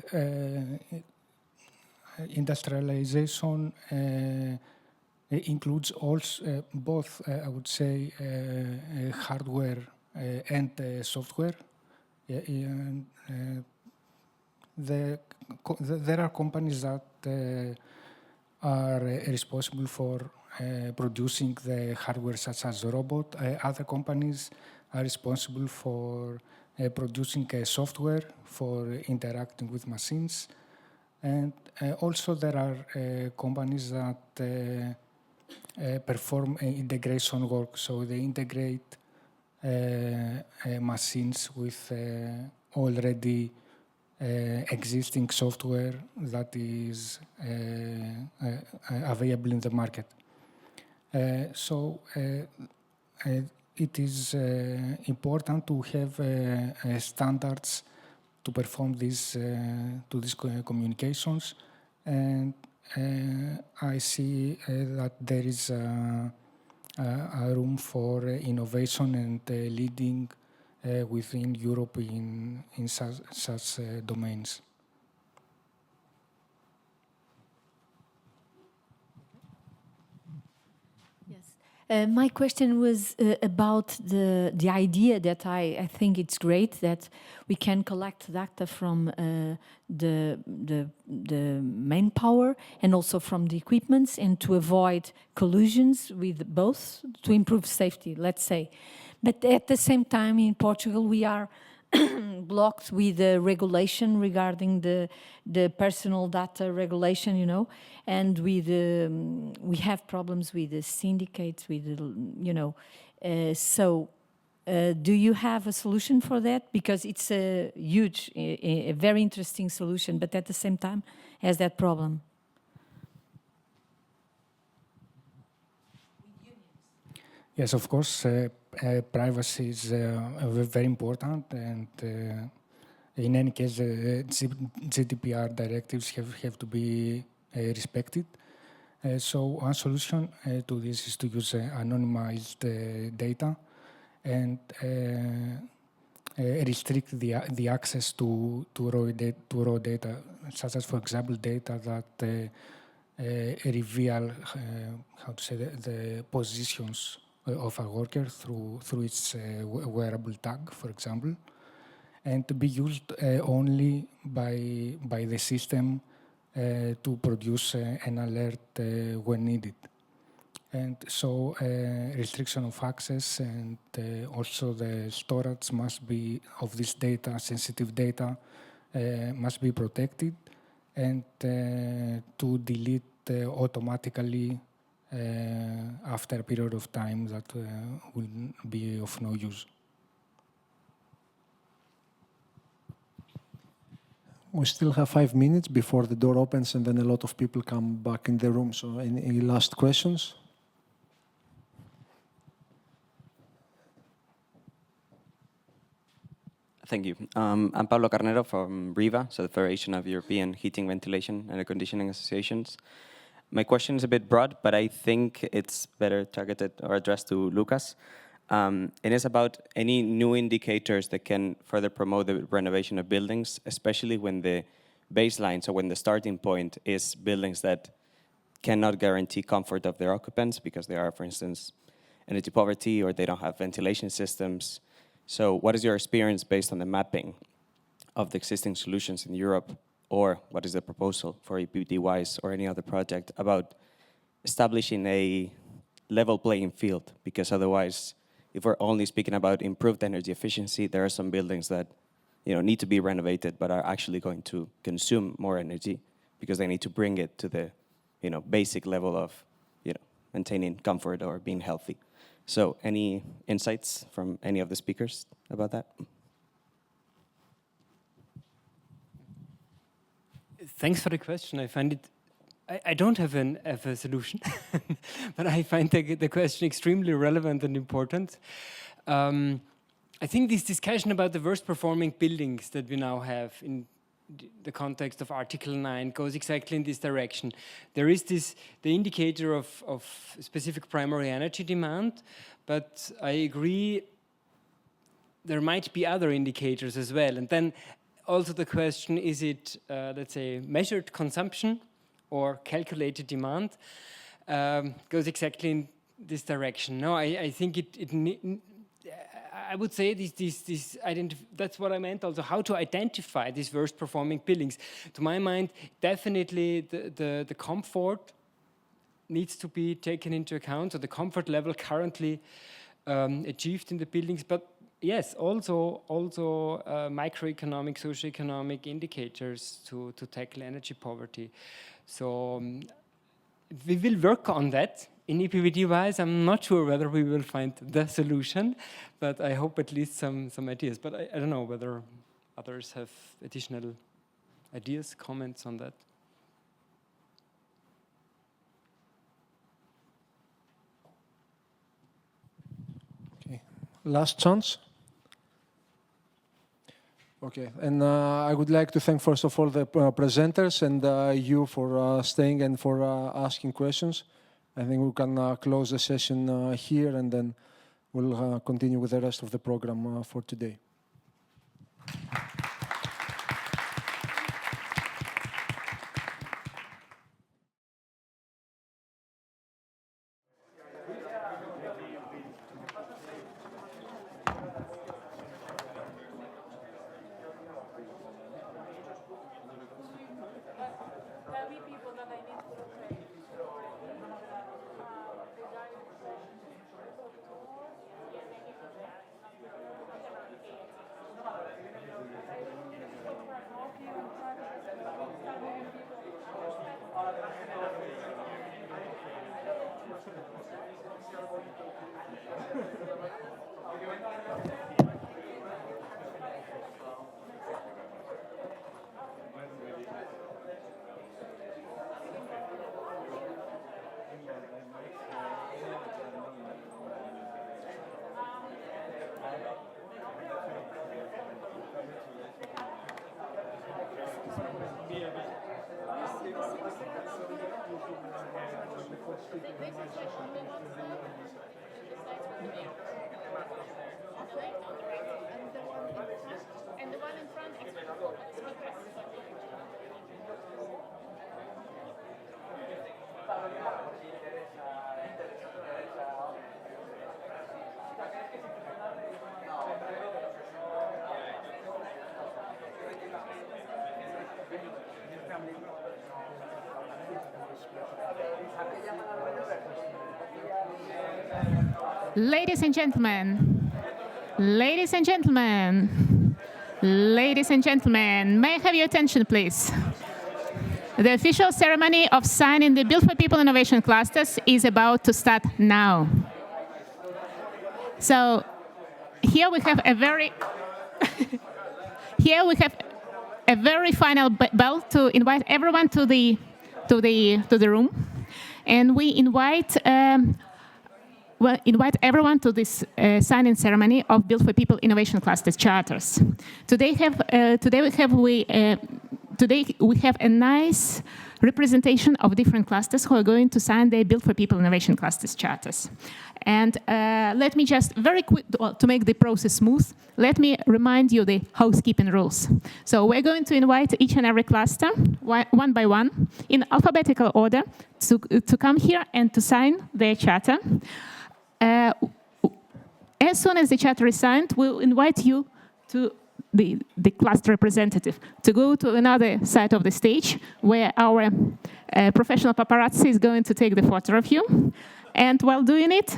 Industrialization includes also both, I would say, hardware and software. There are companies that are responsible for producing the hardware, such as the robot. Other companies are responsible for producing software for interacting with machines. And also there are companies that perform integration work, so they integrate machines with already existing software that is available in the market. So it is important to have standards to perform these communications, and I see that there is a room for innovation and leading within Europe in such domains. Yes, My question was about the idea that I think it's great that we can collect data from the manpower and also from the equipments, and to avoid collisions with both, to improve safety, let's say. But at the same time, in Portugal, we are blocked with the regulation regarding the personal data regulation, you know, and with we have problems with the syndicates, with the, you know, do you have a solution for that? Because it's a huge, a very interesting solution, but at the same time has that problem. Yes, of course, privacy is very important, and in any case, GDPR directives have to be respected. So one solution to this is to use anonymized data and restrict the access to raw data, such as, for example, data that reveal how to say the positions of a worker through its wearable tag, for example, and to be used only by the system to produce an alert when needed. And so restriction of access and also the storage must be of this data, sensitive data, must be protected, and to delete automatically after a period of time that will be of no use. We still have 5 minutes before the door opens, and then a lot of people come back in the room. So any last questions? Thank you. I'm Pablo Carnero from RIVA, so the Federation of European Heating, Ventilation and Air Conditioning Associations. My question is a bit broad, but I think it's better targeted or addressed to Lucas. It is about any new indicators that can further promote the renovation of buildings, especially when the baseline, so when the starting point is buildings that cannot guarantee comfort of their occupants because they are, for instance, energy poverty or they don't have ventilation systems. So what is your experience based on the mapping of the existing solutions in Europe, or what is the proposal for EPD-WISE or any other project about establishing a level playing field? Because otherwise, if we're only speaking about improved energy efficiency, there are some buildings that need to be renovated but are actually going to consume more energy because they need to bring it to the basic level of maintaining comfort or being healthy. So any insights from any of the speakers about that? Thanks for the question. I find it, I don't have a solution, but I find the question extremely relevant and important. I think this discussion about the worst performing buildings that we now have in the context of Article 9 goes exactly in this direction. There is the indicator of specific primary energy demand, but I agree there might be other indicators as well. And then also the question, is it, let's say, measured consumption or calculated demand? Goes exactly in this direction. No, I think I would say that's what I meant also, how to identify these worst performing buildings. To my mind, definitely the comfort needs to be taken into account, so the comfort level currently achieved in the buildings, but yes, also microeconomic, socioeconomic indicators to tackle energy poverty. So we will work on that. In EPD-WISE, I'm not sure whether we will find the solution, but I hope at least some ideas. But I don't know whether others have additional ideas, comments on that. Okay, last chance. Okay, and I would like to thank first of all the presenters and you for staying and for asking questions. I think we can close the session here, and then we'll continue with the rest of the program for today. And the one in front is Ladies and gentlemen, ladies and gentlemen, ladies and gentlemen, may I have your attention, please? The official ceremony of signing the Built for People Innovation Clusters is about to start now. So here we have a very final bell to invite everyone to the room, and we invite everyone to this signing ceremony of Built for People Innovation Clusters charters. Today we have a nice representation of different clusters who are going to sign their Built for People Innovation Clusters charters. And let me just very quick, to make the process smooth, let me remind you the housekeeping rules. So we're going to invite each and every cluster, one by one, in alphabetical order, to come here and to sign their charter. As soon as the charter is signed, we'll invite you to the cluster representative to go to another side of the stage where our professional paparazzi is going to take the photo of you. And while doing it,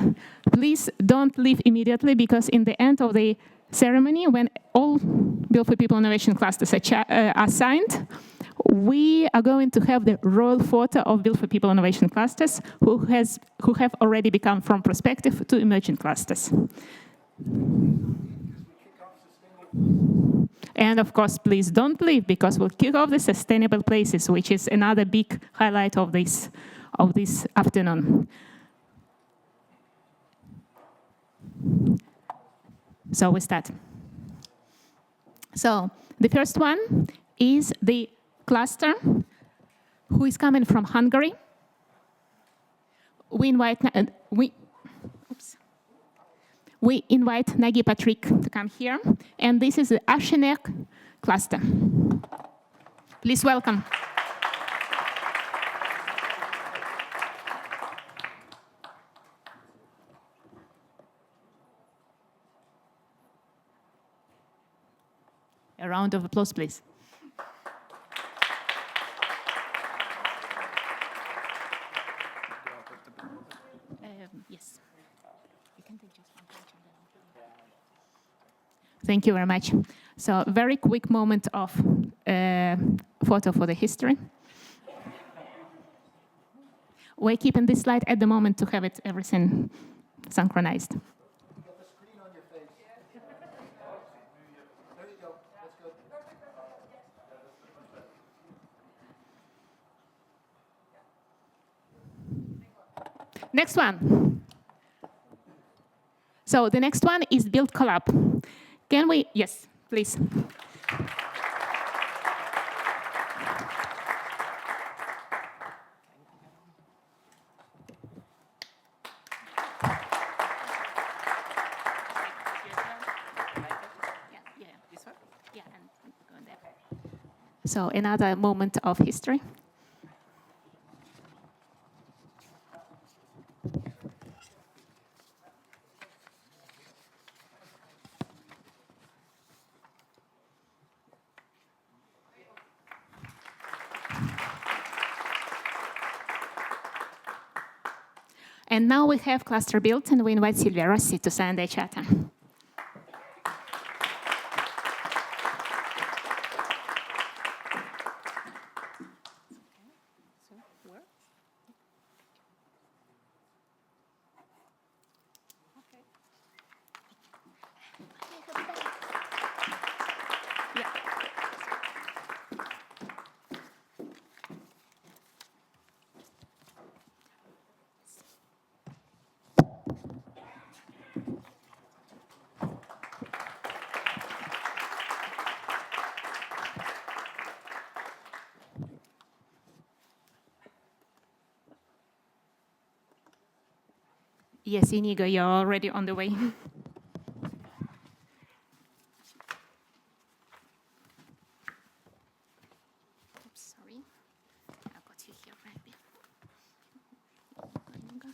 please don't leave immediately, because in the end of the ceremony, when all Built for People Innovation Clusters are signed, we are going to have the royal photo of Built for People Innovation Clusters who have already become from prospective to emerging clusters. And of course, please don't leave, because we'll kick off the sustainable places, which is another big highlight of this afternoon. So we start. So the first one is the cluster who is coming from Hungary. We invite Nagy Patrick to come here, and this is the Aschenerk cluster. Please welcome. A round of applause, please. Yes. You can take just one picture. Thank you very much. So, very quick moment of photo for the history. We're keeping this slide at the moment to have it everything synchronized. Next one. So the next one is Build Collab. Can we? Yes, please. So another moment of history. And now we have cluster built, and we invite Silvia Rossi to sign the charter. Yes, Inigo, you're already on the way. Oops, sorry. I got you here, maybe. Inigo.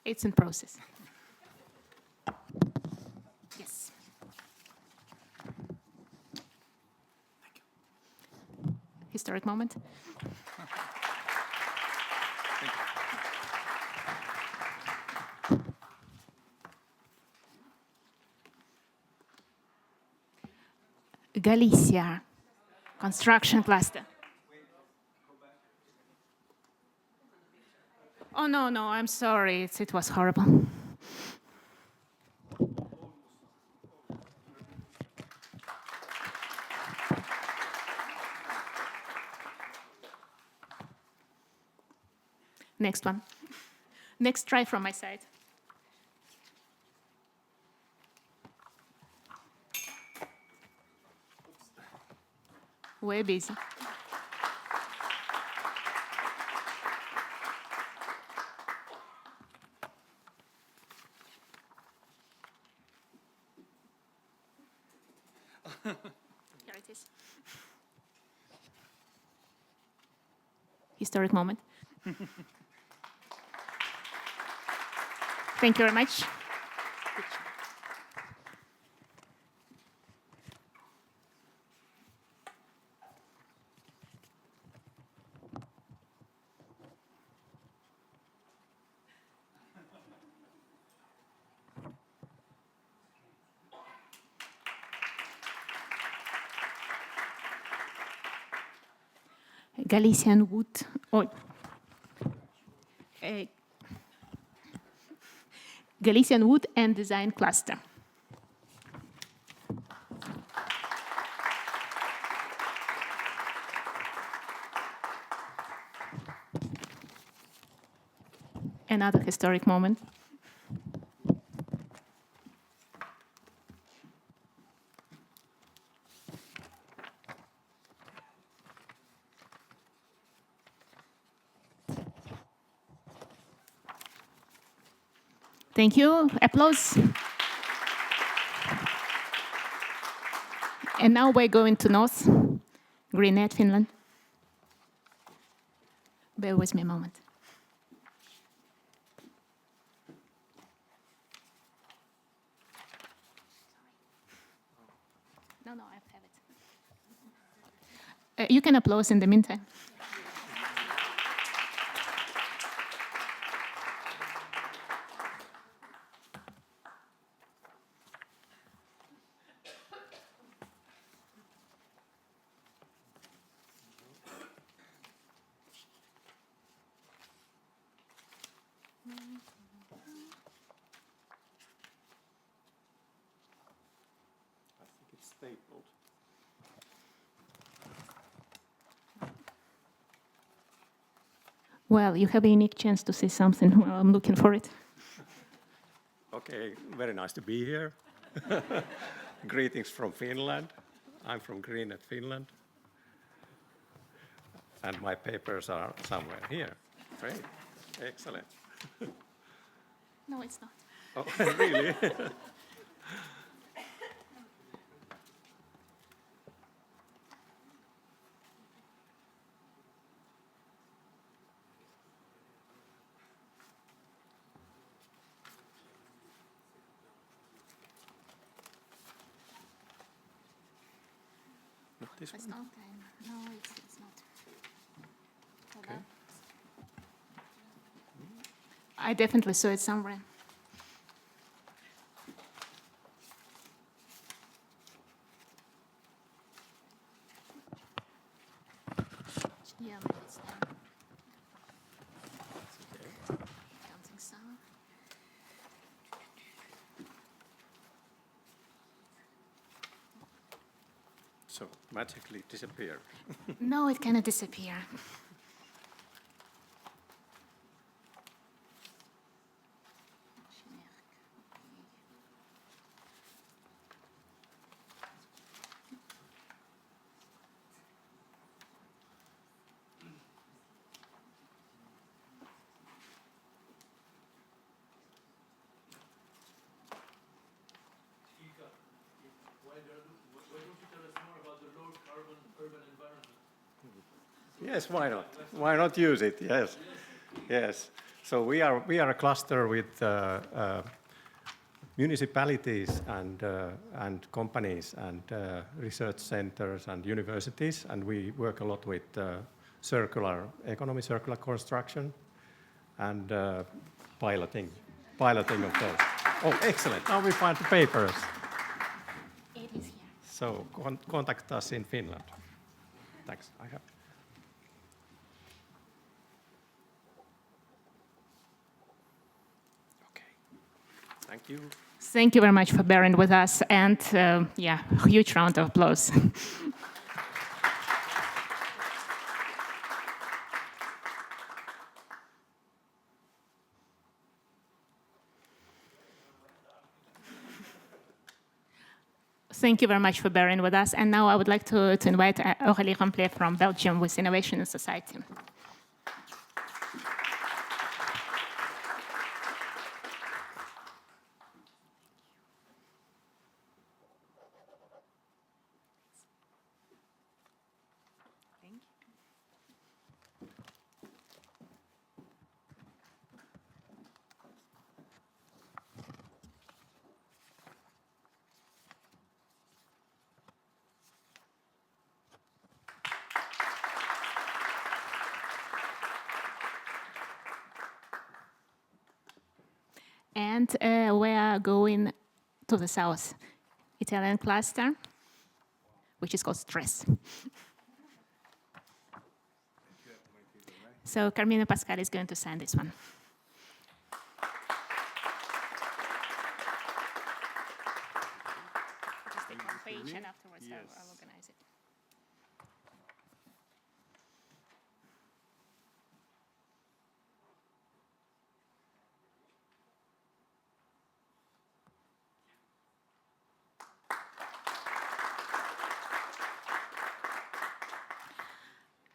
It's in process. Yes. Historic moment. Galicia, construction cluster. Oh, no, I'm sorry. It was horrible. Next one. Next try from my side. We're busy. Here it is. Historic moment. Thank you very much. Galician wood, Galician wood and design cluster. Another historic moment. Thank you. Applause. And now we're going to North, Greenet, Finland. Bear with me a moment. No, I have it. You can applause in the meantime. Stapled. Well, you have a unique chance to say something while I'm looking for it. Okay, very nice to be here. Greetings from Finland. I'm from Greenet, Finland. And my papers are somewhere here. Great, excellent. No, it's not. Oh, really? Not this It's one? not. No, it's not. Hold Okay. on. I definitely saw it somewhere. Yeah, maybe it's there. Don't think so. So magically disappeared. No, it cannot disappear. Yes, why not? Why not use it? Yes, yes. So we are a cluster with municipalities and companies and research centers and universities, and we work a lot with circular economy, circular construction, and piloting of those. Oh, excellent! Now we find the papers. It is here. So contact us in Finland. Thanks. I have. Okay. Thank you. Thank you very much for bearing with us, and yeah, huge round of applause. Thank you very much for bearing with us. And now I would like to invite Aurélie Remplet from Belgium with Innovation in Society. And we are going to the south, Italian cluster, which is called Stress. So Carmine Pascal is going to sign this one. Just take one page and afterwards I'll organize it.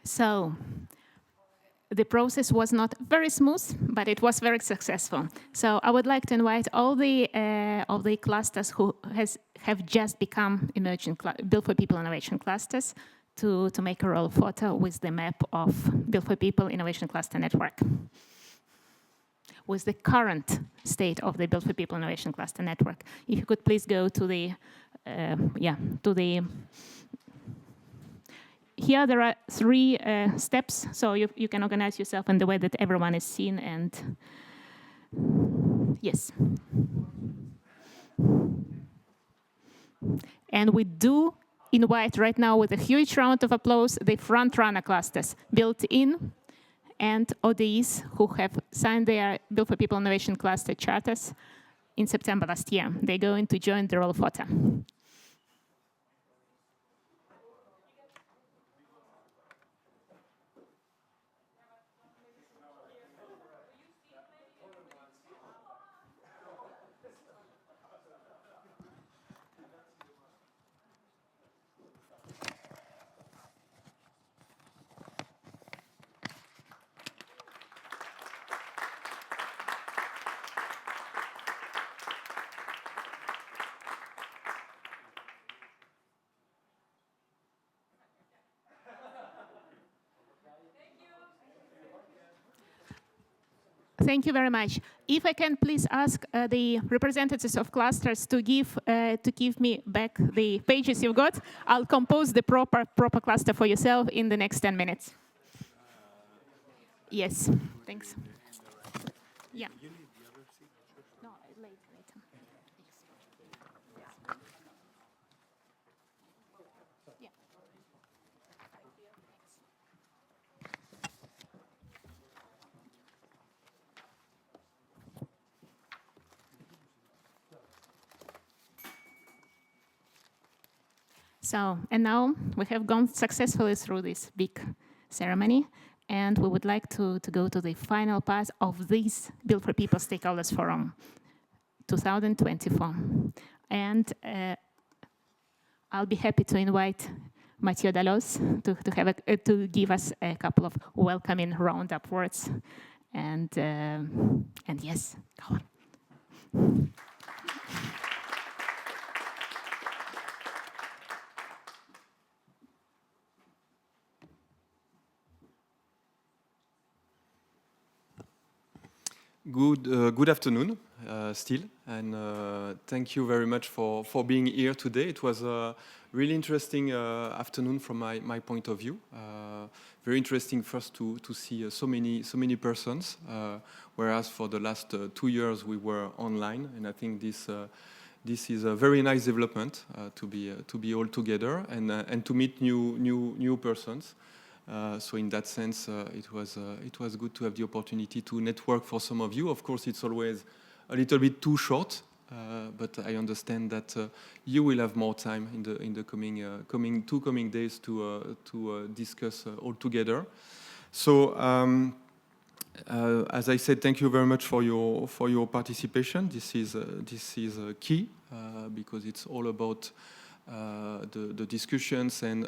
So the process was not very smooth, but it was very successful. So I would like to invite all the clusters who have just become emerging Built4People innovation clusters to make a roll photo with the map of Built4People Innovation Cluster Network, with the current state of the Built4People Innovation Cluster Network. If you could please go to the here there are 3 steps, so you can organize yourself in the way that everyone is seen, and yes. And we do invite right now with a huge round of applause the front-runner clusters, Built-in and ODEs, who have signed their Built4People Innovation Cluster charters in September last year. They're going to join the roll photo. Thank you very much. If I can please ask the representatives of clusters to give me back the pages you've got, I'll compose the proper cluster for yourself in the next 10 minutes. Yes, thanks. Yeah. No, later. Yeah. So, and now we have gone successfully through this big ceremony, and we would like to go to the final part of this Built4People Stakeholders Forum 2024. And I'll be happy to invite Mathieu Dallos to give us a couple of welcoming roundup words. And yes, go on. Good afternoon, still, and thank you very much for being here today. It was a really interesting afternoon from my point of view. Very interesting first to see so many persons, whereas for the last 2 years we were online, and I think this is a very nice development to be all together and to meet new persons. So in that sense, it was good to have the opportunity to network for some of you. Of course, it's always a little bit too short, but I understand that you will have more time in the coming days to discuss all together. So as I said, thank you very much for your participation. This is key because it's all about the discussions and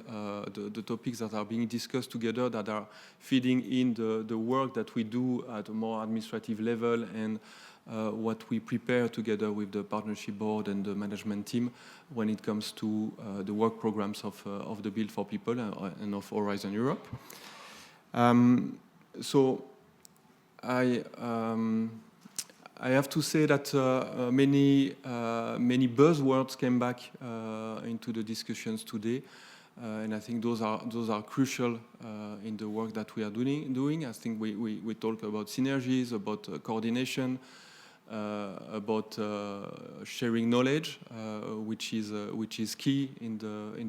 the topics that are being discussed together that are feeding in the work that we do at a more administrative level and what we prepare together with the partnership board and the management team when it comes to the work programs of the Built4People and of Horizon Europe. So I have to say that many buzzwords came back into the discussions today, and I think those are crucial in the work that we are doing. I think we talk about synergies, about coordination, about sharing knowledge, which is key in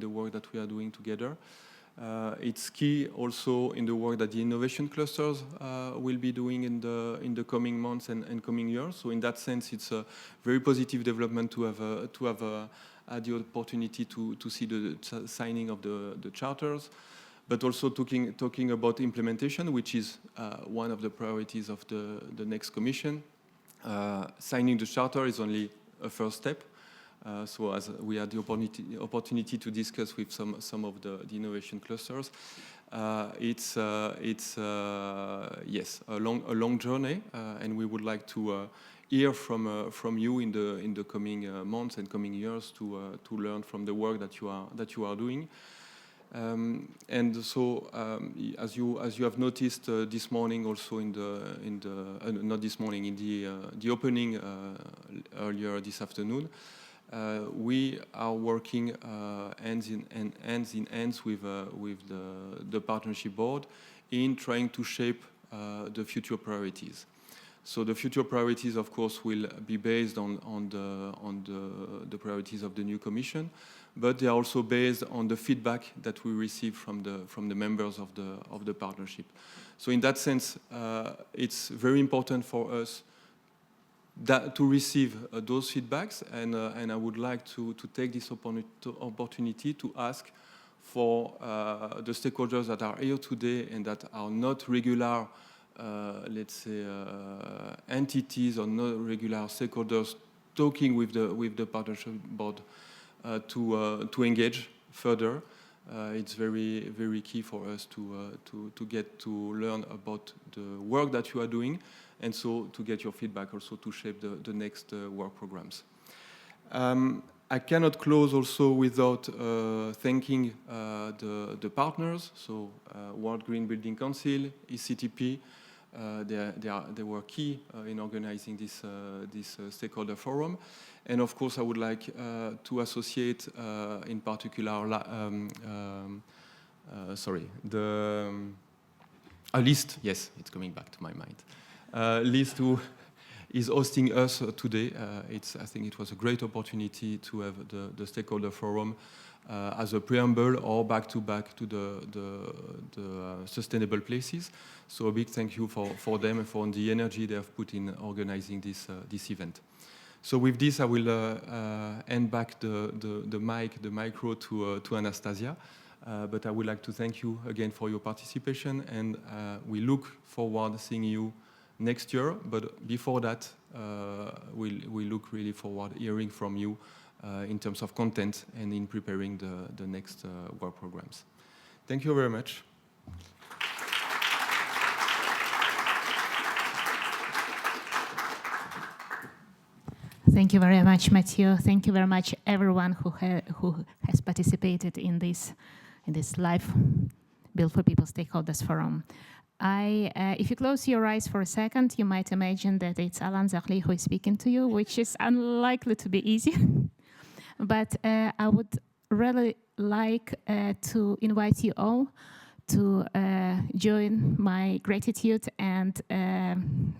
the work that we are doing together. It's key also in the work that the innovation clusters will be doing in the coming months and coming years. So in that sense, it's a very positive development to have had the opportunity to see the signing of the charters, but also talking about implementation, which is one of the priorities of the next Commission. Signing the charter is only a first step. So as we had the opportunity to discuss with some of the innovation clusters, it's yes, a long journey, and we would like to hear from you in the coming months and coming years to learn from the work that you are doing. And so, as you have noticed this morning, also not this morning, in the opening earlier this afternoon. We are working hands in hands with the partnership board in trying to shape the future priorities. So the future priorities, of course, will be based on the priorities of the new Commission, but they are also based on the feedback that we receive from the members of the partnership. So in that sense, it's very important for us to receive those feedbacks, and I would like to take this opportunity to ask for the stakeholders that are here today and that are not regular, let's say, entities or not regular stakeholders talking with the partnership board to engage further. It's very, very key for us to get to learn about the work that you are doing, and so to get your feedback also to shape the next work programs. I cannot close also without thanking the partners, so World Green Building Council, ECTP. They were key in organizing this stakeholder forum. And of course, I would like to associate in particular, List, yes, it's coming back to my mind. List, who is hosting us today. I think it was a great opportunity to have the stakeholder forum as a preamble or back-to-back to the sustainable places. So a big thank you for them and for the energy they have put in organizing this event. So with this, I will hand back the micro to Anastasia. But I would like to thank you again for your participation, and we look forward to seeing you next year. But before that, we look really forward to hearing from you in terms of content and in preparing the next work programs. Thank you very much. Thank you very much, Mathieu. Thank you very much, everyone who has participated in this live Built4People Stakeholders Forum. If you close your eyes for a second, you might imagine that it's Alain Zarli who is speaking to you, which is unlikely to be easy. But I would really like to invite you all to join my gratitude and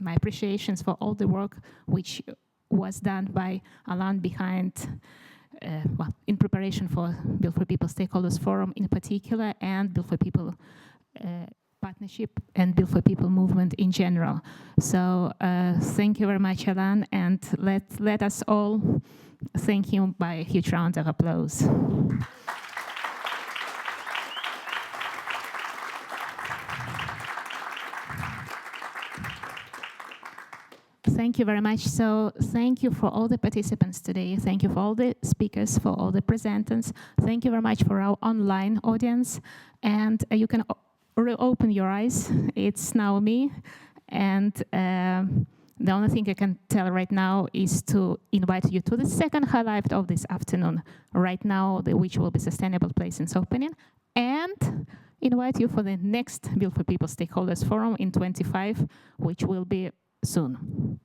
my appreciations for all the work which was done by Alain behind, in preparation for Built4People Stakeholders Forum in particular, and Built4People Partnership and Built4People movement in general. So thank you very much, Alain, and let us all thank him by a huge round of applause. Thank you very much. So thank you for all the participants today. Thank you for all the speakers, for all the presenters. Thank you very much for our online audience. And you can open your eyes. It's now me. And the only thing I can tell right now is to invite you to the second highlight of this afternoon, right now, which will be Sustainable Places opening, and invite you for the next Built4People Stakeholders Forum in 25, which will be soon.